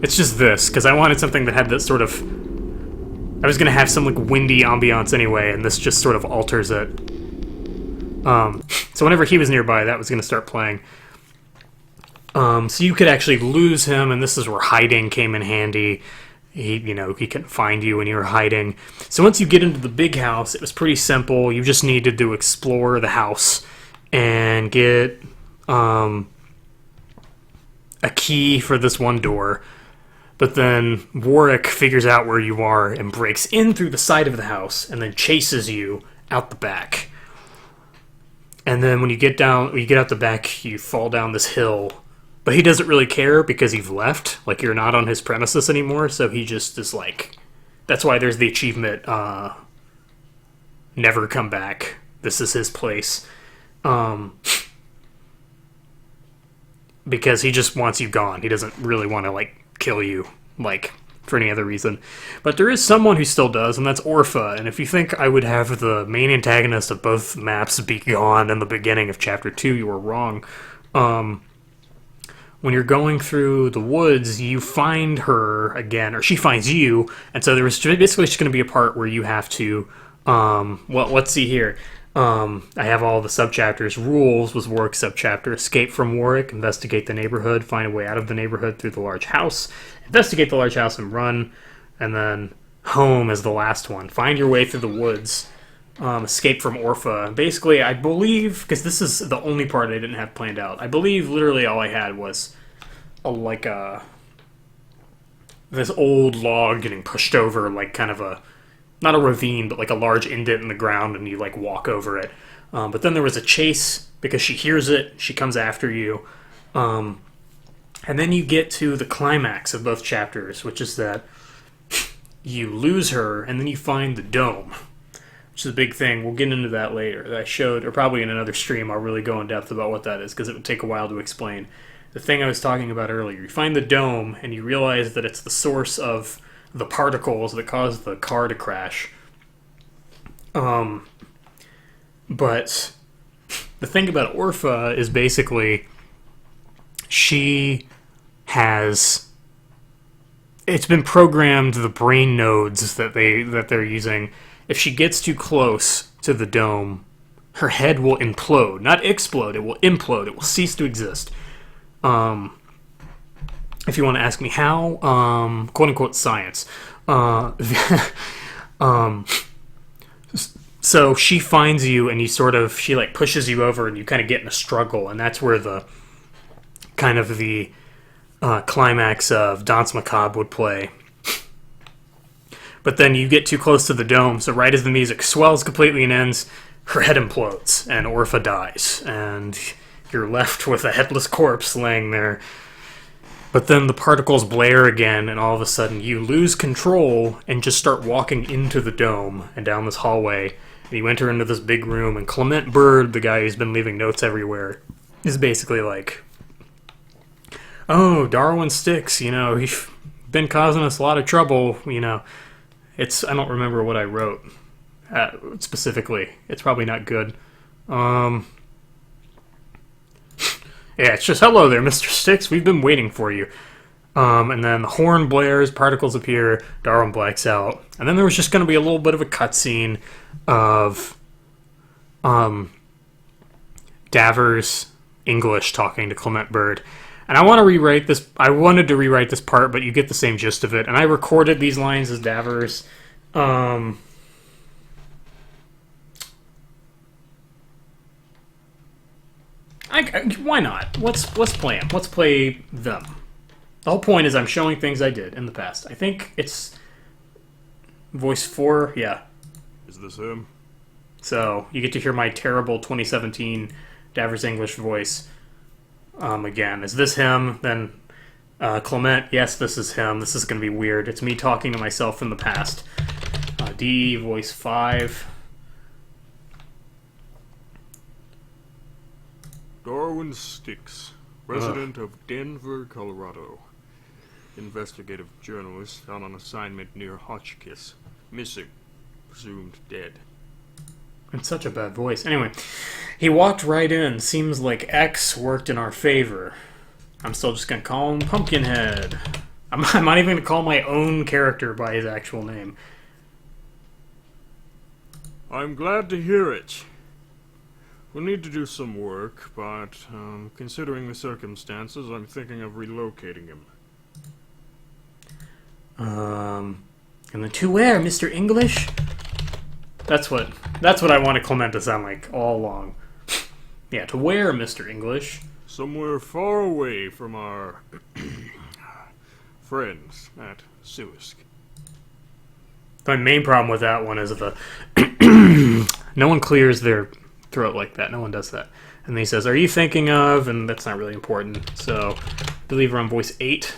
[SPEAKER 1] It's just this, because I wanted something that had this sort of... I was going to have some like windy ambiance anyway, and this just sort of alters it. So whenever he was nearby, that was going to start playing. So you could actually lose him, and this is where hiding came in handy. He couldn't find you when you were hiding. So once you get into the big house, it was pretty simple. You just needed to explore the house and get a key for this one door. But then Warwick figures out where you are and breaks in through the side of the house and then chases you out the back. And then when you get out the back, you fall down this hill. But he doesn't really care because you've left. Like, you're not on his premises anymore, so he just is like... That's why there's the achievement, never come back. This is his place. Because he just wants you gone. He doesn't really want to, like, kill you, like, for any other reason. But there is someone who still does, and that's Orpha. And if you think I would have the main antagonist of both maps be gone in the beginning of Chapter 2, you were wrong. When you're going through the woods, you find her again, or she finds you, and so there was basically just going to be a part where you have to, let's see here. I have all the subchapters. Rules was Warwick's subchapter. Escape from Warwick, investigate the neighborhood, find a way out of the neighborhood through the large house, investigate the large house and run, and then home is the last one. Find your way through the woods. Escape from Orpha. Basically, I believe, because this is the only part I didn't have planned out, I believe literally all I had was this old log getting pushed over, like kind of not a ravine, but like a large indent in the ground, and you like walk over it. But then there was a chase, because she hears it, she comes after you. And then you get to the climax of both chapters, which is that you lose her, and then you find the dome. Which is a big thing. We'll get into that later. That I showed, or probably in another stream, I'll really go in depth about what that is, because it would take a while to explain. The thing I was talking about earlier. You find the dome, and you realize that it's the source of the particles that caused the car to crash. But the thing about Orpha is basically she has... It's been programmed, the brain nodes that they're using... If she gets too close to the dome, her head will implode. Not explode, it will implode. It will cease to exist. If you want to ask me how, quote-unquote science. So she finds you, and she like pushes you over, and you kind of get in a struggle, and that's where the climax of Danse Macabre would play. But then you get too close to the dome, so right as the music swells completely and ends, her head implodes, and Orpha dies, and you're left with a headless corpse laying there. But then the particles blare again, and all of a sudden you lose control and just start walking into the dome and down this hallway, and you enter into this big room, and Clement Bird, the guy who's been leaving notes everywhere, is basically like, "Oh, Darwin Sticks, he's been causing us a lot of trouble, I don't remember what I wrote specifically. It's probably not good. Yeah, it's just, "Hello there, Mr. Sticks. We've been waiting for you. And then the horn blares, particles appear, Darwin blacks out. And then there was just going to be a little bit of a cutscene of Davers English talking to Clement Bird. And I want to rewrite this. I wanted to rewrite this part, but you get the same gist of it. And I recorded these lines as Davers. Why not? Let's play them. Let's play them. The whole point is I'm showing things I did in the past. I think it's voice 4. Yeah.
[SPEAKER 7] Is this him?
[SPEAKER 1] So you get to hear my terrible 2017 Davers English voice again. Is this him? Then Clement, yes, this is him. This is going to be weird. It's me talking to myself in the past. D, voice 5.
[SPEAKER 7] Darwin Sticks, resident of Denver, Colorado. Investigative journalist on an assignment near Hotchkiss. Missing. Presumed dead.
[SPEAKER 1] It's such a bad voice. Anyway, he walked right in. Seems like X worked in our favor. I'm still just going to call him Pumpkinhead. I'm not even going to call my own character by his actual name.
[SPEAKER 7] I'm glad to hear it. We'll need to do some work, but considering the circumstances, I'm thinking of relocating him.
[SPEAKER 1] And then to where, Mr. English? That's what I wanted Clement to sound like all along. Yeah, to where, Mr. English?
[SPEAKER 7] Somewhere far away from our friends at Suisk.
[SPEAKER 1] My main problem with that one is no one clears their throat like that. No one does that. And then he says, "Are you thinking of?" And that's not really important. So, I believe we're on voice 8.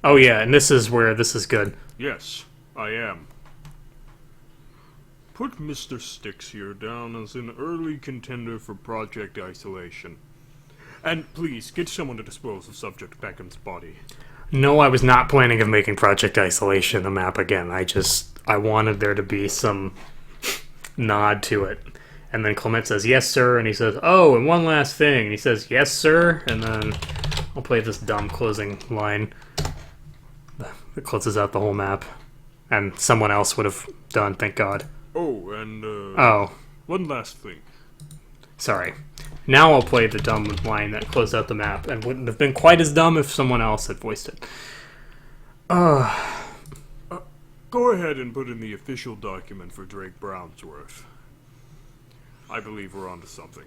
[SPEAKER 1] Oh yeah, and this is where this is good.
[SPEAKER 7] Yes, I am. Put Mr. Sticks here down as an early contender for Project Isolation. And please, get someone to dispose of Subject Beckham's body.
[SPEAKER 1] No, I was not planning of making Project Isolation a map again. I wanted there to be some nod to it. And then Clement says, "Yes, sir," and he says, "Oh, and one last thing." And he says, "Yes, sir," and then I'll play this dumb closing line that closes out the whole map. And someone else would have done, thank God.
[SPEAKER 7] Oh, and
[SPEAKER 1] Oh,
[SPEAKER 7] one last thing.
[SPEAKER 1] sorry. Now I'll play the dumb line that closed out the map, and wouldn't have been quite as dumb if someone else had voiced it.
[SPEAKER 7] Go ahead and put in the official document for Drake Brownsworth. I believe we're onto something.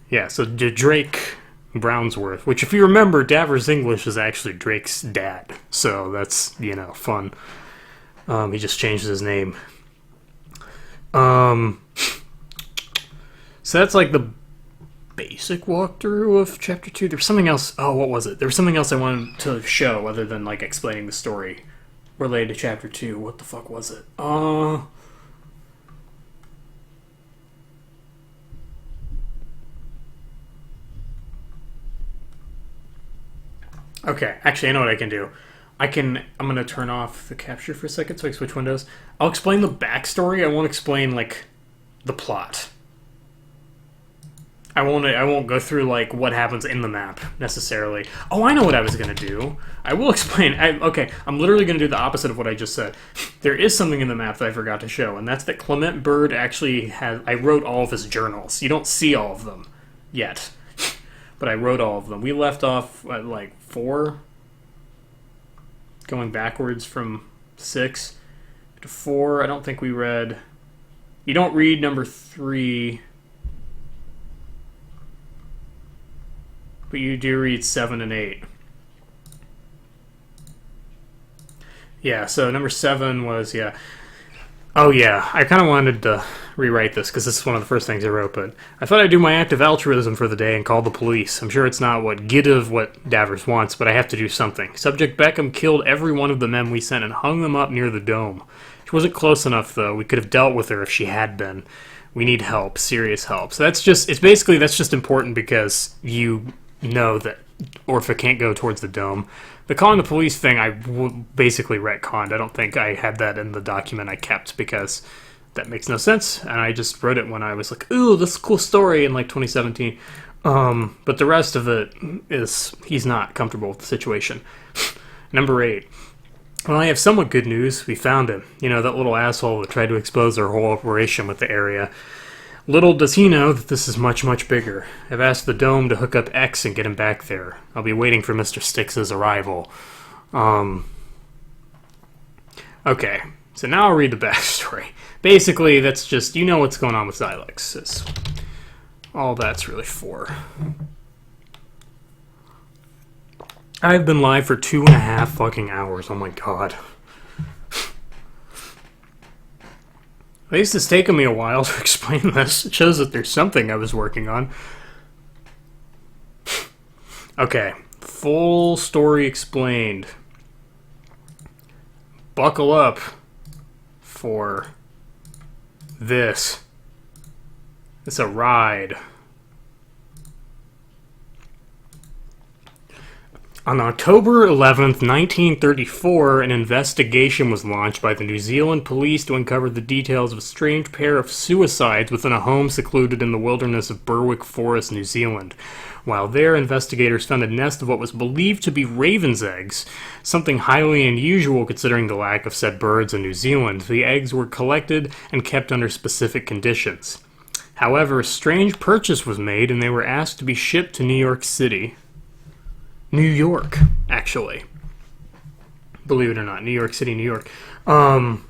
[SPEAKER 1] Yeah, so Drake Brownsworth, which if you remember, Davers English is actually Drake's dad. So that's, fun. He just changed his name. So that's like the basic walkthrough of Chapter 2. There's something else. Oh, what was it? There was something else I wanted to show other than, like, explaining the story related to Chapter 2. What the fuck was it? Okay, actually, I know what I can do. I'm going to turn off the capture for a second so I can switch windows. I'll explain the backstory. I won't explain, like, the plot. I won't go through, like, what happens in the map, necessarily. Oh, I know what I was going to do. I will explain. Okay, I'm literally going to do the opposite of what I just said. There is something in the map that I forgot to show, and that's that Clement Bird actually has... I wrote all of his journals. You don't see all of them yet. But I wrote all of them. We left off at, like, 4... going backwards from 6 to 4. I don't think we read... You don't read number 3... but you do read 7 and 8. Yeah, so number 7 was, yeah. Oh, yeah, I kind of wanted to rewrite this, because this is one of the first things I wrote, but I thought I'd do my act of altruism for the day and call the police. I'm sure it's not what Davers wants, but I have to do something. Subject Beckham killed every one of the men we sent and hung them up near the dome. She wasn't close enough, though. We could have dealt with her if she had been. We need help, serious help. So that's just important because you know that Orpha can't go towards the dome. The calling the police thing, I basically retconned. I don't think I had that in the document I kept because that makes no sense, and I just wrote it when I was like, ooh, this is a cool story in, like, 2017. But the rest of it is he's not comfortable with the situation. Number 8. Well, I have somewhat good news. We found him. You know, that little asshole that tried to expose our whole operation with the area. Little does he know that this is much, much bigger. I've asked the Dome to hook up X and get him back there. I'll be waiting for Mr. Styx's arrival. Okay, so now I'll read the backstory. Basically, that's just, you know what's going on with Xylex. It's all that's really for. I've been live for 2.5 fucking hours. Oh my god. At least it's taken me a while to explain this. It shows that there's something I was working on. Okay, full story explained. Buckle up for this. It's a ride. On October 11th, 1934, an investigation was launched by the New Zealand police to uncover the details of a strange pair of suicides within a home secluded in the wilderness of Berwick Forest, New Zealand. While there, investigators found a nest of what was believed to be raven's eggs, something highly unusual considering the lack of said birds in New Zealand. The eggs were collected and kept under specific conditions. However, a strange purchase was made and they were asked to be shipped to New York City. New York, actually. Believe it or not, New York City, New York. On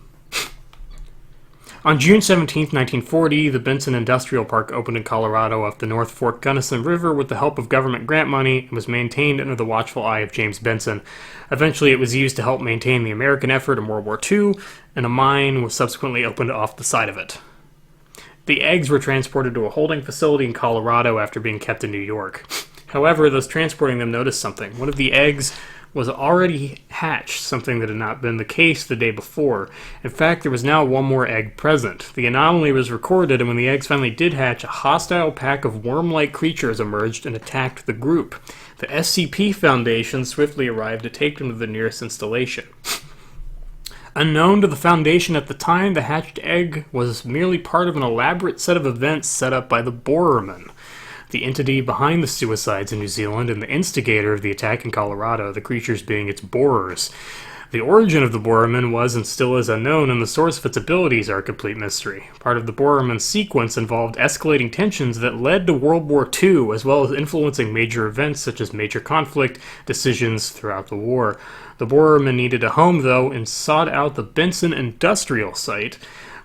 [SPEAKER 1] June 17, 1940, the Benson Industrial Park opened in Colorado off the North Fork Gunnison River with the help of government grant money and was maintained under the watchful eye of James Benson. Eventually, it was used to help maintain the American effort in World War II, and a mine was subsequently opened off the side of it. The eggs were transported to a holding facility in Colorado after being kept in New York. However, those transporting them noticed something. One of the eggs was already hatched, something that had not been the case the day before. In fact, there was now one more egg present. The anomaly was recorded, and when the eggs finally did hatch, a hostile pack of worm-like creatures emerged and attacked the group. The SCP Foundation swiftly arrived to take them to the nearest installation. Unknown to the Foundation at the time, the hatched egg was merely part of an elaborate set of events set up by the Borerman, the entity behind the suicides in New Zealand and the instigator of the attack in Colorado, the creatures being its borers. The origin of the Borerman was and still is unknown, and the source of its abilities are a complete mystery. Part of the Borerman sequence involved escalating tensions that led to World War II, as well as influencing major events such as major conflict decisions throughout the war. The Borerman needed a home, though, and sought out the Benson Industrial Site,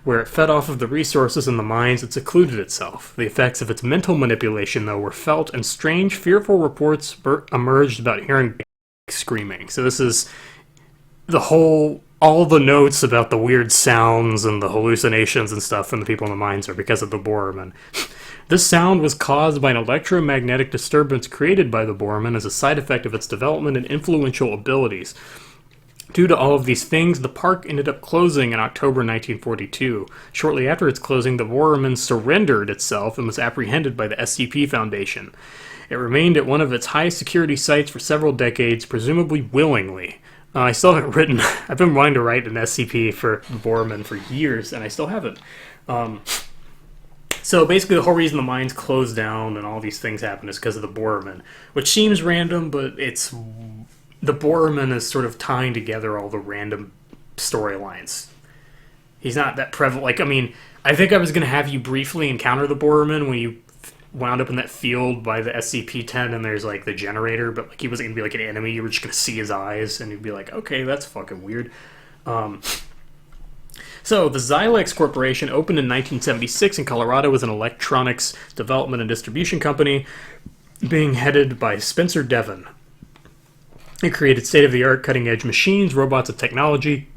[SPEAKER 1] where it fed off of the resources in the mines and secluded itself. The effects of its mental manipulation, though, were felt, and strange, fearful reports emerged about hearing screaming. So this is all the notes about the weird sounds and the hallucinations and stuff from the people in the mines are because of the Borerman. This sound was caused by an electromagnetic disturbance created by the Borerman as a side effect of its development and influential abilities. Due to all of these things, the park ended up closing in October 1942. Shortly after its closing, the Borerman surrendered itself and was apprehended by the SCP Foundation. It remained at one of its high-security sites for several decades, presumably willingly. I still haven't written... I've been wanting to write an SCP for the Borerman for years, and I still haven't. So basically the whole reason the mines closed down and all these things happened is because of the Borerman, which seems random, but it's... The Borerman is sort of tying together all the random storylines. He's not that prevalent. Like, I mean, I think I was going to have you briefly encounter the Borerman when you wound up in that field by the SCP-10 and there's, like, the generator, but, like, he wasn't going to be, like, an enemy. You were just going to see his eyes, and you'd be like, okay, that's fucking weird. So, the Xylex Corporation opened in 1976 in Colorado as an electronics development and distribution company being headed by Spencer Devon. It created state-of-the-art, cutting-edge machines, robots, and technology,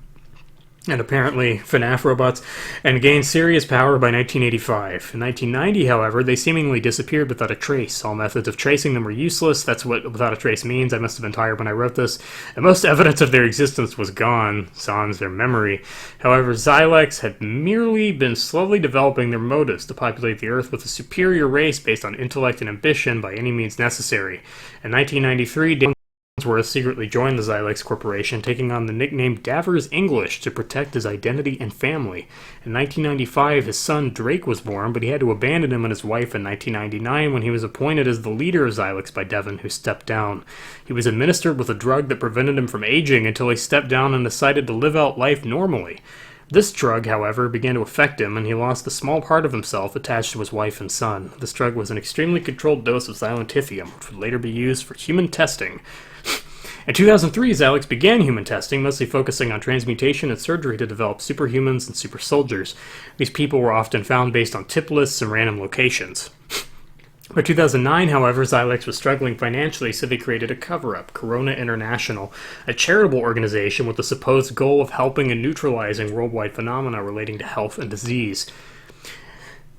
[SPEAKER 1] and apparently FNAF robots, and gained serious power by 1985. In 1990, however, they seemingly disappeared without a trace. All methods of tracing them were useless. That's what without a trace means. I must have been tired when I wrote this. And most evidence of their existence was gone, sans their memory. However, Xylex had merely been slowly developing their motives to populate the Earth with a superior race based on intellect and ambition by any means necessary. In 1993, Farnsworth secretly joined the Xylex Corporation, taking on the nickname Davers English to protect his identity and family. In 1995, his son Drake was born, but he had to abandon him and his wife in 1999 when he was appointed as the leader of Xylex by Devon, who stepped down. He was administered with a drug that prevented him from aging until he stepped down and decided to live out life normally. This drug, however, began to affect him, and he lost a small part of himself attached to his wife and son. This drug was an extremely controlled dose of xylanthium, which would later be used for human testing. In 2003, Xylex began human testing, mostly focusing on transmutation and surgery to develop superhumans and super soldiers. These people were often found based on tip lists and random locations. By 2009, however, Xylex was struggling financially, so they created a cover-up, Corona International, a charitable organization with the supposed goal of helping and neutralizing worldwide phenomena relating to health and disease.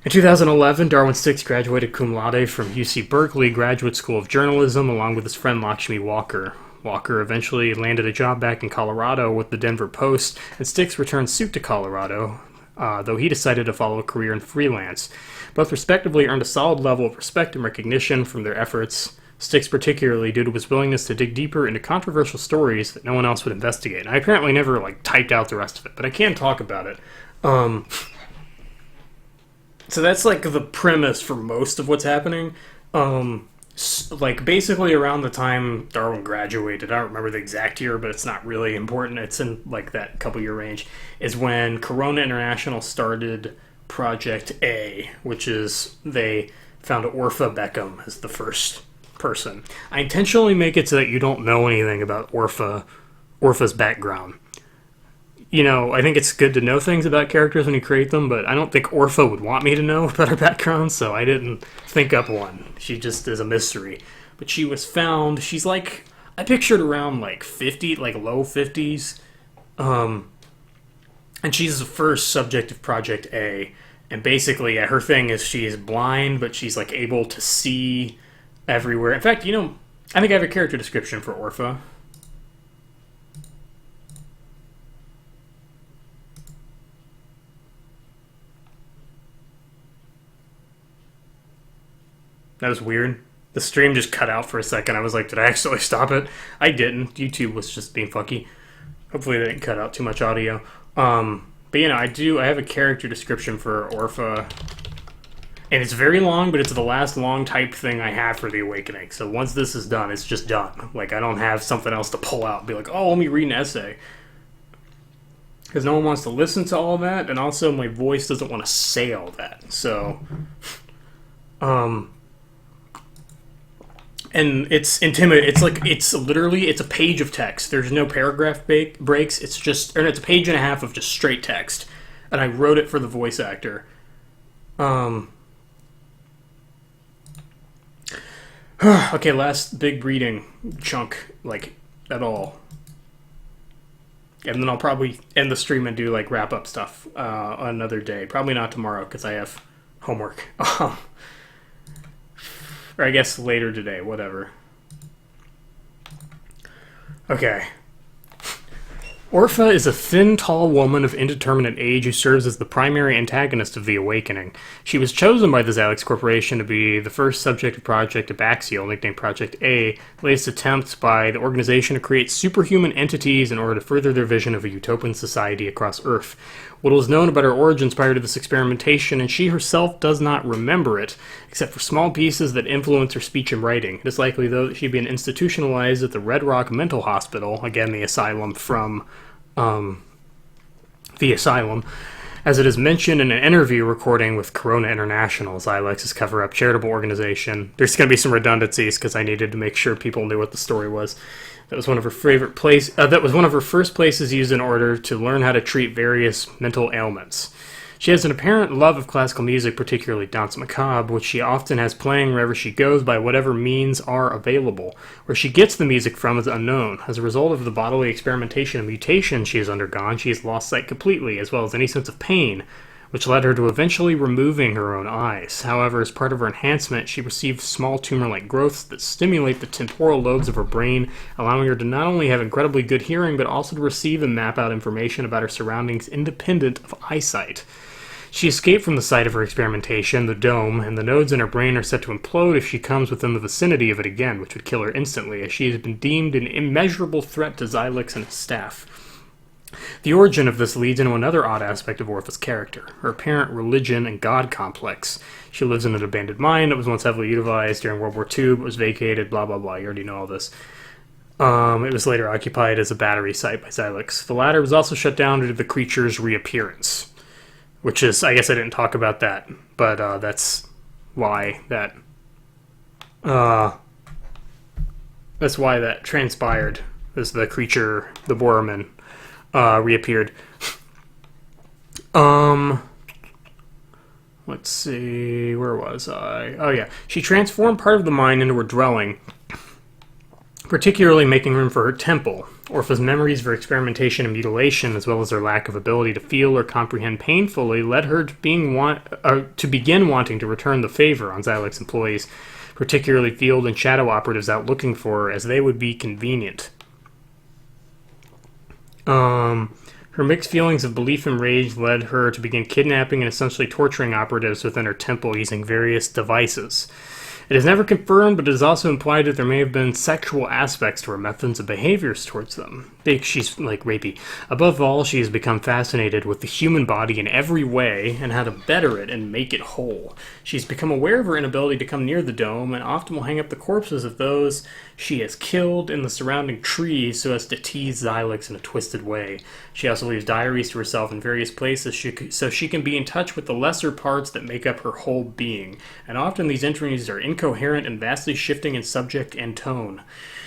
[SPEAKER 1] In 2011, Darwin Sticks graduated cum laude from UC Berkeley Graduate School of Journalism along with his friend Lakshmi Walker. Walker eventually landed a job back in Colorado with the Denver Post, and Sticks returned suit to Colorado, though he decided to follow a career in freelance. Both respectively earned a solid level of respect and recognition from their efforts, Sticks particularly due to his willingness to dig deeper into controversial stories that no one else would investigate. I apparently never typed out the rest of it, but I can talk about it. So that's the premise for most of what's happening. Basically around the time Darwin graduated, I don't remember the exact year, but it's not really important. It's in that couple year range, is when Corona International started Project A, which is they found Orpha Beckham as the first person. I intentionally make it so that you don't know anything about Orpha's background. I think it's good to know things about characters when you create them, but I don't think Orpha would want me to know about her background, so I didn't think up one. She just is a mystery. But she was found, she's I pictured around 50, low 50s. And she's the first subject of Project A. And basically, her thing is she is blind, but she's able to see everywhere. In fact, I think I have a character description for Orpha. That was weird. The stream just cut out for a second. I was like, did I actually stop it? I didn't. YouTube was just being funky. Hopefully they didn't cut out too much audio. But I have a character description for Orpha. And it's very long, but it's the last long type thing I have for The Awakening. So once this is done, it's just done. I don't have something else to pull out and be like, oh, let me read an essay. Because no one wants to listen to all that, and also my voice doesn't want to say all that. So, and it's intimidating. It's a page of text. There's no paragraph breaks. It's a page and a half of just straight text. And I wrote it for the voice actor. Okay, last big reading chunk, at all. And then I'll probably end the stream and do, wrap-up stuff another day. Probably not tomorrow, because I have homework. Or I guess later today, whatever. Okay. Orpha is a thin, tall woman of indeterminate age who serves as the primary antagonist of The Awakening. She was chosen by the Xylex Corporation to be the first subject of Project Abaxial, nicknamed Project A, the latest attempt by the organization to create superhuman entities in order to further their vision of a utopian society across Earth. What was known about her origins prior to this experimentation, and she herself does not remember it, except for small pieces that influence her speech and writing. It is likely, though, that she'd been institutionalized at the Red Rock Mental Hospital, again the asylum from The Asylum, as it is mentioned in an interview recording with Corona International, Xylex's cover-up charitable organization. There's going to be some redundancies because I needed to make sure people knew what the story was. That was one of her that was one of her first places used in order to learn how to treat various mental ailments. She has an apparent love of classical music, particularly Danse Macabre, which she often has playing wherever she goes by whatever means are available. Where she gets the music from is unknown. As a result of the bodily experimentation and mutation she has undergone, she has lost sight completely, as well as any sense of pain, which led her to eventually removing her own eyes. However, as part of her enhancement, she received small tumor-like growths that stimulate the temporal lobes of her brain, allowing her to not only have incredibly good hearing, but also to receive and map out information about her surroundings independent of eyesight. She escaped from the site of her experimentation, the dome, and the nodes in her brain are set to implode if she comes within the vicinity of it again, which would kill her instantly, as she has been deemed an immeasurable threat to Xylix and his staff. The origin of this leads into another odd aspect of Orpha's character, her apparent religion and god complex. She lives in an abandoned mine that was once heavily utilized during World War II, but was vacated, blah blah blah, you already know all this. It was later occupied as a battery site by Xylix. The latter was also shut down due to the creature's reappearance. Which is, I guess I didn't talk about that, but that's why that transpired, as the creature, the Borman, reappeared. Let's see, where was I? Oh yeah, she transformed part of the mine into her dwelling, particularly making room for her temple. Orpha's memories of her experimentation and mutilation, as well as her lack of ability to feel or comprehend painfully, led her to begin wanting to return the favor on Xylix employees, particularly field and shadow operatives out looking for her, as they would be convenient. Her mixed feelings of belief and rage led her to begin kidnapping and essentially torturing operatives within her temple using various devices. It is never confirmed, but it is also implied that there may have been sexual aspects to her methods and behaviors towards them. She's, rapey. Above all, she has become fascinated with the human body in every way and how to better it and make it whole. She's become aware of her inability to come near the dome and often will hang up the corpses of those she has killed in the surrounding trees so as to tease Xylix in a twisted way. She also leaves diaries to herself in various places so she can be in touch with the lesser parts that make up her whole being, and often these entries are incoherent and vastly shifting in subject and tone.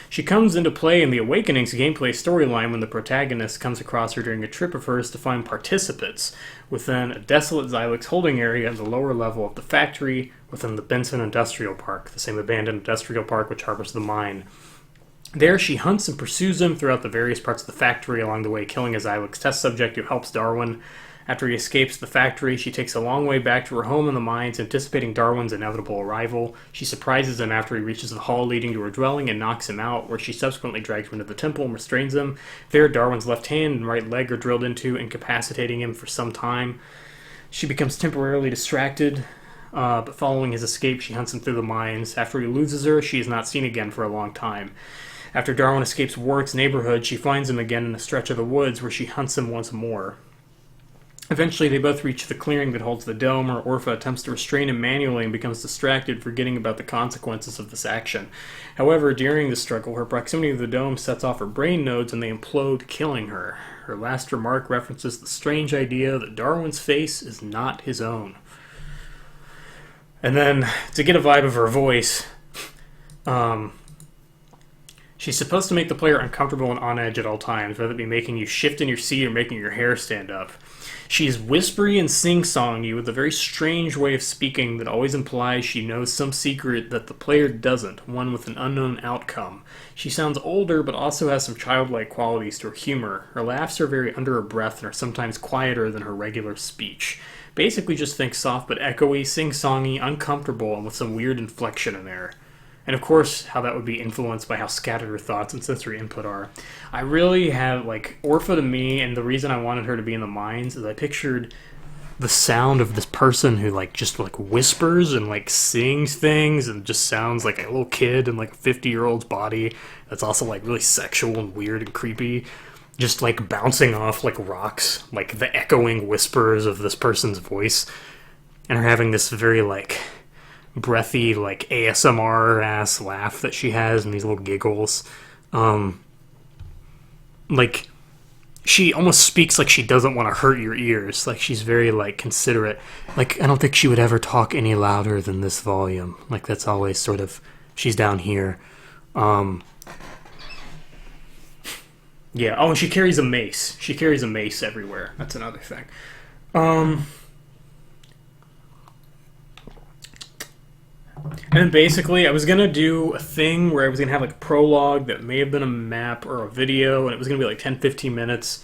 [SPEAKER 1] She comes into play in the Awakenings gameplay storyline when the protagonist comes across her during a trip of hers to find participants within a desolate Xylix holding area at the lower level of the factory within the Benson Industrial Park, the same abandoned industrial park which harbors the mine. There, she hunts and pursues him throughout the various parts of the factory, along the way killing a Xylix test subject who helps Darwin. After he escapes the factory, she takes a long way back to her home in the mines, anticipating Darwin's inevitable arrival. She surprises him after he reaches the hall leading to her dwelling and knocks him out, where she subsequently drags him into the temple and restrains him. There, Darwin's left hand and right leg are drilled into, incapacitating him for some time. She becomes temporarily distracted, but following his escape, she hunts him through the mines. After he loses her, she is not seen again for a long time. After Darwin escapes Warwick's neighborhood, she finds him again in a stretch of the woods, where she hunts him once more. Eventually, they both reach the clearing that holds the dome, where Orpha attempts to restrain him manually and becomes distracted, forgetting about the consequences of this action. However, during the struggle, her proximity to the dome sets off her brain nodes and they implode, killing her. Her last remark references the strange idea that Darwin's face is not his own. And then, to get a vibe of her voice, she's supposed to make the player uncomfortable and on edge at all times, whether it be making you shift in your seat or making your hair stand up. She is whispery and sing-songy with a very strange way of speaking that always implies she knows some secret that the player doesn't, one with an unknown outcome. She sounds older, but also has some childlike qualities to her humor. Her laughs are very under her breath and are sometimes quieter than her regular speech. Basically just think soft but echoey, sing-songy, uncomfortable, and with some weird inflection in there. And of course, how that would be influenced by how scattered her thoughts and sensory input are. I really have, Orpha to me, and the reason I wanted her to be in the mines is I pictured the sound of this person who, just whispers and, sings things and just sounds like a little kid in, a 50-year-old's body that's also, really sexual and weird and creepy. Just, bouncing off, rocks, the echoing whispers of this person's voice. And her having this very, breathy, ASMR-ass laugh that she has and these little giggles. She almost speaks like she doesn't want to hurt your ears. She's very, considerate. I don't think she would ever talk any louder than this volume. That's always sort of, she's down here. Yeah, oh, and she carries a mace. She carries a mace everywhere. That's another thing. And basically, I was going to do a thing where I was going to have a prologue that may have been a map or a video, and it was going to be 10-15 minutes.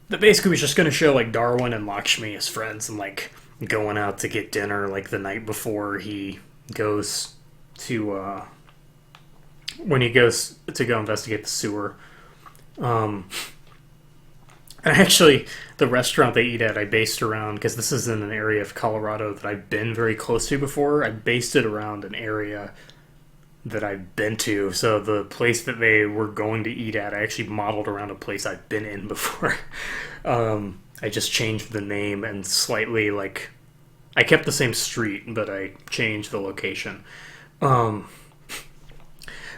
[SPEAKER 1] That basically was just going to show Darwin and Lakshmi as friends and going out to get dinner the night before he goes to when he goes to go investigate the sewer. And actually, the restaurant they eat at, I based around, because this is in an area of Colorado that I've been very close to before. I based it around an area that I've been to. So the place that they were going to eat at, I actually modeled around a place I've been in before. I just changed the name and slightly, like, I kept the same street, but I changed the location. And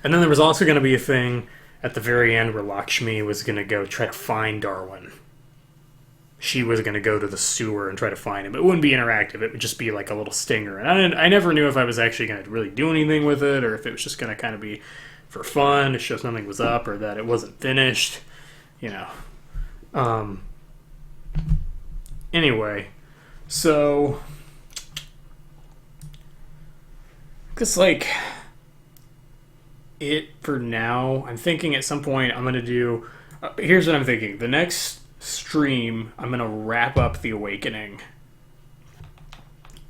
[SPEAKER 1] then there was also going to be a thing at the very end where Lakshmi was going to go try to find Darwin. She was going to go to the sewer and try to find him. It wouldn't be interactive. It would just be like a little stinger. And I never knew if I was actually going to really do anything with it or if it was just going to kind of be for fun to show something was up or that it wasn't finished. You know. Anyway, so because like it for now. I'm thinking at some point I'm gonna do. Here's what I'm thinking. The next stream, I'm gonna wrap up the awakening.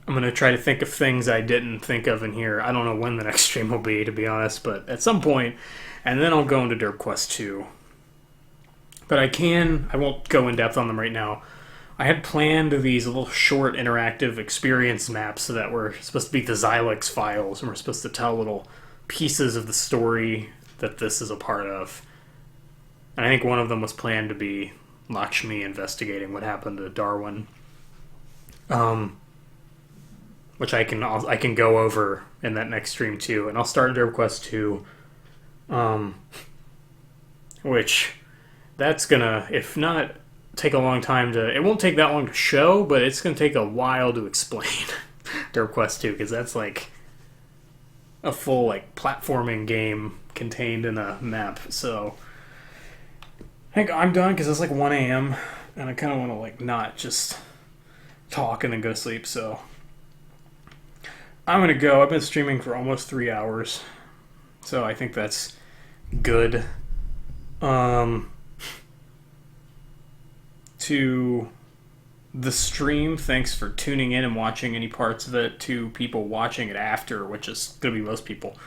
[SPEAKER 1] I'm gonna try to think of things I didn't think of in here. I don't know when the next stream will be, to be honest, but at some point, and then I'll go into Derp Quest 2. But I won't go in depth on them right now. I had planned these little short interactive experience maps that were supposed to be the Xylex files, and we're supposed to tell little pieces of the story that this is a part of. And I think one of them was planned to be Lakshmi investigating what happened to Darwin, which I can go over in that next stream too. And I'll start Derp Quest 2, which that's gonna, if not take a long time to, it won't take that long to show, but it's gonna take a while to explain Derp Quest 2, because that's like a full like platforming game contained in a map. So I think I'm done because it's like 1 a.m. and I kind of want to like not just talk and then go to sleep. So I'm gonna go. I've been streaming for almost 3 hours, so I think that's good. To the stream, thanks for tuning in and watching any parts of it. To people watching it after, which is gonna be most people.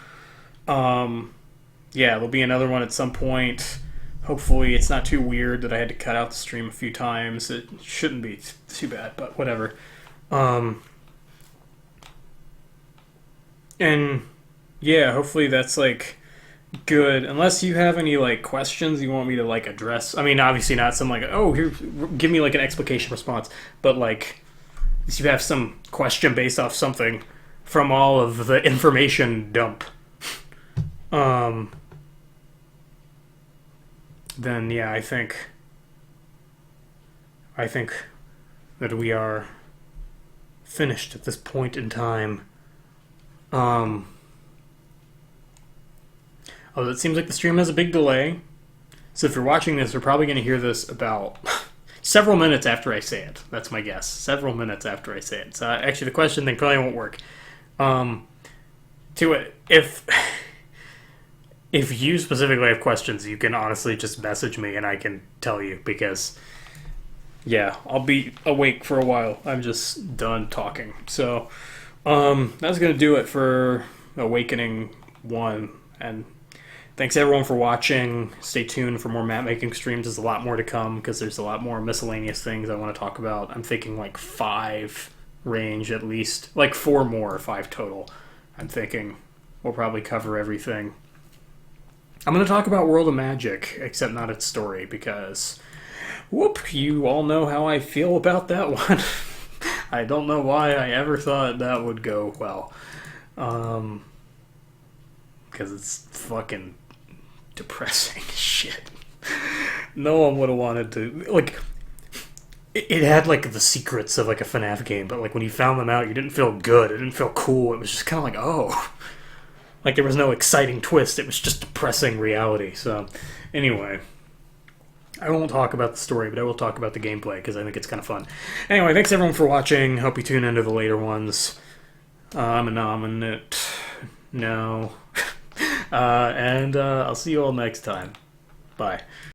[SPEAKER 1] Yeah, there'll be another one at some point. Hopefully it's not too weird that I had to cut out the stream a few times. It shouldn't be too bad, but whatever. And yeah, hopefully that's like good. Unless you have any like questions you want me to like address. I mean, obviously not some like, oh, here, give me like an explication response, but like if you have some question based off something from all of the information dump, then yeah, I think that we are finished at this point in time. Although it seems like the stream has a big delay, so if you're watching this, we're probably going to hear this about several minutes after I say it. That's my guess. Several minutes after I say it. So actually, the question thing probably won't work. To it, if you specifically have questions, you can honestly just message me and I can tell you, because yeah, I'll be awake for a while. I'm just done talking. So that's going to do it for Awakening 1. And thanks everyone for watching. Stay tuned for more map making streams. There's a lot more to come because there's a lot more miscellaneous things I want to talk about. I'm thinking like 5 range at least. Like 4 more, 5 total. I'm thinking we'll probably cover everything. I'm going to talk about World of Magic, except not its story, because whoop, you all know how I feel about that one. I don't know why I ever thought that would go well. Because it's fucking depressing shit. No one would have wanted to, like, it had like the secrets of like a FNAF game, but like when you found them out, you didn't feel good. It didn't feel cool. It was just kind of like, oh, like there was no exciting twist. It was just depressing reality. So anyway, I won't talk about the story, but I will talk about the gameplay because I think it's kind of fun. Anyway, thanks everyone for watching. Hope you tune into the later ones. I'm a nominate. No. And I'll see you all next time. Bye.